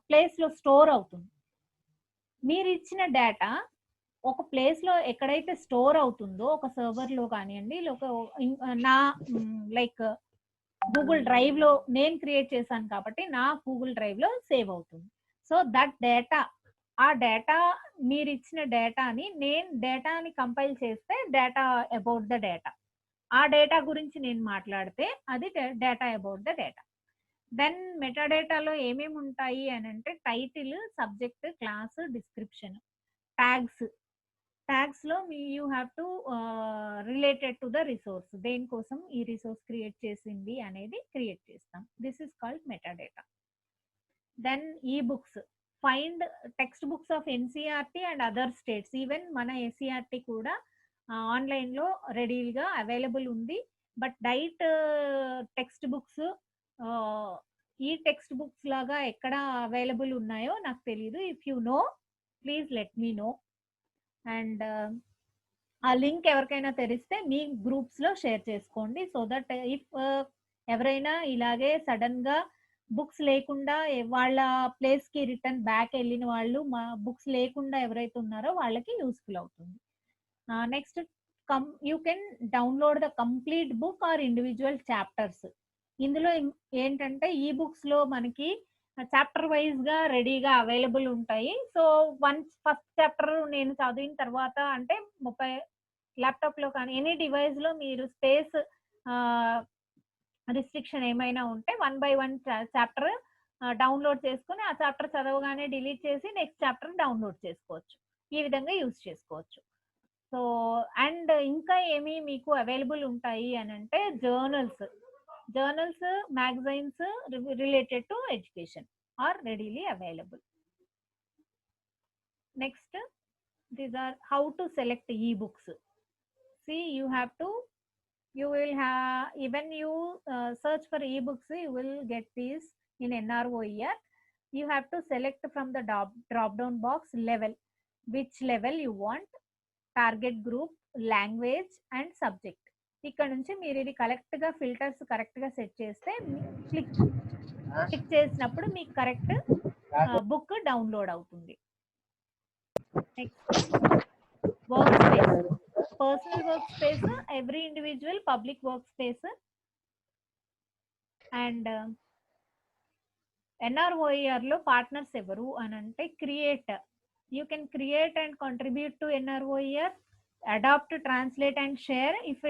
Speaker 1: ప్లేస్ లో స్టోర్ అవుతుంది. మీరు ఇచ్చిన డేటా ఒక ప్లేస్ లో ఎక్కడైతే స్టోర్ అవుతుందో, ఒక సర్వర్ లో కానివ్వండి, నా లైక్ గూగుల్ డ్రైవ్ లో నేను క్రియేట్ చేశాను కాబట్టి నా గూగుల్ డ్రైవ్ లో సేవ్ అవుతుంది. సో దట్ డేటా, ఆ డేటా మీరు ఇచ్చిన డేటాని నేను డేటాని కంపైల్ చేస్తే డేటా అబౌట్ ద డేటా, ఆ డేటా గురించి నేను మాట్లాడితే అది data about the data. Then మెటాడేటాలో ఏమేమి ఉంటాయి అని అంటే, title, subject, class, description, tags. Tags లో you have to related to the resource, దేనికోసం ఈ రిసోర్స్ క్రియేట్ చేసింది అనేది క్రియేట్ చేస్తాం. This is called metadata. Then ఈ books, find text books of NCERT and other states. Even మన SCERT కూడా online లో రెడీగా అవైలబుల్ ఉంది. బట్ డైట్ టెక్స్ట్ బుక్స్, ఈ టెక్స్ట్ బుక్స్ లాగా ఎక్కడ అవైలబుల్ ఉన్నాయో నాకు తెలియదు. If you know, please let me know. And ఆ లింక్ ఎవరికైనా తెలిస్తే మీ గ్రూప్స్ లో షేర్ చేసుకోండి. సో దట్ ఇఫ్ ఎవరైనా ఇలాగే సడన్ గా బుక్స్ లేకుండా వాళ్ళ ప్లేస్ కి రిటర్న్ బ్యాక్ వెళ్ళిన వాళ్ళు, మా బుక్స్ లేకుండా ఎవరైతే ఉన్నారో వాళ్ళకి యూస్ఫుల్ అవుతుంది. Next, you can download the complete book or individual chapters. ఇందులో ఏంటంటే ఈ బుక్స్ లో మనకి చాప్టర్ వైజ్ గా రెడీగా అవైలబుల్ ఉంటాయి. సో ఫస్ట్ చాప్టర్ నేను చదివిన తర్వాత అంటే 30 ల్యాప్టాప్ లో కానీ ఎనీ డివైస్ లో మీరు స్పేస్ రిస్ట్రిక్షన్ ఏమైనా ఉంటే 1 by 1 చాప్టర్ డౌన్లోడ్ చేసుకుని ఆ చాప్టర్ చదవగానే డిలీట్ చేసి నెక్స్ట్ చాప్టర్ డౌన్లోడ్ చేసుకోవచ్చు. ఈ విధంగా యూజ్ చేసుకోవచ్చు. సో అండ్ ఇంకా ఏమి మీకు అవైలబుల్ ఉంటాయి అని అంటే, journals, magazines related to education or readily available. Next, these are how to select e-books. See, you have to You will have, even you search for ebooks, you will get these in NROER. You have to select from the drop down box level, which level you want, target group, language and subject. ఇక్కడ నుంచి మీరు ఇది correct గా filters correct గా set చేస్తే click చేసినప్పుడు మీకు correct book download అవుతుంది. Next work space, personal work space, every individual public work space. And NROER లో పార్ట్నర్స్ ఎవరు అని అంటే create, you can create and contribute to NROER, adopt, translate and share if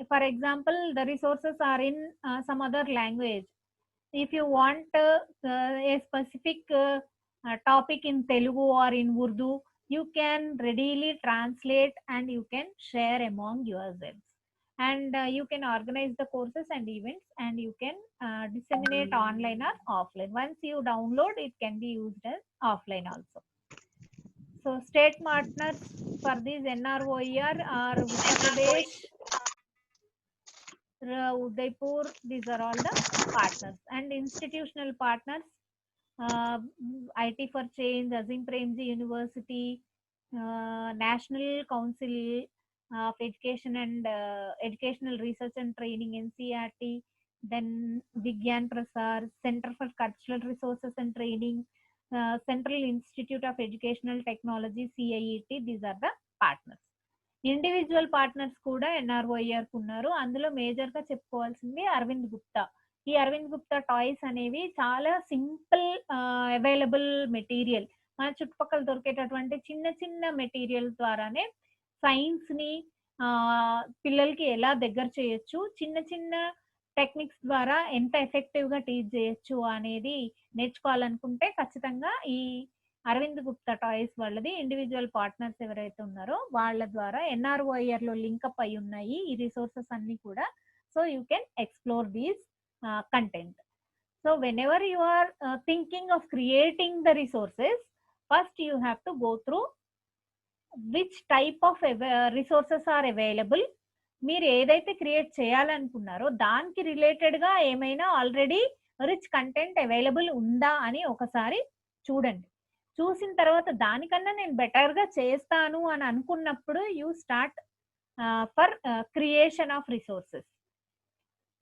Speaker 1: for example the resources are in some other language. If you want a specific topic in Telugu or in Urdu, you can readily translate and you can share among yourselves, and you can organize the courses and events, and you can disseminate online or offline. Once you download, it can be used as offline also. So state partners for these NROER are Uttar Pradesh, Udaipur. These are all the partners. And institutional partners, IT for Change, Azim Premji University, National Council of Education and Educational Research and Training, NCERT, then Vigyan Prasar, Center for Cultural Resources and Training, Central Institute of Educational Technology, CIET. These are the partners. Individual partners కూడా NROER ఉన్నారు. అందులో major గా చెప్పుకోవాల్సింది అరవింద్ గుప్తా. ఈ Arvind Gupta toys అనేవి చాలా simple available material, మన చుట్టుపక్కల దొరికేటటువంటి చిన్న చిన్న మెటీరియల్ ద్వారానే సైన్స్ ని పిల్లలకి ఎలా దగ్గర చేయొచ్చు, చిన్న చిన్న టెక్నిక్స్ ద్వారా ఎంత ఎఫెక్టివ్ గా టీచ్ చేయొచ్చు అనేది నేర్చుకోవాలనుకుంటే ఖచ్చితంగా ఈ అరవింద్ గుప్తా టాయ్స్ వాళ్ళది ఇండివిజువల్ పార్ట్నర్స్ ఎవరైతే ఉన్నారో వాళ్ళ ద్వారా NROER లో లింకప్ అయి ఉన్నాయి ఈ రిసోర్సెస్ అన్ని కూడా. So you can explore these content. So whenever you are thinking of creating the resources, first you have to go through which type of resources are available. మీరు ఏదైతే క్రియేట్ చేయాలనుకున్నారో దానికి related గా ఏమైనా ఆల్రెడీ రిచ్ కంటెంట్ అవైలబుల్ ఉందా అని ఒకసారి చూడండి. చూసిన తర్వాత దానికన్నా నేను బెటర్ గా చేస్తాను అని అనుకున్నప్పుడు you start for creation of resources.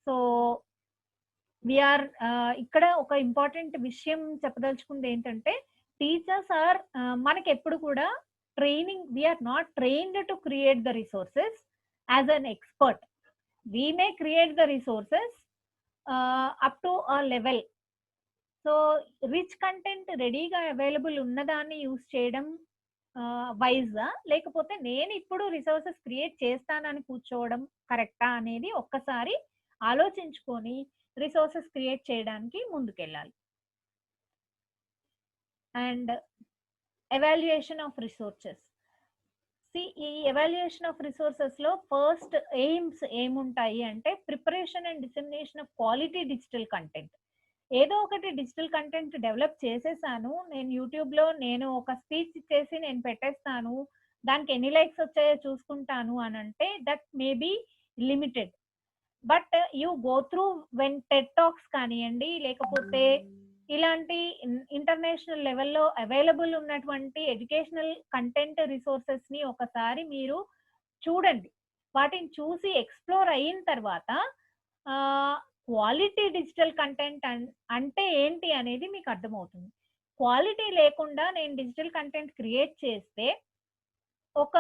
Speaker 1: So we're ఇక్కడ ఒక ఇంపార్టెంట్ విషయం చెప్పదలుచుకుంది ఏంటంటే, టీచర్స్ ఆర్ మనకి ఎప్పుడు కూడా training, we're not trained to create the resources as an expert. We may create the resources up to a level. So rich content రెడీగా available ఉన్నదాన్ని యూజ్ చేయడం వైజ్గా, లేకపోతే నేను ఇప్పుడు రిసోర్సెస్ క్రియేట్ చేస్తానని కూర్చోవడం కరెక్టా అనేది ఒక్కసారి ఆలోచించుకొని రిసోర్సెస్ క్రియేట్ చేయడానికి ముందుకెళ్ళాలి. And evaluation of resources. ఈ ఎవాల్యుయేషన్ ఆఫ్ రిసోర్సెస్ లో ఫస్ట్ ఎయిమ్స్ ఏముంటాయి అంటే preparation and dissemination of quality digital content. ఏదో ఒకటి డిజిటల్ కంటెంట్ డెవలప్ చేసేసాను, నేను యూట్యూబ్ లో నేను ఒక స్పీచ్ ఇచ్చేసి నేను పెట్టేస్తాను, దానికి ఎన్ని లైక్స్ వచ్చాయో చూసుకుంటాను అని అంటే that may be limited. But you go through when Ted talks కానివ్వండి, లేకపోతే ఇలాంటి ఇంటర్నేషనల్ లెవెల్లో అవైలబుల్ ఉన్నటువంటి ఎడ్యుకేషనల్ కంటెంట్ రిసోర్సెస్ ని ఒకసారి మీరు చూడండి. వాటిని చూసి ఎక్స్ప్లోర్ అయిన తర్వాత క్వాలిటీ డిజిటల్ కంటెంట్ అంటే ఏంటి అనేది మీకు అర్థమవుతుంది. క్వాలిటీ లేకుండా నేను డిజిటల్ కంటెంట్ క్రియేట్ చేస్తే ఒక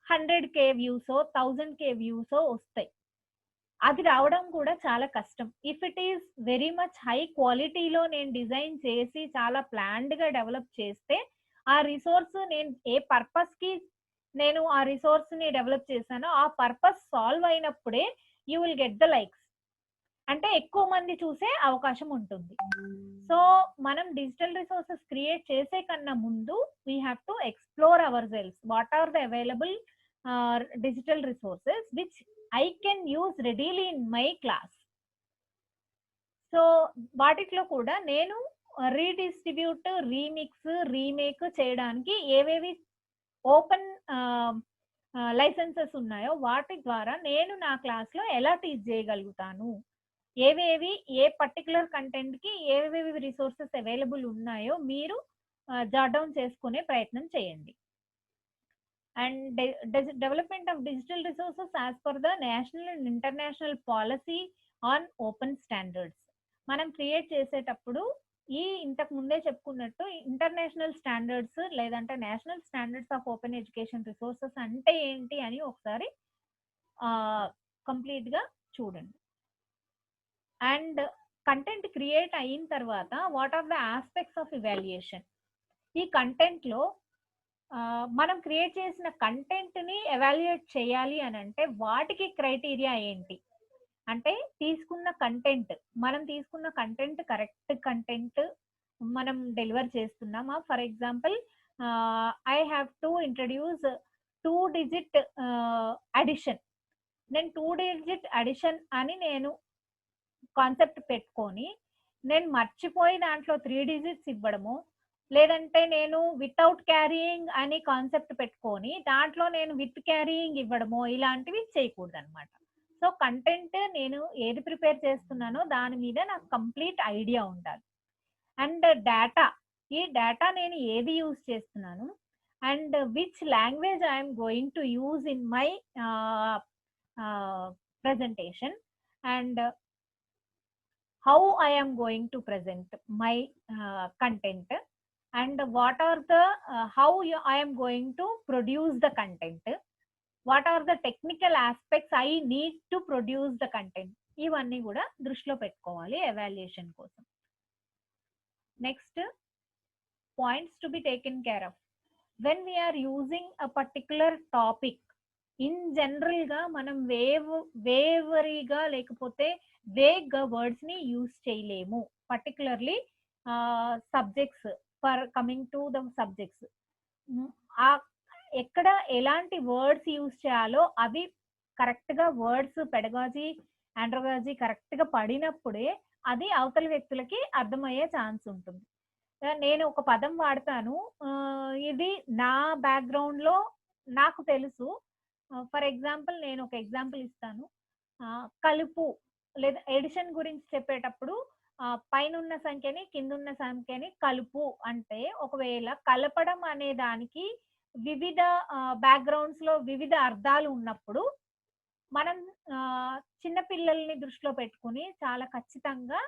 Speaker 1: 100K వ్యూసో 1000K వ్యూసో వస్తాయి. అది రావడం కూడా చాలా కష్టం. If it is very much high క్వాలిటీలో నేను డిజైన్ చేసి చాలా ప్లాన్డ్ గా డెవలప్ చేస్తే ఆ రిసోర్స్ నేను ఏ పర్పస్ కి నేను ఆ రిసోర్స్ ని డెవలప్ చేశానో ఆ పర్పస్ సాల్వ్ అయినప్పుడే you will get the likes, అంటే ఎక్కువ మంది చూసే అవకాశం ఉంటుంది. సో మనం డిజిటల్ రిసోర్సెస్ క్రియేట్ చేసే కన్నా ముందు we have to explore ourselves. What are the available digital resources which I can use readily in my class. So వాటిలో కూడా నేను రీడిస్ట్రిబ్యూట్, రీమిక్స్, రీమేక్ చేయడానికి ఏవేవి ఓపెన్ లైసెన్సెస్ ఉన్నాయో వాటి ద్వారా నేను నా క్లాస్లో ఎలా టీచ్ చేయగలుగుతాను, ఏవేవి ఏ పర్టికులర్ కంటెంట్కి ఏవేవి రిసోర్సెస్ అవైలబుల్ ఉన్నాయో మీరు జాట్ డౌన్ చేసుకునే ప్రయత్నం చేయండి. And development of digital resources as per the national and international policy on open standards. మనం క్రియేట్ చేసేటప్పుడు ఇంతకు ముందే చెప్పుకున్నట్టు ఇంటర్నేషనల్ స్టాండర్డ్స్ లేదంటే national standards of open education resources అంటే ఏంటి అని ఒకసారి కంప్లీట్గా చూడండి. అండ్ కంటెంట్ క్రియేట్ అయిన తర్వాత what are the aspects of evaluation. ఈ కంటెంట్లో మనం క్రియేట్ చేసిన కంటెంట్ని ఎవాల్యుయేట్ చేయాలి అని అంటే వాటికి క్రైటీరియా ఏంటి అంటే మనం తీసుకున్న కంటెంట్ కరెక్ట్ కంటెంట్ మనం డెలివర్ చేస్తున్నామా. For example I have to introduce 2-digit addition. నేను 2-digit అడిషన్ అని నేను కాన్సెప్ట్ పెట్టుకొని నేను మర్చిపోయి దాంట్లో 3 digits ఇవ్వడము, లేదంటే నేను వితౌట్ క్యారీయింగ్ అని కాన్సెప్ట్ పెట్టుకొని దాంట్లో నేను విత్ క్యారీయింగ్ ఇవ్వడము, ఇలాంటివి చేయకూడదు అనమాట. సో కంటెంట్ నేను ఏది ప్రిపేర్ చేస్తున్నానో దాని మీద నాకు కంప్లీట్ ఐడియా ఉండాలి. అండ్ ఈ డేటా నేను ఏది యూజ్ చేస్తున్నాను and which language I'm going to use in my presentation, and how I am going to present my content, and what are the I am going to produce the content, what are the technical aspects I need to produce the content. ఇవన్నీ కూడా దృష్టిలో పెట్టుకోవాలి evaluation కోసం. Next, points to be taken care of when we're using a particular topic. In general గా మనం వేవరీగా లేకపోతే వేగ్గా వర్డ్స్ ని యూజ్ చేయలేము. Particularly subjects, for coming to the subjects, ఎక్కడ ఎలాంటి వర్డ్స్ యూజ్ చేయాలో అవి కరెక్ట్ గా వర్డ్స్ పెడగాజీ ఆండ్రోగాజీ కరెక్ట్ గా పడినప్పుడే అది అవతల వ్యక్తులకి అర్థమయ్యే ఛాన్స్ ఉంటుంది. నేను ఒక పదం వాడతాను, ఇది నా బ్యాక్గ్రౌండ్ లో నాకు తెలుసు. ఫర్ ఎగ్జాంపుల్ నేను ఒక ఎగ్జాంపుల్ ఇస్తాను. కలుపు లేదా ఎడిషన్ గురించి చెప్పేటప్పుడు పైన ఉన్న సంఖ్యని కిందున్న సంఖ్యని కలుపు అంటే, ఒకవేళ కలపడం అనే దానికి వివిధ బ్యాక్గ్రౌండ్స్ లో వివిధ అర్థాలు ఉన్నప్పుడు మనం చిన్నపిల్లల్ని దృష్టిలో పెట్టుకుని చాలా ఖచ్చితంగా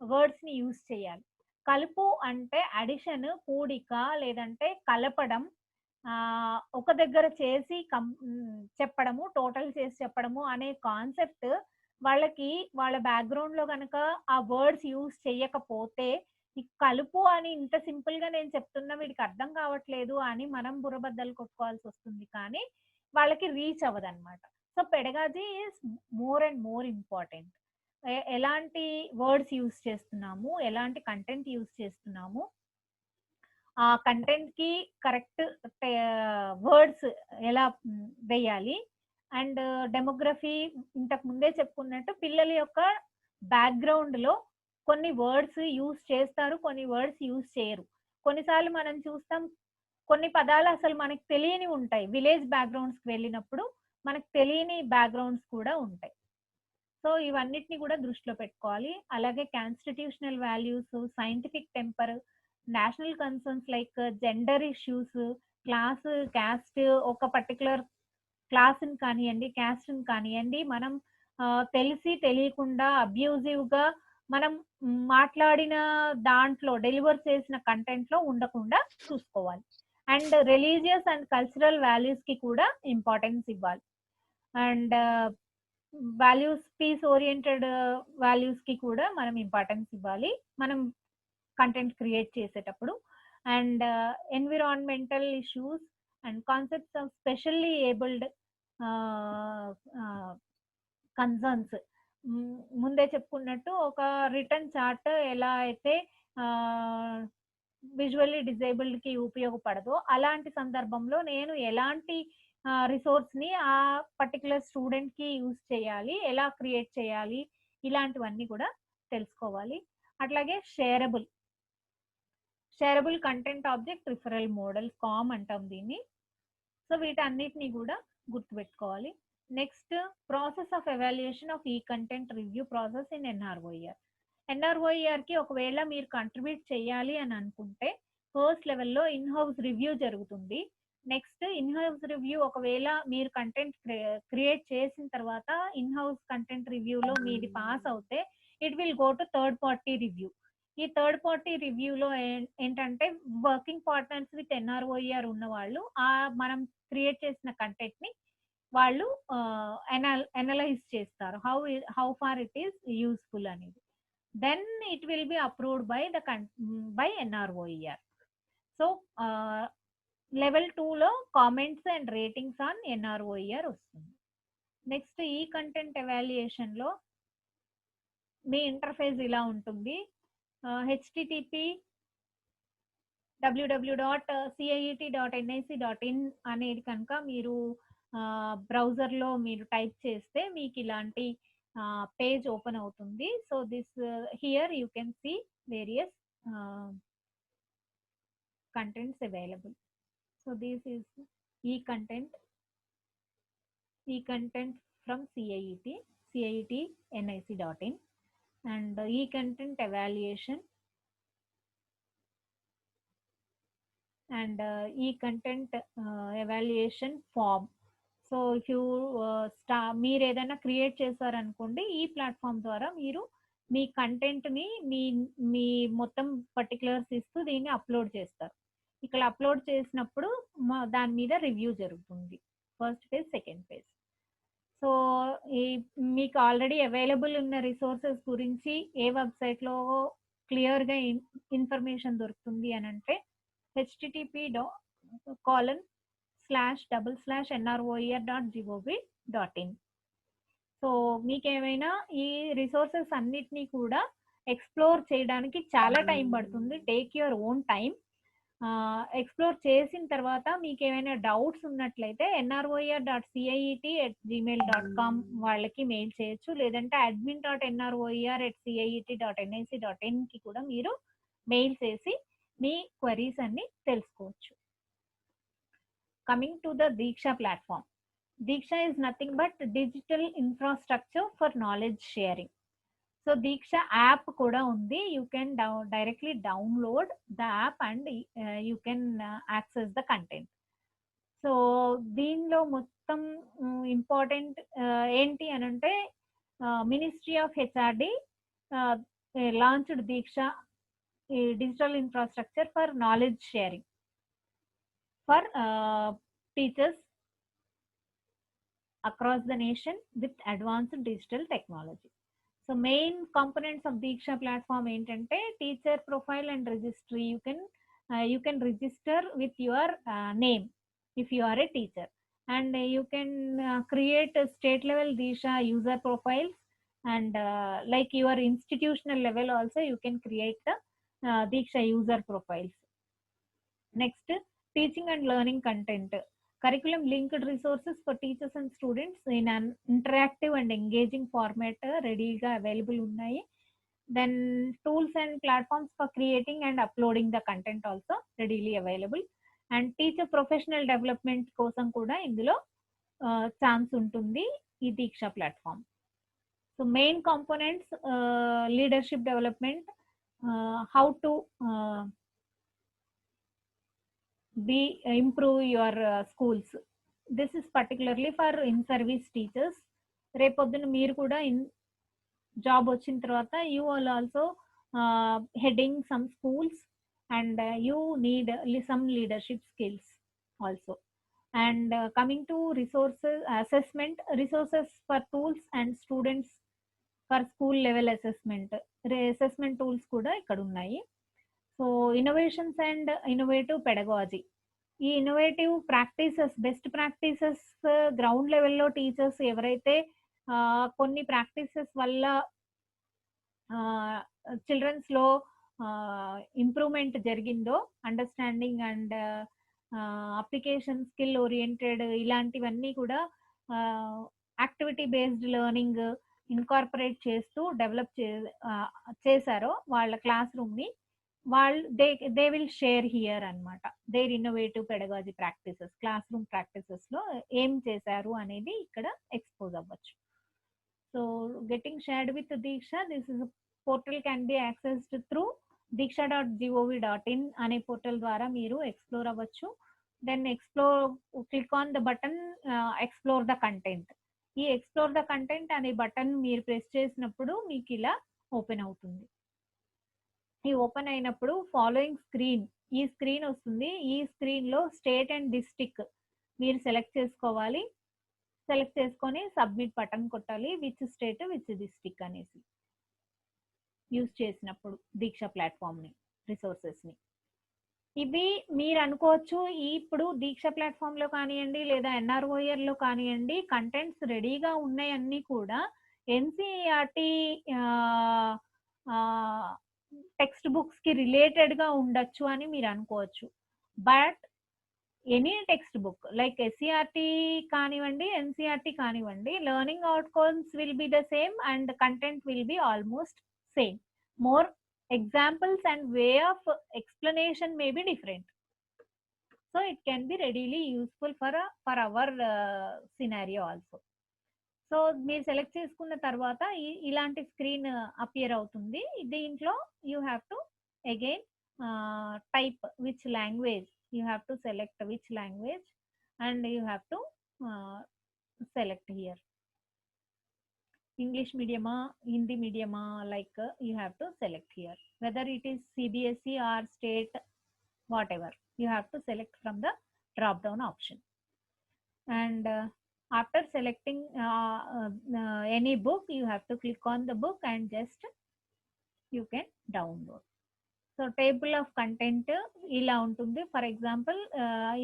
Speaker 1: వర్డ్స్ ని యూజ్ చేయాలి. కలుపు అంటే అడిషన్, కూడిక లేదంటే కలపడం, ఒక దగ్గర చేసి చెప్పడము, టోటల్ చేసి చెప్పడము అనే కాన్సెప్ట్ వాళ్ళకి వాళ్ళ బ్యాక్గ్రౌండ్ లో కనుక ఆ వర్డ్స్ యూజ్ చేయకపోతే, ఈ కలుపు అని ఇంత సింపుల్ గా నేను చెప్తున్నా వీడికి అర్థం కావట్లేదు అని మనం బుర్రబద్దలు కొట్టుకోవాల్సి వస్తుంది, కానీ వాళ్ళకి రీచ్ అవ్వదు అనమాట. So pedagogy is more and more important. ఎలాంటి వర్డ్స్ యూజ్ చేస్తున్నాము, ఎలాంటి కంటెంట్ యూజ్ చేస్తున్నాము, ఆ కంటెంట్ కి కరెక్ట్ వర్డ్స్ ఎలా వేయాలి. అండ్ డెమోగ్రఫీ, ఇంతకు ముందే చెప్పుకున్నట్టు పిల్లల యొక్క బ్యాక్గ్రౌండ్ లో కొన్ని వర్డ్స్ యూజ్ చేస్తారు, కొన్ని వర్డ్స్ యూజ్ చేయరు. కొన్నిసార్లు మనం చూస్తాం కొన్ని పదాలు అసలు మనకు తెలియని ఉంటాయి. విలేజ్ బ్యాక్గ్రౌండ్స్ కి వెళ్ళినప్పుడు మనకు తెలియని బ్యాక్గ్రౌండ్స్ కూడా ఉంటాయి. సో ఇవన్నిటిని కూడా దృష్టిలో పెట్టుకోవాలి. అలాగే constitutional values, scientific temper, national concerns like gender issues, class, caste, ఒక పర్టికులర్ క్లాస్ని కానివ్వండి, క్యాస్ట్ని కానివ్వండి, మనం తెలిసి తెలియకుండా అబ్యూజివ్ గా మనం మాట్లాడిన దాంట్లో డెలివర్ చేసిన కంటెంట్ లో ఉండకుండా చూసుకోవాలి. And religious and cultural values కి కూడా ఇంపార్టెన్స్ ఇవ్వాలి. And values, peace oriented values కి కూడా మనం ఇంపార్టెన్స్ ఇవ్వాలి మనం కంటెంట్ క్రియేట్ చేసేటప్పుడు. And environmental issues and concepts of specially abled concerns, ముందే చెప్పుకున్నట్టు ఒక రిటర్న్ చార్ట్ ఎలా అయితే విజువల్లీ డిజేబుల్డ్ కి ఉపయోగపడదో, అలాంటి సందర్భంలో నేను ఎలాంటి రిసోర్స్ ని ఆ పర్టికులర్ స్టూడెంట్ కి యూజ్ చేయాలి, ఎలా క్రియేట్ చేయాలి, ఇలాంటివన్నీ కూడా తెలుసుకోవాలి. అట్లాగే shareable content object referral model, కామ్ అంటాం దీన్ని. సో వీటన్నిటిని కూడా గుర్తుపెట్టుకోవాలి. Next process of evaluation of ఈ content review process in NROER. ఎన్ఆర్ఓఈఆర్కి ఒకవేళ మీరు కంట్రిబ్యూట్ చేయాలి అని అనుకుంటే ఫస్ట్ లెవెల్లో ఇన్ హౌస్ రివ్యూ జరుగుతుంది. నెక్స్ట్ ఇన్ హౌస్ రివ్యూ ఒకవేళ మీరు కంటెంట్ క్రియేట్ చేసిన తర్వాత ఇన్ హౌస్ కంటెంట్ రివ్యూలో మీది పాస్ అవుతే it will go to third party review. ఈ థర్డ్ పార్టీ రివ్యూలో ఏంటంటే వర్కింగ్ పార్ట్నర్స్ విత్ ఎన్ఆర్ఓఈఆర్ ఉన్న వాళ్ళు మనం క్రియేట్ చేసిన కంటెంట్ ని వాళ్ళు అనలైజ్ చేస్తారు, how far it is useful అనేది. Then it will be approved by NROER. So level 2లో comments and ratings on NROER వస్తుంది. నెక్స్ట్ ఈ కంటెంట్ ఎవాల్యుయేషన్ లో మీ ఇంటర్ఫేస్ ఇలా ఉంటుంది. http www.ciet.nic.in అనేది కనుక మీరు బ్రౌజర్లో మీరు టైప్ చేస్తే మీకు ఇలాంటి పేజ్ ఓపెన్ అవుతుంది. So this here you can see various contents available. So this is e-content from ciet.nic.in and e-content evaluation and e-content evaluation form. So if you మీరు ఏదైనా క్రియేట్ చేశారనుకోండి, ఈ ప్లాట్ఫామ్ ద్వారా మీరు మీ కంటెంట్ని మీ మొత్తం పర్టికులర్స్ ఇస్తూ దీన్ని అప్లోడ్ చేస్తారు. ఇక్కడ అప్లోడ్ చేసినప్పుడు దాని మీద రివ్యూ జరుగుతుంది, first page second page. So మీకు ఆల్రెడీ అవైలబుల్ ఉన్న రిసోర్సెస్ గురించి ఏ వెబ్సైట్లో క్లియర్గా ఇన్ఫర్మేషన్ దొరుకుతుంది అని అంటే http://nroer.gov.in. సో మీకేమైనా ఈ రిసోర్సెస్ అన్నిటినీ కూడా ఎక్స్ప్లోర్ చేయడానికి చాలా టైం పడుతుంది. Take your own time. Explore చేసిన తర్వాత మీకు ఏమైనా డౌట్స్ ఉన్నట్లయితే nroer.ciet@gmail.com వాళ్ళకి మెయిల్ చేయొచ్చు, లేదంటే admin.nroer@ciet.nic.in కి కూడా మీరు మెయిల్ చేసి మీ క్వరీస్ అన్ని తెలుసుకోవచ్చు. Coming to the Diksha platform. Diksha is nothing but digital infrastructure for knowledge sharing. So Diksha app kuda undi. You can directly download the app and you can access the content. So దీనిలో మొత్తం important ఏంటి అని అంటే ministry of HRD launched Diksha digital infrastructure for knowledge sharing for teachers across the nation with advanced digital technology. So main components of Diksha platform ఏంటంటే teacher profile and registry. You can register with your name if you are a teacher, and you can create a state level Diksha user profiles, and like your institutional level also you can create the Diksha user profiles. Next, teaching and learning content. Curriculum linked resources for teachers and students in an interactive and engaging format readyగా available ఉన్నాయి. Then tools and platforms for creating and uploading the content also readily available. And teacher professional development కోసం కూడా ఇందులో chance ఉంటుంది ఈ Diksha platform. So main components leadership development, how to improve your schools. This is particularly for in-service teachers. రేపొద్దున మీరు కూడా job వచ్చిన తర్వాత you will also heading some schools and you need some leadership skills also. And coming to resources assessment, resources for tools and students for school level assessment tools కూడా ఇక్కడ ఉన్నాయి. So innovations and innovative pedagogy. ఈ innovative practices, best practices ground లెవెల్లో teachers ఎవరైతే కొన్ని practices వల్ల చిల్డ్రన్స్లో improvement జరిగిందో, understanding and application skill oriented ఇలాంటివన్నీ కూడా యాక్టివిటీ బేస్డ్ లెర్నింగ్ ఇన్కార్పొరేట్ చేస్తూ డెవలప్ చేశారో వాళ్ళ క్లాస్ రూమ్ని they will share here అన్నమాట their innovative pedagogy practices, classroom practices లో ఏం చేశారు అనేది ఇక్కడ ఎక్స్పోజ్ అవ్వచ్చు. So getting shared with Diksha, this is portal can B accessed through diksha.gov.in అనే పోర్టల్ ద్వారా మీరు ఎక్స్ప్లోర్ అవ్వచ్చు. Then click on the button explore the content. ఈ ఎక్స్ప్లోర్ ద కంటెంట్ అనే బటన్ మీరు ప్రెస్ చేసినప్పుడు మీకు ఇలా ఓపెన్ అవుతుంది. ఈ ఓపెన్ అయినప్పుడు ఫాలోయింగ్ స్క్రీన్, ఈ స్క్రీన్ వస్తుంది. ఈ స్క్రీన్ లో స్టేట్ అండ్ డిస్ట్రిక్ట్ మీరు సెలెక్ట్ చేసుకోవాలి. సెలెక్ట్ చేసుకొని సబ్మిట్ బటన్ కొట్టాలి, విచ్ స్టేట్ విచ్ డిస్ట్రిక్ట్ అనేసి యూజ్ చేసినప్పుడు దీక్ష ప్లాట్ఫామ్ ని, రిసోర్సెస్ ని. ఇవి మీరు అనుకోవచ్చు ఇప్పుడు దీక్ష ప్లాట్ఫామ్ లో కానివ్వండి లేదా NROIR లో కానివ్వండి కంటెంట్స్ రెడీగా ఉన్నాయన్నీ కూడా NCERT టెక్స్ట్ బుక్స్ కి రిలేటెడ్ గా ఉండొచ్చు అని మీరు అనుకోవచ్చు. But any text book like SCERT కానివ్వండి NCERT కానివ్వండి, learning outcomes will be the same and content will be almost same. More examples and way of explanation may be different, so it can be readily useful for our scenario also. So మీరు select చేసుకున్న తర్వాత ఇలాంటి screen appear అవుతుంది. దీంట్లో you have to again type which language, you have to select which language and you have to select here English medium, Hindi medium, like you have to select here. Whether it is CBSE or state, whatever, you have to select from the drop down option. And after selecting any book, you have to click on the book and just you can download. So table of content ila untundi. For example,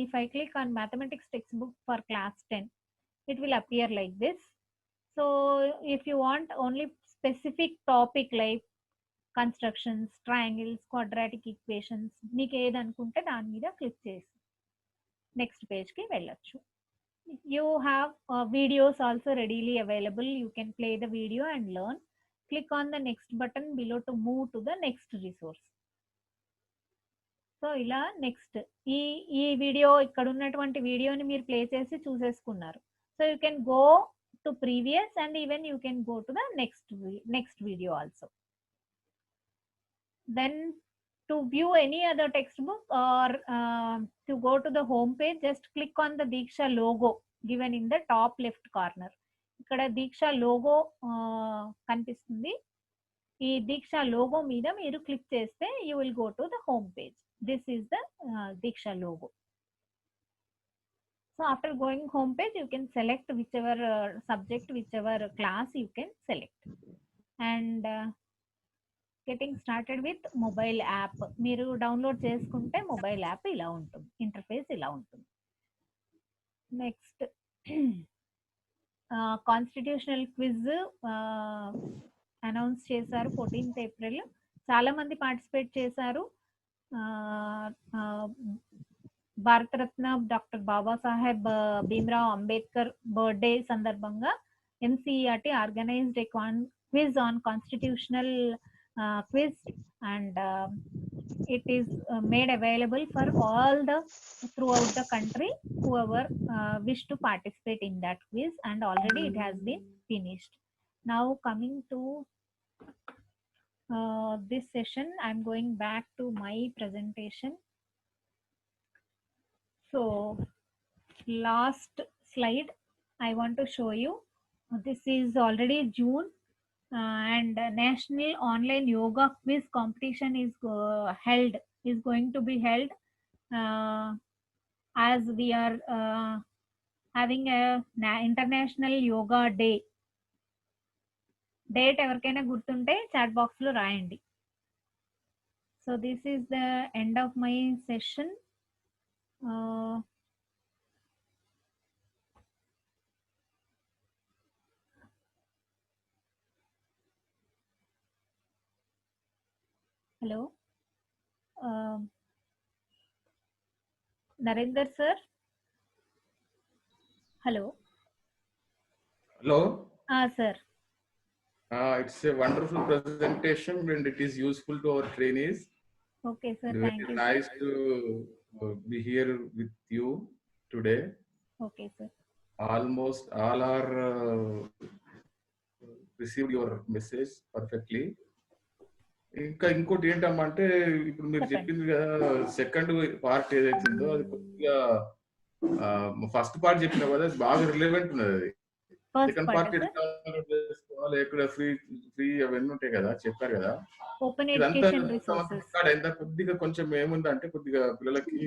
Speaker 1: if I click on mathematics textbook for class 10, it will appear like this. So if you want only specific topic like constructions, triangles, quadratic equations, మీకు ఏది అనుకుంటే దాని మీద click చేసి next page కి వెళ్ళొచ్చు. You have videos also readily available. You can play the video and learn. Click on the next button below to move to the next resource. So ఇలా next ఈ వీడియో, ఇక్కడ ఉన్నటువంటి వీడియోని మీరు play చేసి చూసేసుకున్నారు. So you can go to previous and even you can go to the next video also. Then to view any other textbook or to go to the home page, just click on the Diksha logo given in the top left corner. ikkada Diksha logo kanipistundi. ee Diksha logo meeda meeru click cheste you will go to the home page. This is the Diksha logo. So after going home page, you can select whichever subject, whichever class you can select. And getting started with mobile app. మీరు download చేసుకుంటే mobile app ఇలా ఉంటుంది, interface ఇలా ఉంటుంది. Next constitutional quiz announce చేశారు 14th April. చాలా మంది participate చేశారు. భారతరత్న డాక్టర్ బాబాసాహెబ్ భీమ్రావ్ అంబేద్కర్ బర్త్డే సందర్భంగా NCERT organised A quiz on constitutional quiz and it is made available for all the throughout the country whoever wish to participate in that quiz, and already it has been finished. Now coming to this session, I'm going back to my presentation. So last slide I want to show you. This is already June and National Online Yoga Quiz Competition is going to be held as we are having a International Yoga Day. Date ఎవరికైనా గుర్తుంటే chat box లో రాయండి. So this is the end of my session. Hello, Narendra sir. Hello.
Speaker 2: Hello.
Speaker 1: Sir.
Speaker 2: It's a wonderful presentation and it is useful to our trainees.
Speaker 1: Okay, sir.
Speaker 2: Very
Speaker 1: Thank you.
Speaker 2: nice to be here with you today.
Speaker 1: Okay, sir.
Speaker 2: Almost all are received your message perfectly. ఇంకా ఇంకోటి ఏంటమ్మంటే ఇప్పుడు మీరు
Speaker 1: చెప్పండి.
Speaker 2: చెప్పింది కదా second part ఏదైతుందో అది కొద్దిగా ఫస్ట్ పార్ట్ చెప్పిన కదా అది బాగా రిలవెంట్ ఉన్నది. అది
Speaker 1: First
Speaker 2: second
Speaker 1: part,
Speaker 2: part
Speaker 1: sir.
Speaker 2: ఎట్లా చేసుకోవాలి, ఎక్కడ ఫ్రీ అవన్నీ ఉంటాయి కదా చెప్పారు కదా.
Speaker 1: Open
Speaker 2: ఇదంతా
Speaker 1: education resources.
Speaker 2: ఎంత కొద్దిగా కొంచెం ఏముందంటే కొద్దిగా పిల్లలకి